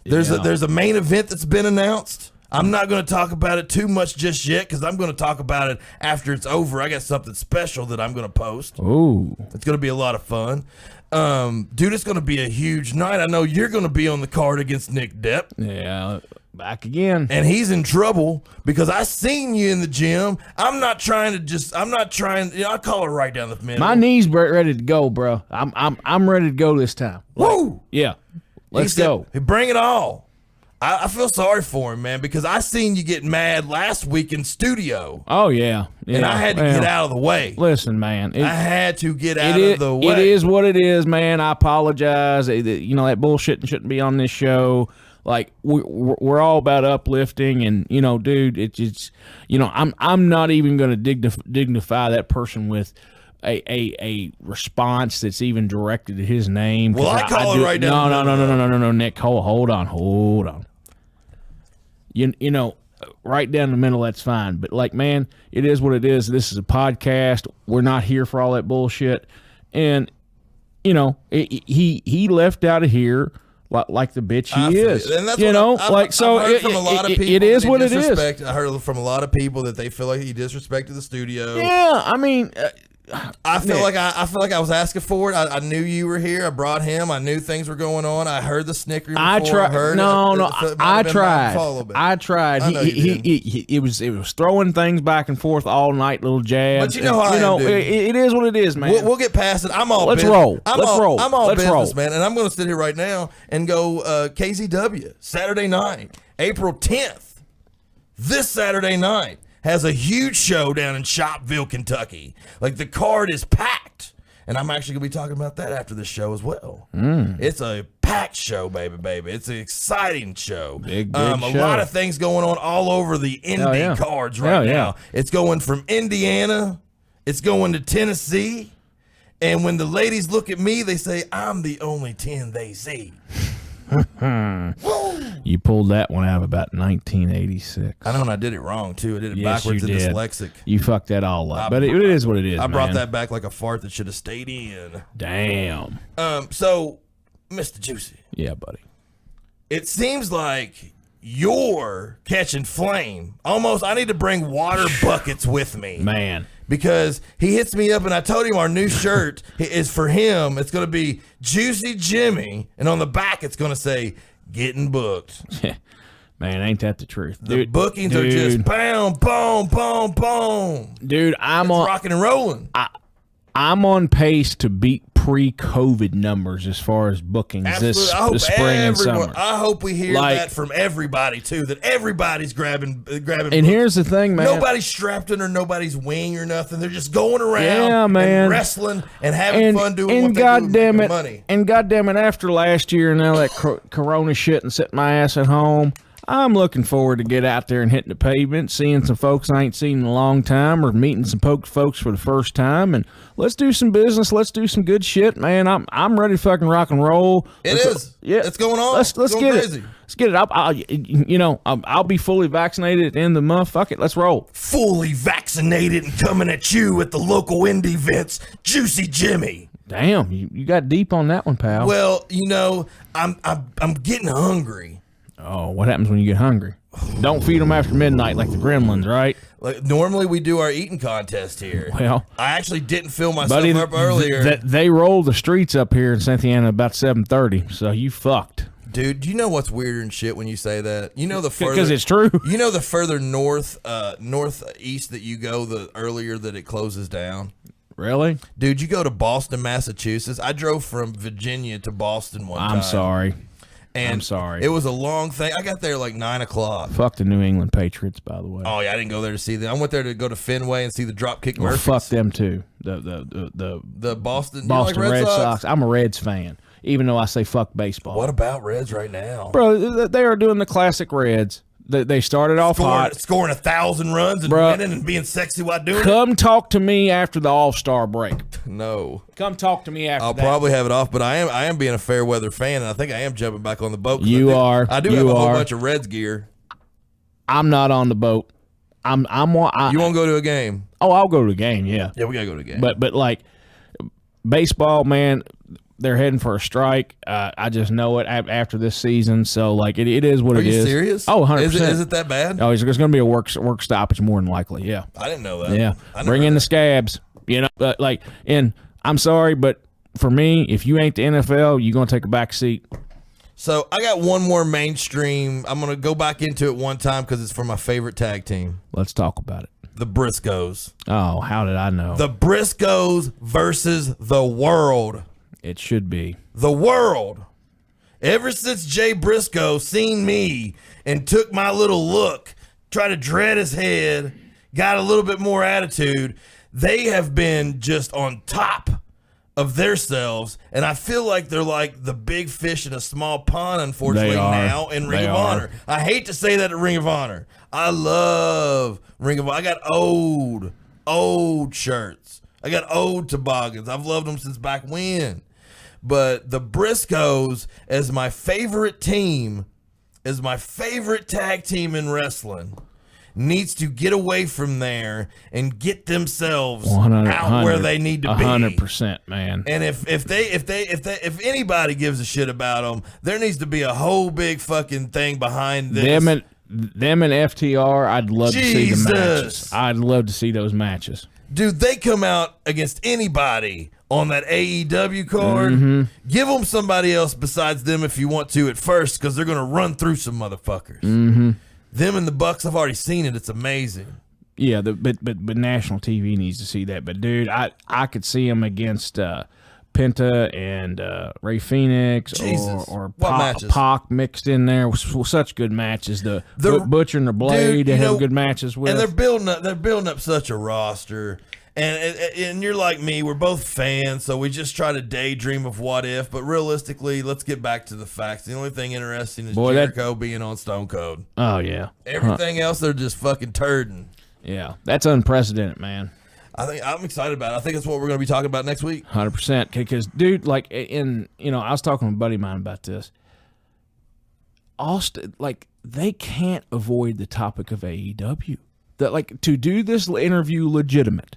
Speaker 1: There's a main event that's been announced. I'm not going to talk about it too much just yet because I'm going to talk about it after it's over. I got something special that I'm going to post.
Speaker 2: Ooh.
Speaker 1: It's going to be a lot of fun. Dude, it's going to be a huge night. I know you're going to be on the card against Nick Depp.
Speaker 2: Yeah, back again.
Speaker 1: And he's in trouble because I seen you in the gym. I'm not trying, I call it right down the middle.
Speaker 2: My knees ready to go, bro. I'm ready to go this time.
Speaker 1: Woo!
Speaker 2: Yeah. Let's
Speaker 1: He said,
Speaker 2: go.
Speaker 1: "Hey, bring it all." I feel sorry for him, man, because I seen you get mad last week in studio.
Speaker 2: Oh, yeah.
Speaker 1: And I had to get out of the way.
Speaker 2: Listen, man.
Speaker 1: I had to get out of the way.
Speaker 2: It is what it is, man. I apologize. You know, that bullshit shouldn't be on this show. Like, we're all about uplifting, and, you know, dude, it's you know, I'm not even going to dignify that person with a response that's even directed to his name.
Speaker 1: Well, I call it right down.
Speaker 2: No, Nick, hold on. You know, right down the middle, that's fine. But, like, man, it is what it is. This is a podcast. We're not here for all that bullshit. And, you know, he left out of here like the bitch he is.
Speaker 1: And that's
Speaker 2: you know,
Speaker 1: I've heard from a lot of people
Speaker 2: it is what it is.
Speaker 1: I heard from a lot of people that they feel like he disrespected the studio.
Speaker 2: Yeah, I mean...
Speaker 1: I feel like I was asking for it. I knew you were here. I brought him. I knew things were going on. I heard the snickering. I tried.
Speaker 2: I tried. I tried.
Speaker 1: I know
Speaker 2: It was throwing things back and forth all night, little jabs.
Speaker 1: But you know how I am, dude.
Speaker 2: It is what it is, man.
Speaker 1: We'll get past it. I'm all.
Speaker 2: Let's
Speaker 1: business.
Speaker 2: roll.
Speaker 1: I'm
Speaker 2: Let's
Speaker 1: all,
Speaker 2: roll.
Speaker 1: I'm all
Speaker 2: Let's
Speaker 1: business,
Speaker 2: roll.
Speaker 1: man. And I'm going to sit here right now and go KZW Saturday night, April 10th. This Saturday night has a huge show down in Shopville, Kentucky. Like, the card is packed. And I'm actually going to be talking about that after the show as well. It's a packed show, baby. It's an exciting show.
Speaker 2: Big
Speaker 1: A
Speaker 2: show.
Speaker 1: lot of things going on all over the indie cards right now. It's going from Indiana. It's going to Tennessee. And when the ladies look at me, they say, I'm the only 10 they see.
Speaker 2: You pulled that one out of about 1986.
Speaker 1: I know, and I did it wrong, too. I did it
Speaker 2: Yes,
Speaker 1: backwards
Speaker 2: you
Speaker 1: and
Speaker 2: did.
Speaker 1: dyslexic.
Speaker 2: You fucked that all up. But it is what it is,
Speaker 1: I brought
Speaker 2: man.
Speaker 1: that back like a fart that should have stayed in.
Speaker 2: Damn.
Speaker 1: So, Mr. Juicy,
Speaker 2: Yeah, buddy.
Speaker 1: it seems like you're catching flame. Almost, I need to bring water buckets with me.
Speaker 2: Man.
Speaker 1: Because he hits me up, and I told him our new shirt is for him. It's going to be Juicy Jimmy, and on the back it's going to say, getting booked.
Speaker 2: Man, ain't that the truth?
Speaker 1: The bookings are just boom, boom, boom, boom.
Speaker 2: Dude,
Speaker 1: It's rocking and rolling.
Speaker 2: I'm on pace to beat pre-COVID numbers as far as bookings this spring and summer.
Speaker 1: I hope we hear
Speaker 2: Like-
Speaker 1: that from everybody too. That everybody's grabbing.
Speaker 2: And here's the thing, man.
Speaker 1: Nobody's strapped under nobody's wing or nothing. They're just going around,
Speaker 2: Yeah, man.
Speaker 1: and wrestling and having fun doing what they do and
Speaker 2: goddamn
Speaker 1: making
Speaker 2: it,
Speaker 1: money.
Speaker 2: and goddamn it, after last year and all that Corona shit and sitting my ass at home, I'm looking forward to get out there and hitting the pavement, seeing some folks I ain't seen in a long time, or meeting some folks for the first time, and let's do some business. Let's do some good shit, man. I'm ready to fucking rock and roll.
Speaker 1: Yeah, it's going on.
Speaker 2: Let's
Speaker 1: It's going
Speaker 2: get
Speaker 1: crazy.
Speaker 2: it. Let's get it. I'll be fully vaccinated at the end of the month. Fuck it, let's roll.
Speaker 1: Fully vaccinated and coming at you at the local indie events, Juicy Jimmy.
Speaker 2: Damn, you got deep on that one, pal.
Speaker 1: Well, I'm getting hungry.
Speaker 2: Oh, what happens when you get hungry? Don't feed them after midnight like the gremlins, right?
Speaker 1: Like, normally we do our eating contest here.
Speaker 2: Well,
Speaker 1: I actually didn't fill myself up earlier.
Speaker 2: They rolled the streets up here in Cynthiana about 7:30, so you fucked.
Speaker 1: Dude, do you know what's weirder than shit when you say that? You know the further
Speaker 2: Because it's true.
Speaker 1: You know the further northeast that you go, the earlier that it closes down.
Speaker 2: Really?
Speaker 1: Dude, you go to Boston, Massachusetts. I drove from Virginia to Boston one time.
Speaker 2: I'm sorry.
Speaker 1: And
Speaker 2: I'm sorry.
Speaker 1: It was a long thing. I got there like 9 o'clock.
Speaker 2: Fuck the New England Patriots, by the way.
Speaker 1: Oh yeah, I didn't go there to see them. I went there to go to Fenway and see the Dropkick
Speaker 2: Well,
Speaker 1: Murphys.
Speaker 2: fuck them too. The
Speaker 1: Boston. You
Speaker 2: Boston
Speaker 1: like
Speaker 2: Red
Speaker 1: Sox?
Speaker 2: Sox. I'm a Reds fan, even though I say fuck baseball.
Speaker 1: What about Reds right now?
Speaker 2: Bro, they are doing the classic Reds. They started off hot.
Speaker 1: Scoring 1,000 runs and
Speaker 2: Bruh.
Speaker 1: winning and being sexy while doing
Speaker 2: Come talk to me after the All-Star break.
Speaker 1: it. No.
Speaker 2: Come talk to me after
Speaker 1: I'll
Speaker 2: that.
Speaker 1: probably have it off, but I am being a fair weather fan, and I think I am jumping back on the boat. 'cause
Speaker 2: You
Speaker 1: I do
Speaker 2: are.
Speaker 1: have
Speaker 2: You
Speaker 1: a whole
Speaker 2: are.
Speaker 1: bunch of Reds gear.
Speaker 2: I'm not on the boat.
Speaker 1: You won't go to a game?
Speaker 2: I'll go to the game, yeah.
Speaker 1: Yeah, we gotta go to a game.
Speaker 2: But like baseball, man, they're heading for a strike. I just know it after this season. So like it is what
Speaker 1: Are
Speaker 2: it
Speaker 1: you
Speaker 2: is.
Speaker 1: serious?
Speaker 2: Oh, 100%.
Speaker 1: Is it that bad?
Speaker 2: Oh, there's going to be a work stoppage more than likely. Yeah.
Speaker 1: I didn't know that.
Speaker 2: Yeah.
Speaker 1: I never
Speaker 2: Bring in
Speaker 1: heard
Speaker 2: the scabs. You know, like, and I'm sorry, but for me, if you ain't the NFL, you're going to take a back seat.
Speaker 1: So I got one more mainstream. I'm going to go back into it one time because it's for my favorite tag team,
Speaker 2: Let's talk about it.
Speaker 1: the Briscoes.
Speaker 2: Oh, how did I know?
Speaker 1: The Briscoes versus the world.
Speaker 2: It should be.
Speaker 1: The world. Ever since Jay Briscoe seen me and took my little look, tried to dread his head, got a little bit more attitude, they have been just on top of themselves, and I feel like they're like the big fish in a small pond, unfortunately,
Speaker 2: They are.
Speaker 1: now in Ring
Speaker 2: They
Speaker 1: of
Speaker 2: are.
Speaker 1: Honor. I hate to say that at Ring of Honor. I love Ring of Honor. I got old shirts. I got old toboggans. I've loved them since back when. But the Briscoes, as my favorite team, as my favorite tag team in wrestling, needs to get away from there and get themselves
Speaker 2: 100,
Speaker 1: out where they need to be.
Speaker 2: 100%, man.
Speaker 1: And if anybody gives a shit about them, there needs to be a whole big fucking thing behind this.
Speaker 2: Them and FTR, I'd love to see the
Speaker 1: Jesus.
Speaker 2: matches. I'd love to see those matches.
Speaker 1: Dude, they come out against anybody on that AEW card. Give them somebody else besides them if you want to at first, because they're going to run through some motherfuckers. Them and the Bucks, I've already seen it. It's amazing.
Speaker 2: Yeah, but national TV needs to see that. But dude, I could see him against Penta and Ray Phoenix
Speaker 1: Jesus.
Speaker 2: or
Speaker 1: What matches?
Speaker 2: Pac mixed in there with such good matches. The Butcher and the Blade,
Speaker 1: Dude,
Speaker 2: they
Speaker 1: you
Speaker 2: have
Speaker 1: know,
Speaker 2: good matches with.
Speaker 1: And they're building up such a roster. And you're like me, we're both fans, so we just try to daydream of what if. But realistically, let's get back to the facts. The only thing interesting is Jericho being on Stone Cold.
Speaker 2: Oh yeah,
Speaker 1: Everything else, they're just fucking turding.
Speaker 2: yeah, that's unprecedented, man.
Speaker 1: I'm excited about it. I think that's what we're going to be talking about next week.
Speaker 2: 100%. Because, dude, like, I was talking to a buddy of mine about this. Austin, like, they can't avoid the topic of AEW. That, like, to do this interview legitimate.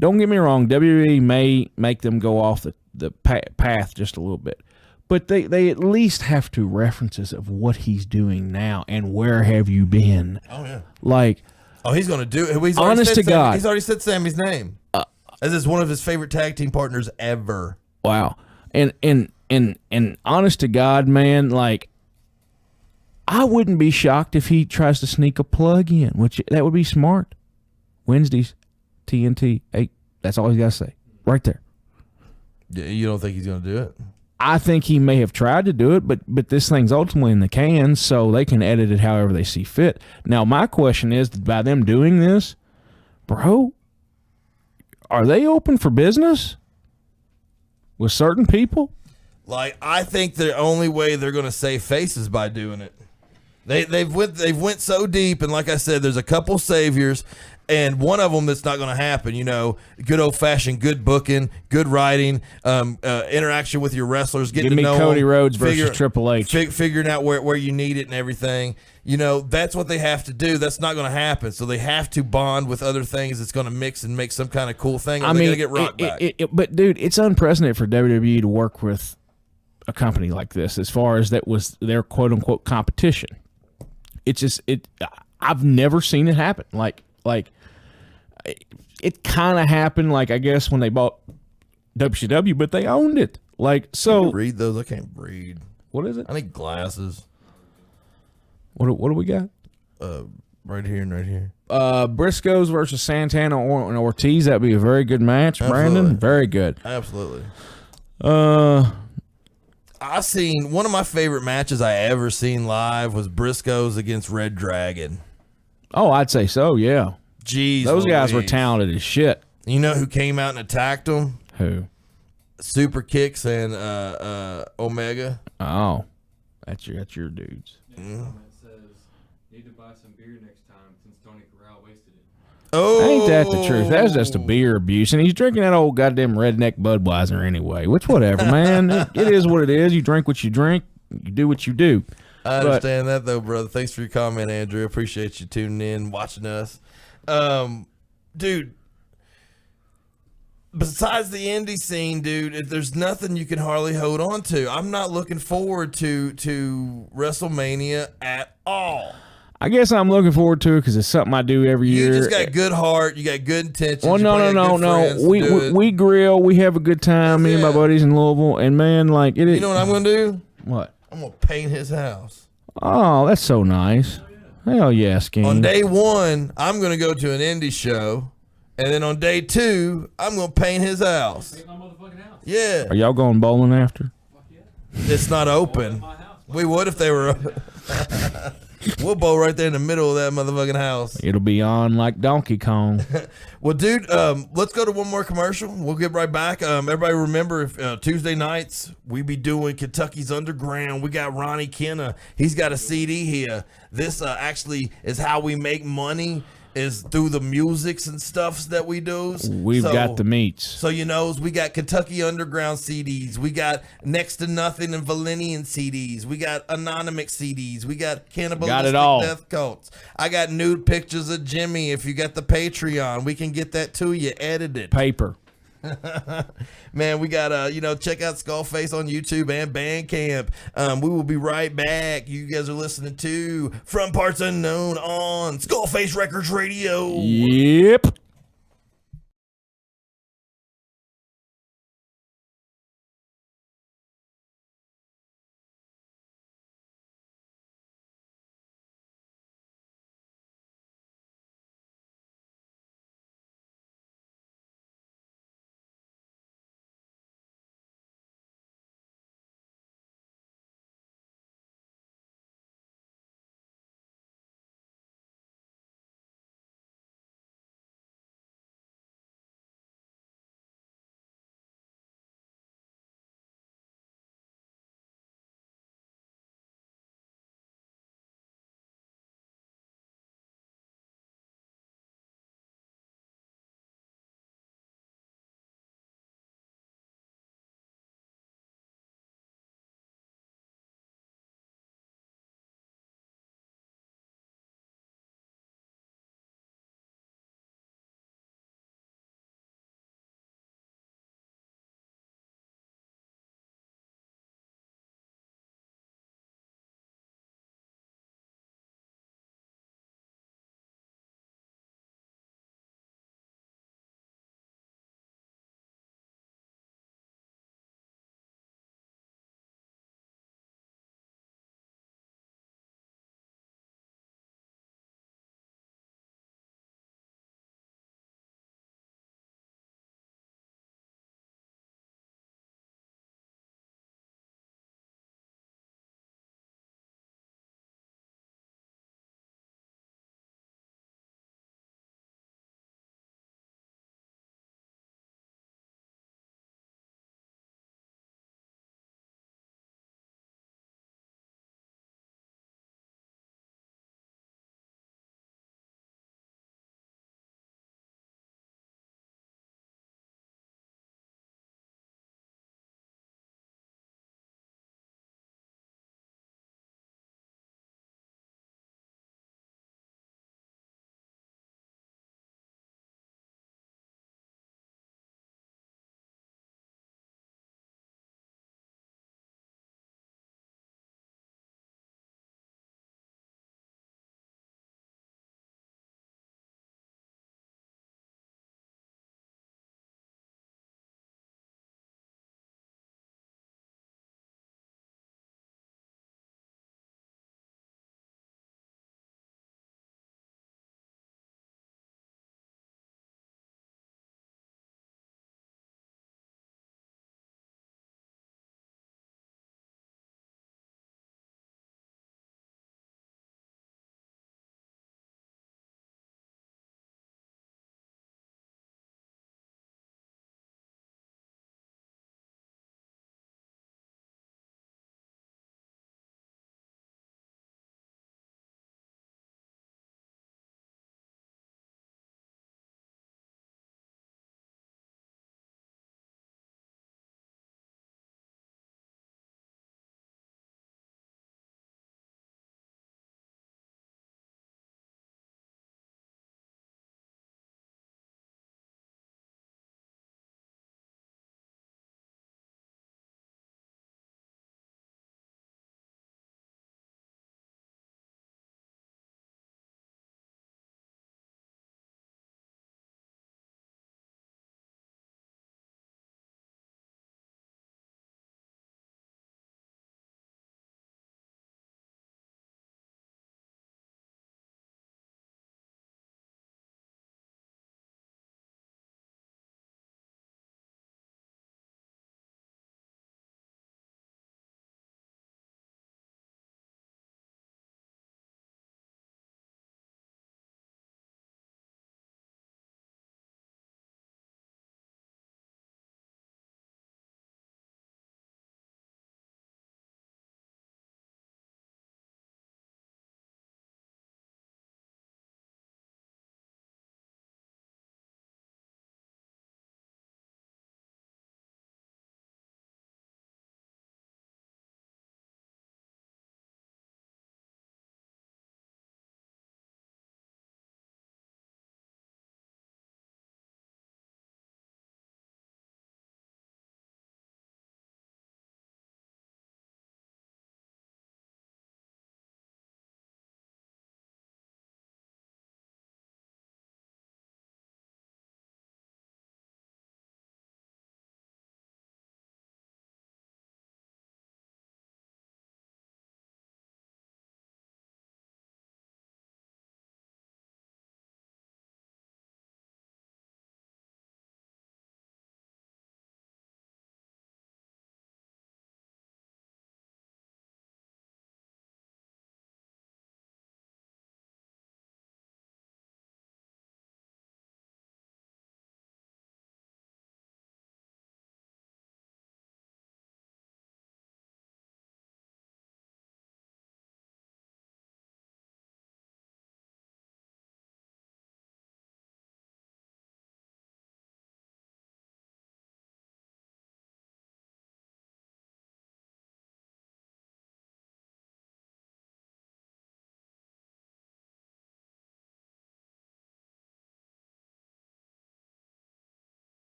Speaker 2: Don't get me wrong, WWE may make them go off the path just a little bit. But they at least have to references of what he's doing now and where have you been.
Speaker 1: Oh, yeah.
Speaker 2: Like,
Speaker 1: Oh, he's going to do it. He's
Speaker 2: Honest to God.
Speaker 1: He's already said Sammy's name. As is one of his favorite tag team partners ever.
Speaker 2: wow. And honest to God, man, like, I wouldn't be shocked if he tries to sneak a plug in, which that would be smart. Wednesdays, TNT 8. That's all he's got to say. Right there.
Speaker 1: You don't think he's going to do it?
Speaker 2: I think he may have tried to do it, but this thing's ultimately in the can, so they can edit it however they see fit. Now, my question is, by them doing this, bro, are they open for business with certain people?
Speaker 1: Like, I think the only way they're going to save face is by doing it. They've went so deep, and like I said, there's a couple saviors, and one of them that's not going to happen. You know, good old fashioned good booking, good writing, interaction with your wrestlers, getting
Speaker 2: Give me
Speaker 1: to know
Speaker 2: Cody
Speaker 1: them,
Speaker 2: Rhodes versus Triple H.
Speaker 1: figuring out where you need it and everything. You know, that's what they have to do. That's not going to happen. So they have to bond with other things that's going to mix and make some kind of cool thing. Or they're going to get rocked back.
Speaker 2: But dude, it's unprecedented for WWE to work with a company like this, as far as that was their quote unquote competition. It's just I've never seen it happen. Like it kind of happened, like, I guess when they bought WCW, but they owned it. Like, so
Speaker 1: Read those. I can't read.
Speaker 2: what is it?
Speaker 1: I need glasses.
Speaker 2: What do we got?
Speaker 1: Right here and right here.
Speaker 2: Briscoes versus Santana and Ortiz. That'd be a very good match,
Speaker 1: Absolutely.
Speaker 2: Brandon. Very good.
Speaker 1: Absolutely.
Speaker 2: Uh,
Speaker 1: I seen one of my favorite matches I ever seen live was Briscoes against Red Dragon.
Speaker 2: oh, I'd say so. Yeah,
Speaker 1: Jeez,
Speaker 2: those guys were
Speaker 1: Louise.
Speaker 2: talented as shit.
Speaker 1: You know who came out and attacked them?
Speaker 2: Who?
Speaker 1: Super Kicks and Omega.
Speaker 2: Oh, that's your dudes.
Speaker 3: Comment says, need to buy some beer next time since Tony Corral wasted it.
Speaker 1: Oh,
Speaker 2: Ain't that the truth? That's just a beer abuse, and he's drinking that old goddamn redneck Budweiser anyway. Which, whatever, man. It is what it is. You drink what you drink. You do what you do.
Speaker 1: I understand that though, brother. Thanks for your comment, Andrew. Appreciate you tuning in, watching us. Dude, besides the indie scene, dude, if there's nothing you can hardly hold on to. I'm not looking forward to WrestleMania at all.
Speaker 2: I guess I'm looking forward to it because it's something I do every year.
Speaker 1: You just got good heart. You got good intentions.
Speaker 2: Well,
Speaker 1: you probably got good friends to do it.
Speaker 2: We grill. We have a good time. Me and my
Speaker 1: Yeah.
Speaker 2: buddies in Louisville. And man, like it.
Speaker 1: You know what I'm gonna do?
Speaker 2: What?
Speaker 1: I'm gonna paint his house.
Speaker 2: Oh, that's so nice. Hell yeah, Skeen.
Speaker 1: On day 1, I'm gonna go to an indie show, and then on day 2, I'm gonna paint his house.
Speaker 3: My motherfucking house.
Speaker 1: Yeah,
Speaker 2: Are y'all going bowling after?
Speaker 3: Fuck yeah.
Speaker 1: it's not open.
Speaker 3: My house.
Speaker 1: We would if they were open. We'll bowl right there in the middle of that motherfucking house.
Speaker 2: It'll be on like Donkey Kong.
Speaker 1: Well, dude, let's go to one more commercial. We'll get right back. Everybody remember, if Tuesday nights, we be doing Kentucky's Underground. We got Ronnie Kenna. He's got a CD here. This actually is how we make money, is through the musics and stuffs that we do.
Speaker 2: We've got the meats.
Speaker 1: So, we got Kentucky Underground CDs. We got Next to Nothing and Valenian CDs. We got Anonymous CDs. We got Cannibalistic
Speaker 2: it all.
Speaker 1: Death Cults. I got nude pictures of Jimmy. If you got the Patreon, we can get that to you edited.
Speaker 2: Paper.
Speaker 1: Man, we got check out SkullFace on YouTube and Bandcamp. We will be right back. You guys are listening to From Parts Unknown on SkullFace Records Radio.
Speaker 2: Yep.